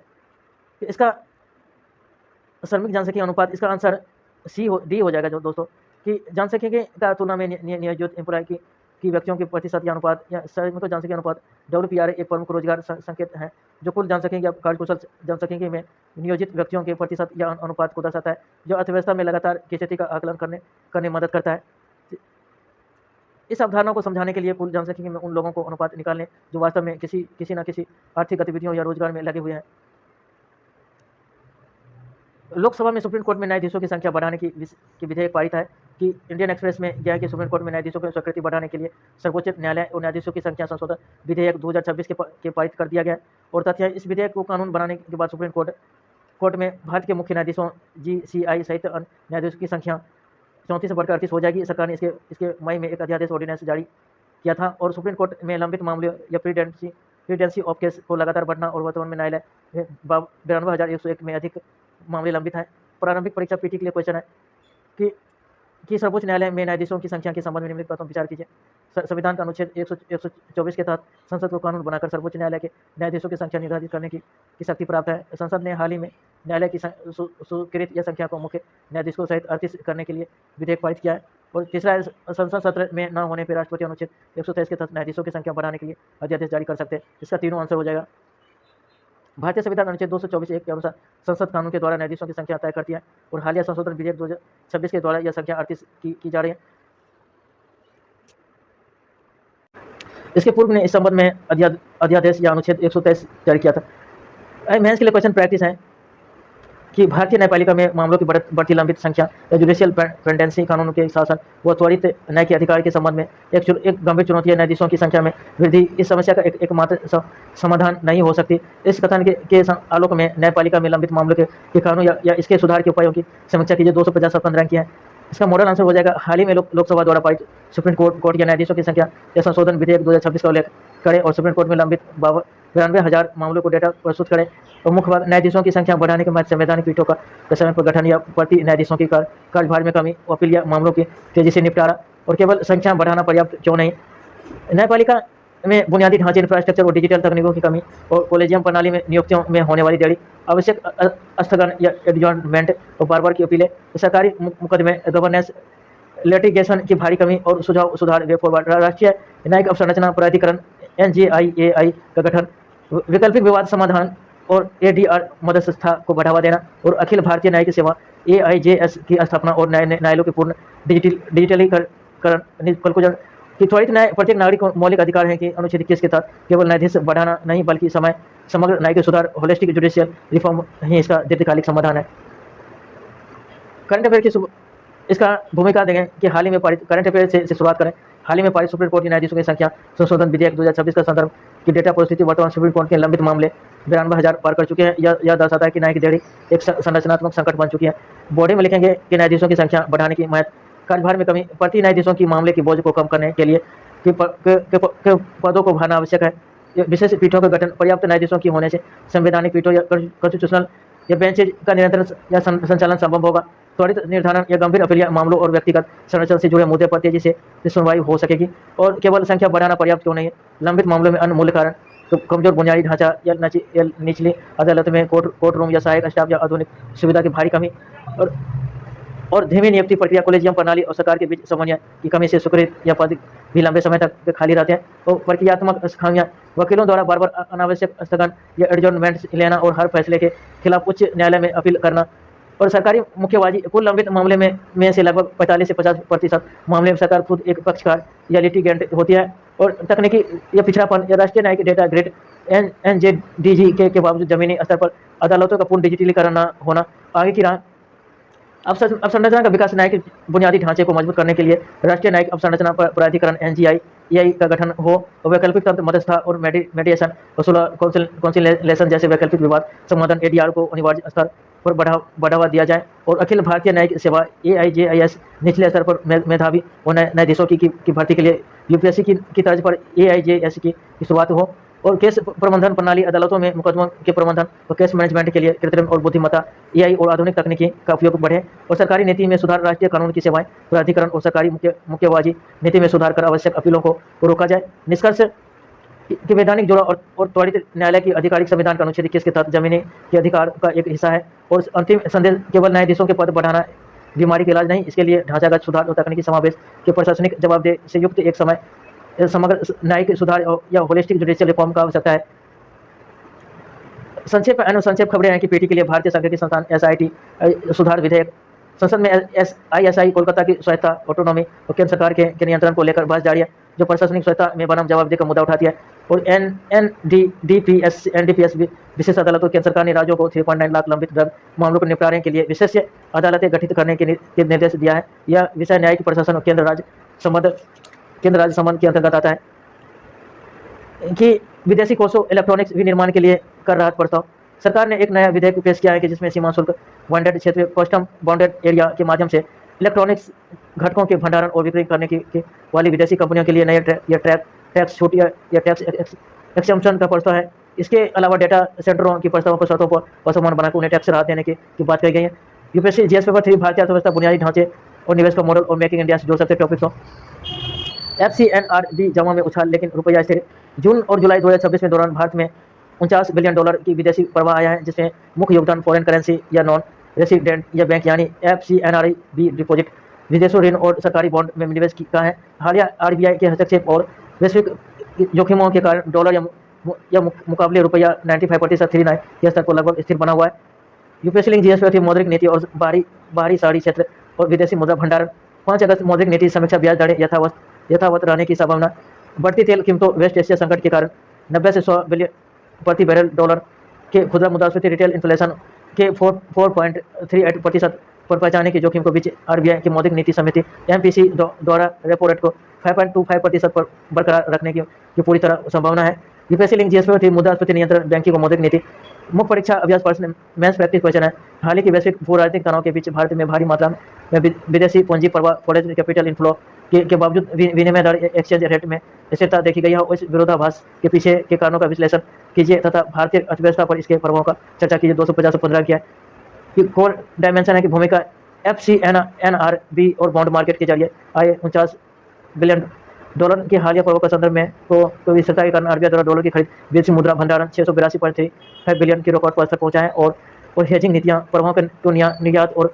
इसका श्रमिक जनसंख्या अनुपात, इसका आंसर डी हो जाएगा जो दोस्तों। कि जनसंख्या का तुलना में नियोजित एम्प्लॉय की व्यक्तियों के प्रतिशत या अनुपात या श्रमिक जनसंख्या अनुपात WPR एक प्रमुख रोजगार संकेत है जो कुल जनसंख्या या कार्यकुशल जनसंख्या में नियोजित व्यक्तियों के प्रतिशत या अनुपात को दर्शाता है, जो अर्थव्यवस्था में लगातार की स्थिति का आकलन करने में मदद करता है। इस अवधारणा को समझाने के लिए कुल जनसंख्या में उन लोगों को अनुपात निकालने जो वास्तव में किसी न किसी आर्थिक गतिविधियों या रोजगार में लगे हुए हैं। लोकसभा में सुप्रीम कोर्ट में न्यायाधीशों की संख्या बढ़ाने की विधेयक पारित है। कि इंडियन एक्सप्रेस में गया कि सुप्रीम कोर्ट में न्यायाधीशों की स्वीकृति बढ़ाने के लिए सर्वोच्च न्यायालय और न्यायाधीशों की संख्या संशोधन विधेयक 2026 के पारित कर दिया गया। और तथ्य है, इस विधेयक को कानून बनाने के बाद सुप्रीम कोर्ट में भारत के मुख्य न्यायाधीशों GCI सहित अन्य न्यायाधीशों की संख्या 34 से बढ़कर 38 हो जाएगी। सरकार ने इसके मई में एक अध्यादेश ऑर्डिनेंस जारी किया था। और सुप्रीम कोर्ट में लंबित मामले या प्रीडेंसी ऑफ केस को लगातार बढ़ना, और वर्तमान में न्यायालय 92,101 में अधिक मामले लंबित हैं। प्रारंभिक परीक्षा PT के लिए क्वेश्चन है कि सर्वोच्च न्यायालय में न्यायाधीशों की संख्या के संबंध में निम्नलिखित बातों पर विचार कीजिए। संविधान का अनुच्छेद 124 के तहत संसद को कानून बनाकर सर्वोच्च न्यायालय के न्यायाधीशों की संख्या निर्धारित करने की शक्ति प्राप्त है। संसद ने हाल ही में न्यायालय की स्वीकृत या संख्या को मुख्य न्यायाधीशों सहित 38 करने के लिए विधेयक पारित किया है। और तीसरा, संसद सत्र में न होने पर राष्ट्रपति अनुच्छेद 123 के तहत न्यायाधीशों की संख्या बढ़ाने के लिए अध्यादेश जारी कर सकते हैं। इसका तीनों आंसर हो जाएगा। भारतीय संविधान अनुच्छेद 224(1) के अनुसार संसद कानून के द्वारा न्यायाधीशों की संख्या तय करती है। और हालिया संशोधन विधेयक 2026 के द्वारा यह संख्या 38 की जा रही है। इसके पूर्व ने इस संबंध में अध्यादेश या अनुच्छेद 123 जारी किया था। मेंस के लिए क्वेश्चन प्रैक्टिस है कि भारतीय न्यायपालिका में मामलों की बढ़ती लंबित संख्या या जुडिशियल पेंडेंसी कानून के शासन व त्वरित न्याय के अधिकार के संबंध में एक गंभीर चुनौती है। न्यायाधीशों की संख्या में वृद्धि इस समस्या का एकमात्र समाधान नहीं हो सकती। इस कथन के आलोक में न्यायपालिका में लंबित मामलों के कानून या इसके सुधार के उपायों की समीक्षा कीजिए। 250 रैंक की है। इसका मॉडल आंसर हो जाएगा हाल ही में लोकसभा द्वारा पारित सुप्रीम कोर्ट या न्यायाधीशों की संख्या या संशोधन विधेयक 2026 का उल्लेख करें और सुप्रीम कोर्ट में लंबित 92,000 मामलों को डेटा प्रस्तुत करें। और मुख्य बात, न्यायाधीशों की संख्या बढ़ाने के बाद संवैधानिक पीठों का समय पर गठन या प्रति न्यायाधीशों की कार्यभार में कमी, अपील या मामलों की तेजी से निपटारा। और केवल संख्या बढ़ाना पर्याप्त क्यों नहीं? न्यायपालिका में बुनियादी ढांचे, इंफ्रास्ट्रक्चर और डिजिटल तकनीकों की कमी और कोलेजियम प्रणाली में नियुक्तियों में होने वाली देरी, आवश्यक स्थगन या एडजॉर्नमेंट और बार की अपीलें, सरकारी मुकदमे, गवर्नेंस, लिटिगेशन की भारी कमी और सुधार वे फॉरवर्ड। राष्ट्रीय न्यायिक अवसंरचना प्राधिकरण NJIAI का गठन, वैकल्पिक विवाद समाधान और ADR मध्यस्थता को बढ़ावा देना और अखिल भारतीय न्यायिक सेवा AIJS की स्थापना और न्यायालयों के पूर्ण डिजिटलीकरण। कि त्वरित न्याय प्रत्येक नागरिक को मौलिक अधिकार है कि अनुच्छेद 21 के तहत केवल न्यायाधीश बढ़ाना नहीं बल्कि समग्र न्यायिक सुधार होलिस्टिक जुडिशियल रिफॉर्म ही इसका दीर्घकालिक समाधान है। करंट अफेयर की इसका भूमिका देखें कि हाल ही में पारित करंट अफेयर से शुरुआत करें। हाल ही में पारित सुप्रीम कोर्ट के न्यायाधीशों की संख्या संशोधन विधेयक 2026 का संदर्भ की डेटा परिस्थिति वर्तमान सुप्रीम कोर्ट के लंबित मामले 92,000 पार कर चुके हैं। यह दर्शाता है कि न्यायिक देरी एक संरचनात्मक संकट बन चुकी है। बॉडी में लिखेंगे कि न्यायाधीशों की संख्या बढ़ाने की महत्व, कार्यभार में कमी, प्रति न्यायाधीशों की मामले की बोझ को कम करने के लिए पदों को भरना आवश्यक है। विशेष पीठों का गठन, पर्याप्त न्यायाधीशों की होने से संवैधानिक पीठों या कॉन्स्टिट्यूशनल या बेंचेज का निरंतर या संचालन संभव होगा। त्वरित निर्धारण या गंभीर अपील मामलों और व्यक्तिगत संरक्षण से जुड़े मुद्दे पर तेजी से सुनवाई हो सकेगी। और केवल संख्या बढ़ाना पर्याप्त क्यों नहीं है, लंबित मामलों में अन्य मूल्य कारण, कमजोर बुनियादी ढांचा या निचली अदालत में कोर्ट रूम या सहायक स्टाफ या आधुनिक सुविधा की भारी कमी और धीमी नियुक्ति प्रक्रिया, कॉलेजियम प्रणाली और सरकार के बीच समन्वय की कमी से स्वीकृत या पद भी लंबे समय तक खाली रहते हैं। और प्रक्रियात्मक खामियां, वकीलों द्वारा बार बार अनावश्यक स्थगन या एडजॉर्नमेंट लेना और हर फैसले के खिलाफ उच्च न्यायालय में अपील करना। और सरकारी मुक्केबाजी, कुल लंबित मामले में से लगभग 45 से 50% मामले में सरकार खुद एक पक्षकार या लिटिगेंट होती है। और तकनीकी या पिछड़ापन या राष्ट्रीय न्यायिक डेटा ग्रिड NJDG के बावजूद जमीनी स्तर पर अदालतों का पूर्ण डिजिटलीकरण न होना आगे की राह। अवसंरचना का विकास, न्यायिक बुनियादी ढांचे को मजबूत करने के लिए राष्ट्रीय न्यायिक अवसंरचना प्राधिकरण NGI का गठन हो, वैकल्पिक तंत्र, मध्यस्थता और मेडिएशन, कॉन्सिलेशन जैसे वैकल्पिक विवाद समाधान ADR को अनिवार्य स्तर पर बढ़ावा दिया जाए। और अखिल भारतीय न्यायिक सेवा AIJIS निचले स्तर पर मेधावी और न्यायाधीशों की भर्ती के लिए UPSC की तर्ज पर AIJS की शुरुआत हो। और केस प्रबंधन प्रणाली, अदालतों में मुकदमों के प्रबंधन और केस मैनेजमेंट के लिए कृत्रिम और बुद्धिमत्ता AI और आधुनिक तकनीकी का उपयोग बढ़े। और सरकारी नीति में सुधार, राष्ट्रीय कानून की सेवाएं प्राधिकरण और सरकारी मुक्केबाजी नीति में सुधार कर आवश्यक अपीलों को रोका जाए। निष्कर्ष कि वैधानिक जुड़ा और त्वरित न्यायालय की आधिकारिक संविधान का अनुच्छेद 21 के तहत जमीनी के अधिकार का एक हिस्सा है। और अंतिम संदेश केवल न्यायाधीशों के पद बढ़ाना बीमारी का इलाज नहीं, इसके लिए ढांचागत सुधार और तकनीकी समावेश के प्रशासनिक जवाबदेही से युक्त एक समग्र न्यायिक सुधार या होलिस्टिक जुडिशियल रिफॉर्म का आवश्यकता है। संक्षेप खबरें हैं कि पेटी के लिए भारतीय सांख्यिकी संस्थान SIT सुधार विधेयक, संसद में ISI कोलकाता की स्वायत्ता, ऑटोनॉमी और केंद्र सरकार के नियंत्रण को लेकर बहस जारी है, जो प्रशासनिक स्वायत्ता में बनाम जवाबदेही का मुद्दा उठाती है। और NDPS विशेष अदालतों, केंद्र सरकार ने राज्यों को 3.9 लाख लंबित ड्रग मामलों को निपटारे के लिए विशेष अदालतें गठित करने के निर्देश दिया है। यह विषय न्यायिक प्रशासन और केंद्र राज्य संबंध के अंतर्गत आता है। कि विदेशी कोषों इलेक्ट्रॉनिक्स विनिर्माण के लिए कर राहत प्रस्ताव, सरकार ने एक नया विधेयक पेश किया है कि जिसमें सीमा शुल्क बाउंडेड क्षेत्र, कस्टम बाउंडेड एरिया के माध्यम से इलेक्ट्रॉनिक्स घटकों के भंडारण और विक्रय करने की वाली विदेशी कंपनियों के लिए नए टैक्स छूट या टैक्स एक्सेम्पशन का प्रस्ताव है। इसके अलावा डेटा सेंटरों की प्रस्तावों को शर्तों पर असमान बनाकर उन्हें टैक्स राहत देने की बात कही गई है। UPSC GS पेपर 3 भारतीय अर्थव्यवस्था, बुनियादी ढांचे और निवेश का मॉडल और मेकिंग इंडिया से जुड़ सकते टॉपिक्स हो। FCNRB जमा में उछाल लेकिन रुपया स्थिर, जून और जुलाई 2026 में दौरान भारत में $49 बिलियन की विदेशी प्रवाह आया है, जिसमें मुख्य योगदान फॉरेन करेंसी या नॉन रेसिडेंट या बैंक यानी FCNRB डिपॉजिट, विदेशों ऋण और सरकारी बॉन्ड में निवेश का है। हालिया RBI के हस्तक्षेप और वैश्विक जोखिमों के कारण डॉलर या मुकाबले रुपया 95% 39 के स्तर पर लगभग स्थिर बना हुआ है। UPSC लिंक GS पे मौद्रिक नीति और बाहरी साड़ी क्षेत्र और विदेशी मुद्रा भंडारण। 5 अगस्त मौद्रिक नीति समीक्षा, ब्याज दरें यथावत रहने की संभावना, बढ़ती तेल कीमतों, वेस्ट एशिया संकट के कारण 90 से 100 बिलियन प्रति बैरल डॉलर के खुदरा मुद्रास्फीति, रिटेल इन्फ्लेशन के 4.38% पर पहुंचाने के जोखिम को बीच RBI की मौद्रिक नीति समिति MPC द्वारा रेपो रेट को 5.25% पर बरकरार रखने की पूरी तरह संभावना है। UPSC लिंक GS पे मुद्रास्फीति नियंत्रण, बैंकिंग और मौद्रिक नीति। मुख्य परीक्षा अभ्यास प्रश्न, मेंस प्रैक्टिस क्वेश्चन है। हाल ही की वैश्विक भू राजनीतिक तनाव के बीच भारत में भारी मात्रा में विदेशी पूंजी प्रवाह, फॉरेन कैपिटल इनफ्लो के बावजूद विनिमय दर, एक्सचेंज रेट में स्थिरता देखी गई है। इस विरोधाभास के पीछे के कारणों का विश्लेषण कीजिए तथा भारतीय अर्थव्यवस्था पर इसके प्रभाव का चर्चा कीजिए। 250-15 किया है कि कोर डायमेंशन है कि भूमिका FCNRB और बॉन्ड मार्केट के जरिए आए $49 बिलियन के हालिया प्रभाव का संदर्भ में तो स्थिरता के कारण RBI द्वारा डॉलर की खरीद, विदेशी मुद्रा भंडारण 682.35 बिलियन की रिकॉर्ड पर पहुंचा है। और हेजिंग नीतियां प्रभाव के निर्यात और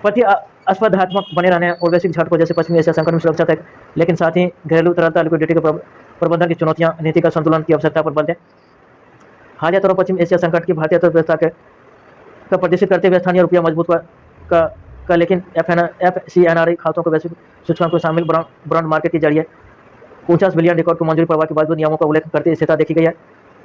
प्रतिस्पर्धात्मक बने रहने और वैश्विक झटकों जैसे पश्चिमी एशिया संकट में सुरक्षा तक, लेकिन साथ ही घरेलू तरलता, लिक्विडिटी के प्रबंधन की चुनौतियां, नीति का संतुलन की आवश्यकता पर बल दें। हालिया तौर पर पश्चिम एशिया संकट की भारतीय अर्थव्यवस्था का प्रदर्शित करते हुए स्थानीय रुपया मजबूत का का, लेकिन FCNRI खातों को वैश्विक सूचकांक को शामिल बॉन्ड मार्केट के जरिए 49 बिलियन रिकॉर्ड को मंजूरी प्रवाह के बावजूद नियमों का उल्लेख करते स्थिरता देखी गई है।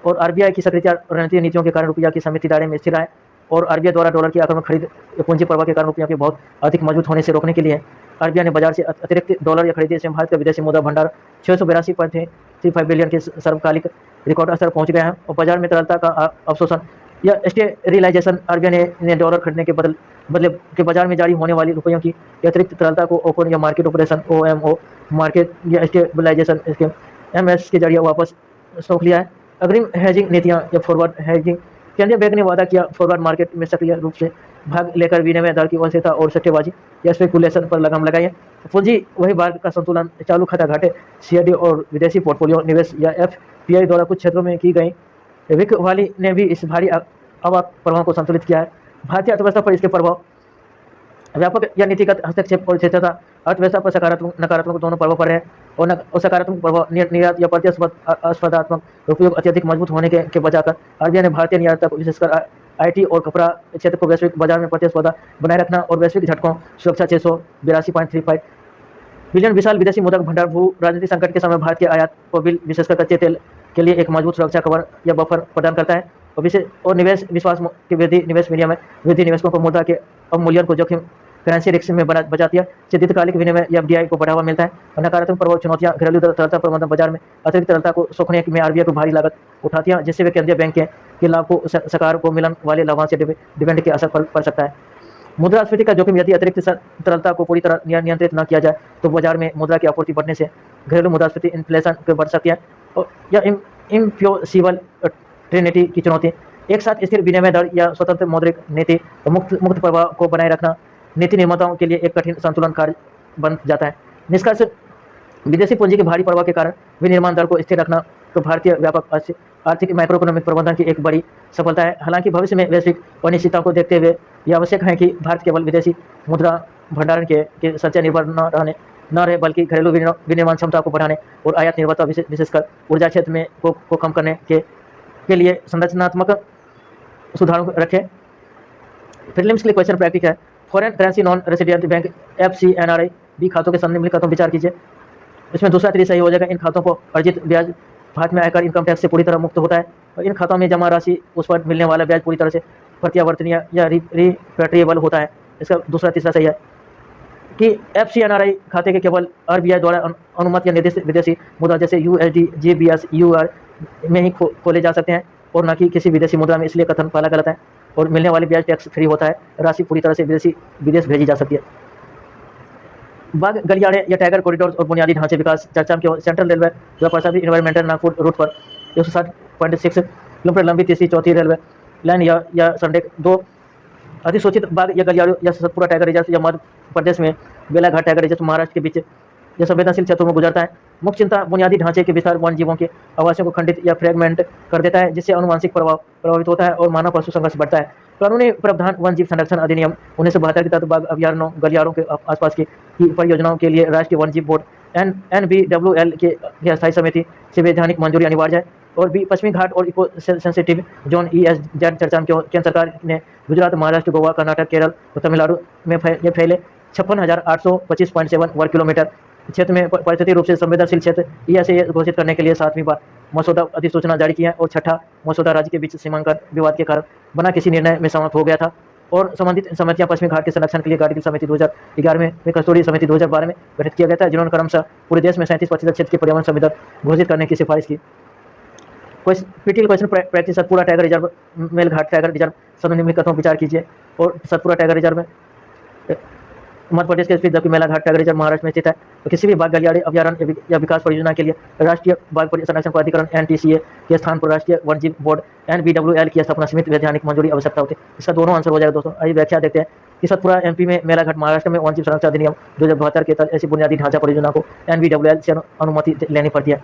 और आरबीआई की सक्रिय रणनीतिक नीतियों के कारण रुपया की समिति दायरे में स्थिर है। और आरबीआई द्वारा डॉलर की आक्रामक खरीद पूंजी प्रवाह के कारण रुपया के बहुत अधिक मजबूत होने से रोकने के लिए आरबीआई ने बाजार से अतिरिक्त डॉलर या खरीदे से भारत का विदेशी मुद्रा भंडार 682.35 बिलियन के सर्वकालिक रिकॉर्ड स्तर पहुंच गया है। और बाजार में तरलता का अवशोषण या स्टेरिलाइजेशन आरबीआई ने डॉलर खरीदने के बदले के बाजार में जारी होने वाली रुपयों की अतिरिक्त तरलता को ओपन या मार्केट ऑपरेशन OMO मार्केट या स्टेबलाइजेशन स्कीम MS के जरिए वापस सोख लिया है। अग्रिम हेजिंग नीतियां या फॉरवर्ड हेजिंग, केंद्रीय बैंक ने वादा किया फॉरवर्ड मार्केट में सक्रिय रूप से भाग लेकर विनिमय दर की अस्थिरता और सट्टेबाजी या स्पेकुलेशन पर लगाम लगाई है। पूंजी वही भाग का संतुलन, चालू खाता घाटे, CRD और विदेशी पोर्टफोलियो निवेश या FPI द्वारा कुछ क्षेत्रों में की गई विक वाली ने भी इस भारी अवाक प्रभाव को संतुलित किया है। भारतीय अर्थव्यवस्था पर इसके प्रभाव व्यापक या नीतिगत हस्तक्षेप और स्थिरता अर्थव्यवस्था पर सकारात्मक नकारात्मक दोनों प्रभाव पड़ रहे हैं। और सकारात्मक प्रभाव निर्यात या प्रतिस्पर्धात्मक उपयोग अत्यधिक मजबूत होने के बजाकर आरबीआई ने भारतीय निर्यात विशेषकर IT और कपड़ा क्षेत्र को वैश्विक बाजार में प्रतिस्पर्धा बनाए रखना और वैश्विक झटकों सुरक्षा 682.35 बिलियन विशाल विदेशी मुद्रा भंडार भू राजनीतिक संकट के समय भारत के आयात को बिल विशेषकर कच्चे तेल के लिए एक मजबूत सुरक्षा कवर या बफर प्रदान करता है। और निवेश विश्वास की वृद्धि निवेश विनिमय वृद्धि निवेशकों को मुद्रा के अवमूल्यन को जोखिम करेंसी रिस्क में बचाती है। दीर्घकालिक विनिमय या FDI को बढ़ावा मिलता है। और नकारात्मक प्रभाव चुनौतियां घरेलू तरलता प्रबंधन, बाजार में अतिरिक्त तरलता को सोखने में आरबीआई को भारी लागत उठाती है, जिससे वे केंद्रीय बैंक के लाभ को सरकार को मिलन वाले लाभांश से डिविडेंड के असर पड़ सकता है। मुद्रास्फीति का जोखिम, यदि अतिरिक्त तरलता को पूरी तरह नियंत्रित न किया जाए तो बाजार में मुद्रा की आपूर्ति बढ़ने से घरेलू मुद्रास्फीति इन्फ्लेशन बढ़ सकती है। या इम्पॉसिबल ट्रिनिटी की चुनौती, एक साथ स्थिर विनिमय दर या स्वतंत्र मौद्रिक नीति मुक्त प्रवाह को बनाए रखना नीति निर्माताओं के लिए एक कठिन संतुलन कार्य बन जाता है। निष्कर्ष, विदेशी पूंजी के भारी प्रवाह के कारण विनिर्माण दर को स्थिर रखना तो भारतीय व्यापक आर्थिक माइक्रोइकोनॉमिक प्रबंधन की एक बड़ी सफलता है। हालांकि भविष्य में वैश्विक अनिश्चितता को देखते हुए यह आवश्यक है कि भारत केवल विदेशी मुद्रा भंडारण के सच्चे निर्भर न रहे, बल्कि घरेलू विनिर्माण क्षमता को बढ़ाने और आयात निर्भरता विशेषकर ऊर्जा क्षेत्र में को कम करने के लिए संरचनात्मक सुधारों रखें। प्रीलिम्स के लिए क्वेश्चन प्रैक्टिस है। Foreign currency non resident bank FCNRI B खातों के निम्नलिखित खातों पर विचार कीजिए। इसमें दूसरा तरीका सही हो जाएगा। इन खातों को अर्जित ब्याज भारत में आयकर इनकम टैक्स से पूरी तरह मुक्त होता है और इन खातों में जमा राशि उस पर मिलने वाला ब्याज पूरी तरह से प्रत्यावर्तनीय या रिपेट्रिएबल होता है। इसका दूसरा तीसरा सही है कि FCNRI खाते के केवल RBI द्वारा अनुमत या निर्देशित विदेशी मुद्रा जैसे USD, GBS, EUR में ही खोले जा सकते हैं और न कि किसी विदेशी मुद्रा में। इसलिए कथन पहला गलत है। और मिलने वाली ब्याज टैक्स फ्री होता है। राशि पूरी तरह से विदेश भेजी जा सकती है। बाग गलियारे या टाइगर कॉरिडोर और बुनियादी ढांचे विकास चर्चा में सेंट्रल रेलवे जो प्रसादी इन्वायरमेंटल नागपुर रूट पर 160.6 किलोमीटर लंबी तीसरी चौथी रेलवे लाइन या संडेक 2 अधिसूचित बाग या गलियारे या सतपुरा टाइगर रिजर्व या मध्य प्रदेश में बेलाघाट टाइगर रिजर्व महाराष्ट्र के बीच यह संवेदनशील क्षेत्रों में गुजरता है। मुख्य चिंता बुनियादी ढांचे के विस्तार वन जीवों के आवासों को खंडित या फ्रेगमेंट कर देता है, जिससे अनुवांशिक प्रभावित होता है और मानव पशु संघर्ष बढ़ता है। कानूनी प्रावधान वन जीव संरक्षण अधिनियम 1972 के तहत बाग अभयारण्यों गलियारों के आसपास की परियोजनाओं के लिए राष्ट्रीय वन जीव बोर्ड NBWL की स्थायी समिति से वैधानिक मंजूरी अनिवार्य है। और भी पश्चिमी घाट और इको सेंसिटिव जोन ESZ चर्चा में केंद्र सरकार ने गुजरात, महाराष्ट्र, गोवा, कर्नाटक, केरल और तमिलनाडु में फैले 56,825.7 वर्ग किलोमीटर क्षेत्र में परिस्थिति रूप से संवेदनशील क्षेत्र ESA घोषित करने के लिए 7वीं बार मसौदा अधिसूचना जारी किया है। और छठा मसौदा राज्य के बीच सीमांकन विवाद के कारण बना किसी निर्णय में समाप्त हो गया था। और संबंधित समितियां पश्चिमी घाट के संरक्षण के लिए गार्गिल समिति 2011 में, कस्तूरी समिति 2012 में गठित किया गया था, जिन्होंने क्रमशः पूरे देश में 37% क्षेत्र के पर्यावरण संवेदन घोषित करने की सिफारिश की। PTL question practice Satpura tiger reserve, Melghat tiger reserve निम्नलिखित पर विचार कीजिए। और सतपुरा टाइगर रिजर्व में मध्य प्रदेश के स्थित, जबकि मेलाघाट टाइगर रिजर्व महाराष्ट्र में स्थित है। तो किसी भी बाग गलियारे अभयारण्य या विकास परियोजना के लिए राष्ट्रीय बाग संरक्षण प्राधिकरण NTCA के स्थान पर राष्ट्रीय वन्यजीव बोर्ड NBWL की स्थापना समिति वैधानिक मंजूरी आवश्यकता होती है। इसका दोनों आंसर हो जाएगा दोस्तों। आइए व्याख्या देखते हैं कि सतपुरा MP में, मेलाघाट महाराष्ट्र में वन्यजीव संरक्षण अधिनियम 2072 के तहत ऐसी बुनियादी ढांचा परियोजना को NBWL से अनुमति लेनी पड़ती है।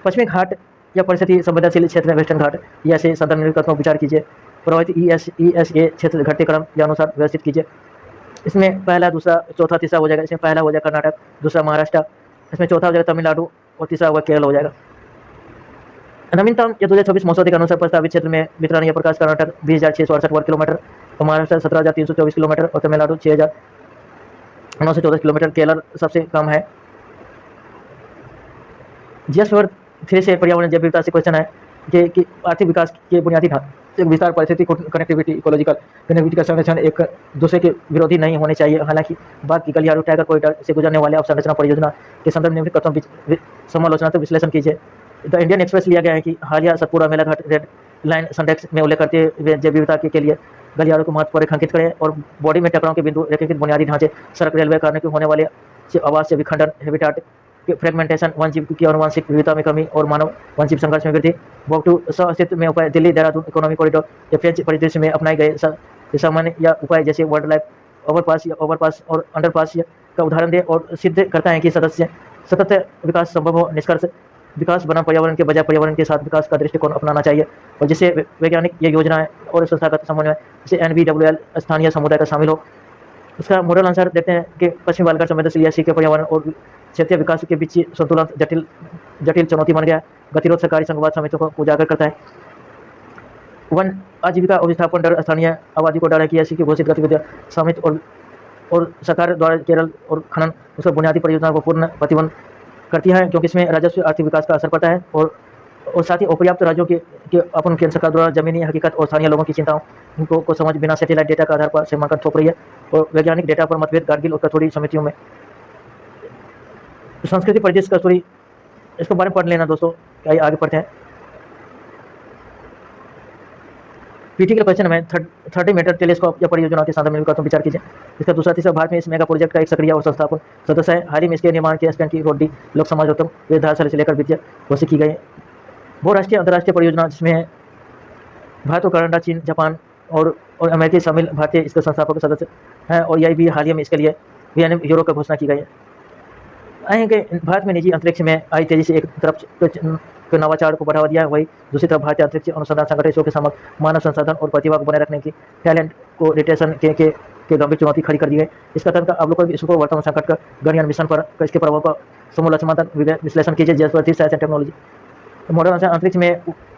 पश्चिमी घाट या परिस्थिति संवेदनशील क्षेत्र में वेस्टर्न घाट या से निम्नलिखित पर विचार कीजिए। प्रभावित ESA क्षेत्र घटते क्रम के अनुसार व्यवस्थित कीजिए। इसमें पहला, दूसरा, चौथा, तीसरा हो जाएगा। इसमें पहला हो जाएगा कर्नाटक, दूसरा महाराष्ट्र, इसमें चौथा हो जाएगा तमिलनाडु और तीसरा होगा केरल हो जाएगा। नवीनतम या 2024 मसौदे के अनुसार प्रस्तावित क्षेत्र में वितरण या प्रकाश कर्नाटक 20,668 वर्ग किलोमीटर और महाराष्ट्र 17,324 किलोमीटर और तमिलनाडु 9 से 14 किलोमीटर, केरल सबसे कम है। जीएस पेपर 3 से पर्यावरण जैव विविधता से क्वेश्चन है कि आर्थिक विकास के बुनियादी ढांचे विस्तार, परिस्थिति कनेक्टिविटी, इकोलॉजिकल कनेक्टिविटी का संरक्षण एक दूसरे के विरोधी नहीं होने चाहिए। हालांकि बाग की गलियारों, टाइगर कॉरिडोर से गुजरने वाले अवसंरचना परियोजना के संदर्भ में निम्नलिखित समालोचनात्मक विश्लेषण कीजिए। द इंडियन एक्सप्रेस लिया गया है कि हालिया सतपुड़ा मेलाघाट रेड लाइन संडेक्स में उल्लेख करते हुए जैव विविधता के लिए गलियारों को महत्व पर रेखांकित करें और बॉडी में टकराव के बिंदु रेखांकित बुनियादी ढांचे, सड़क, रेलवे कारण के होने वाले आवास से विखंडन, हैबिटाट फ्रेगमेंटेशन, वन जीव की अनुवांशिक विविधता में कमी और मानव वन जीव संघर्ष में वृद्धि। वॉक टू सह अस्तित्व में उपाय, दिल्ली देहरादून इकोनॉमिक कॉरिडोर या फ्रेंच परिदृश्य में अपनाए गए सामान्य या उपाय जैसे वाइल्ड लाइफ ओवरपास और अंडरपास का उदाहरण दें और सिद्ध करता है कि सतत विकास संभव हो। निष्कर्ष, विकास बनाम पर्यावरण के बजाय पर्यावरण के साथ विकास का दृष्टिकोण अपनाना चाहिए और जिससे वैज्ञानिक ये योजनाएं और संस्थागत समन्वय जैसे NBWL स्थानीय समुदाय का शामिल हो। उसका मॉडल आंसर देते हैं कि पश्चिम बंगाल संवेदनशील के पर्यावरण और क्षेत्रीय विकास के बीच संतुलन जटिल चुनौती बन गया है। गतिरोध सरकारी संघवाद समितियों को उजागर करता है। वन आजीविका और विस्थापन डर स्थानीय आबादी को डर है कि ऐसी की घोषित गतिविधियां समिति और सरकार द्वारा केरल और खनन उसका बुनियादी परियोजनाओं को पूर्ण प्रतिबंध करती है, क्योंकि इसमें राजस्व आर्थिक विकास का असर पड़ता है और साथ ही अपर्याप्त राज्यों के अपन केंद्र सरकार द्वारा जमीनी हकीकत और स्थानीय लोगों की चिंताओं को समझ बिना सैटेलाइट डेटा का आधार पर सीमांकन थोप रही है और वैज्ञानिक डेटा पर मतभेद, कारगिल और कथोड़ी समितियों में संस्कृति परिदृश्य कस्तूरी, इसको बारे में पढ़ लेना दोस्तों। आइए आगे पढ़ते हैं। पीटी के क्वेश्चन में 30 मीटर टेलीस्कोप या परियोजना के साधन में विचार कीजिए। इसका दूसरा तीसरा भारत में इस मेगा प्रोजेक्ट का एक सक्रिय और संस्थापक सदस्य है। हाल ही में इसके निर्माण के स्पेन की रोडी लोक समाज रोहतम विधानसभा से लेकर विद्या घोषित की गई बहुराष्ट्रीय अंतर्राष्ट्रीय परियोजना, जिसमें भारत और कनाडा, चीन, जापान और अमेरिका शामिल। भारतीय इसके संस्थापक सदस्य हैं और यह भी हाल ही में इसके लिए यूरो का घोषणा की गई है। आएंगे भारत में निजी अंतरिक्ष में आई तेजी से एक तरफ नवाचार को बढ़ावा दिया है, वही दूसरी तरफ भारतीय अंतरिक्ष अनुसंधान संगठन के समक्ष मानव संसाधन और प्रतिभा को बनाए रखने की टैलेंट को रिटेशन के गंभीर चुनौती खड़ी कर दी है। इसका तंत्र अवलोकन इसको वर्तमान संकट का गणियान मिशन पर इसके प्रभाव का समूलात्मक विश्लेषण कीजिए। जैसे साइंस एंड टेक्नोलॉजी मॉडर्न अंतरिक्ष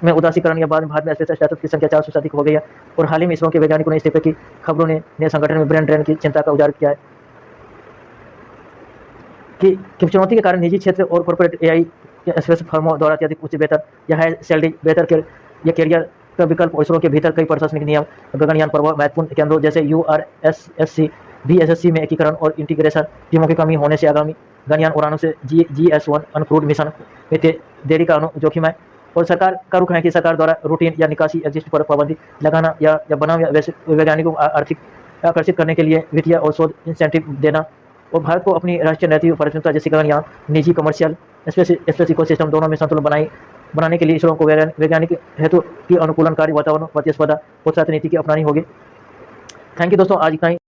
में उदासीकरण या बाद में भारत में स्पेस स्टार्टअप की संख्या 400 से अधिक हो गई है और हाल ही में इसरो के वैज्ञानिकों ने इस तरह की खबरों ने संगठन में ब्रेन ड्रेन की चिंता का उजागर किया है कि चुनौती के कारण निजी क्षेत्र और कॉर्पोरेट AI स्पेस फर्मों द्वारा अत्यधिक उच्च वेतन या हाई सैलरी बेहतर या कैरियर का विकल्प और इसरो के भीतर कई प्रशासनिक नियम गगनयान पर महत्वपूर्ण केंद्रों जैसे URSSC BSSC में एकीकरण और इंटीग्रेशन टीमों की कमी होने से आगामी गगनयान उड़ानों से GS1 अनक्रूड मिशन में देरी का जोखिम है और सरकार का रुख है कि सरकार द्वारा रूटीन या निकासी एग्जिस्ट पर पाबंदी लगाना या बनाम या वैज्ञानिकों को आर्थिक आकर्षित करने के लिए वित्तीय और शोध इंसेंटिव देना और भारत को अपनी राष्ट्रीय नैतिक प्राथमिकता जैसे गगनयान, निजी कमर्शियल स्पेस इकोसिस्टम दोनों में संतुलन बनाने के लिए इसरो को वैज्ञानिक हेतु की अनुकूलनकारी वातावरण, प्रतिस्पर्धा और नीति की अपनानी होगी। थैंक यू दोस्तों, आज इतना ही।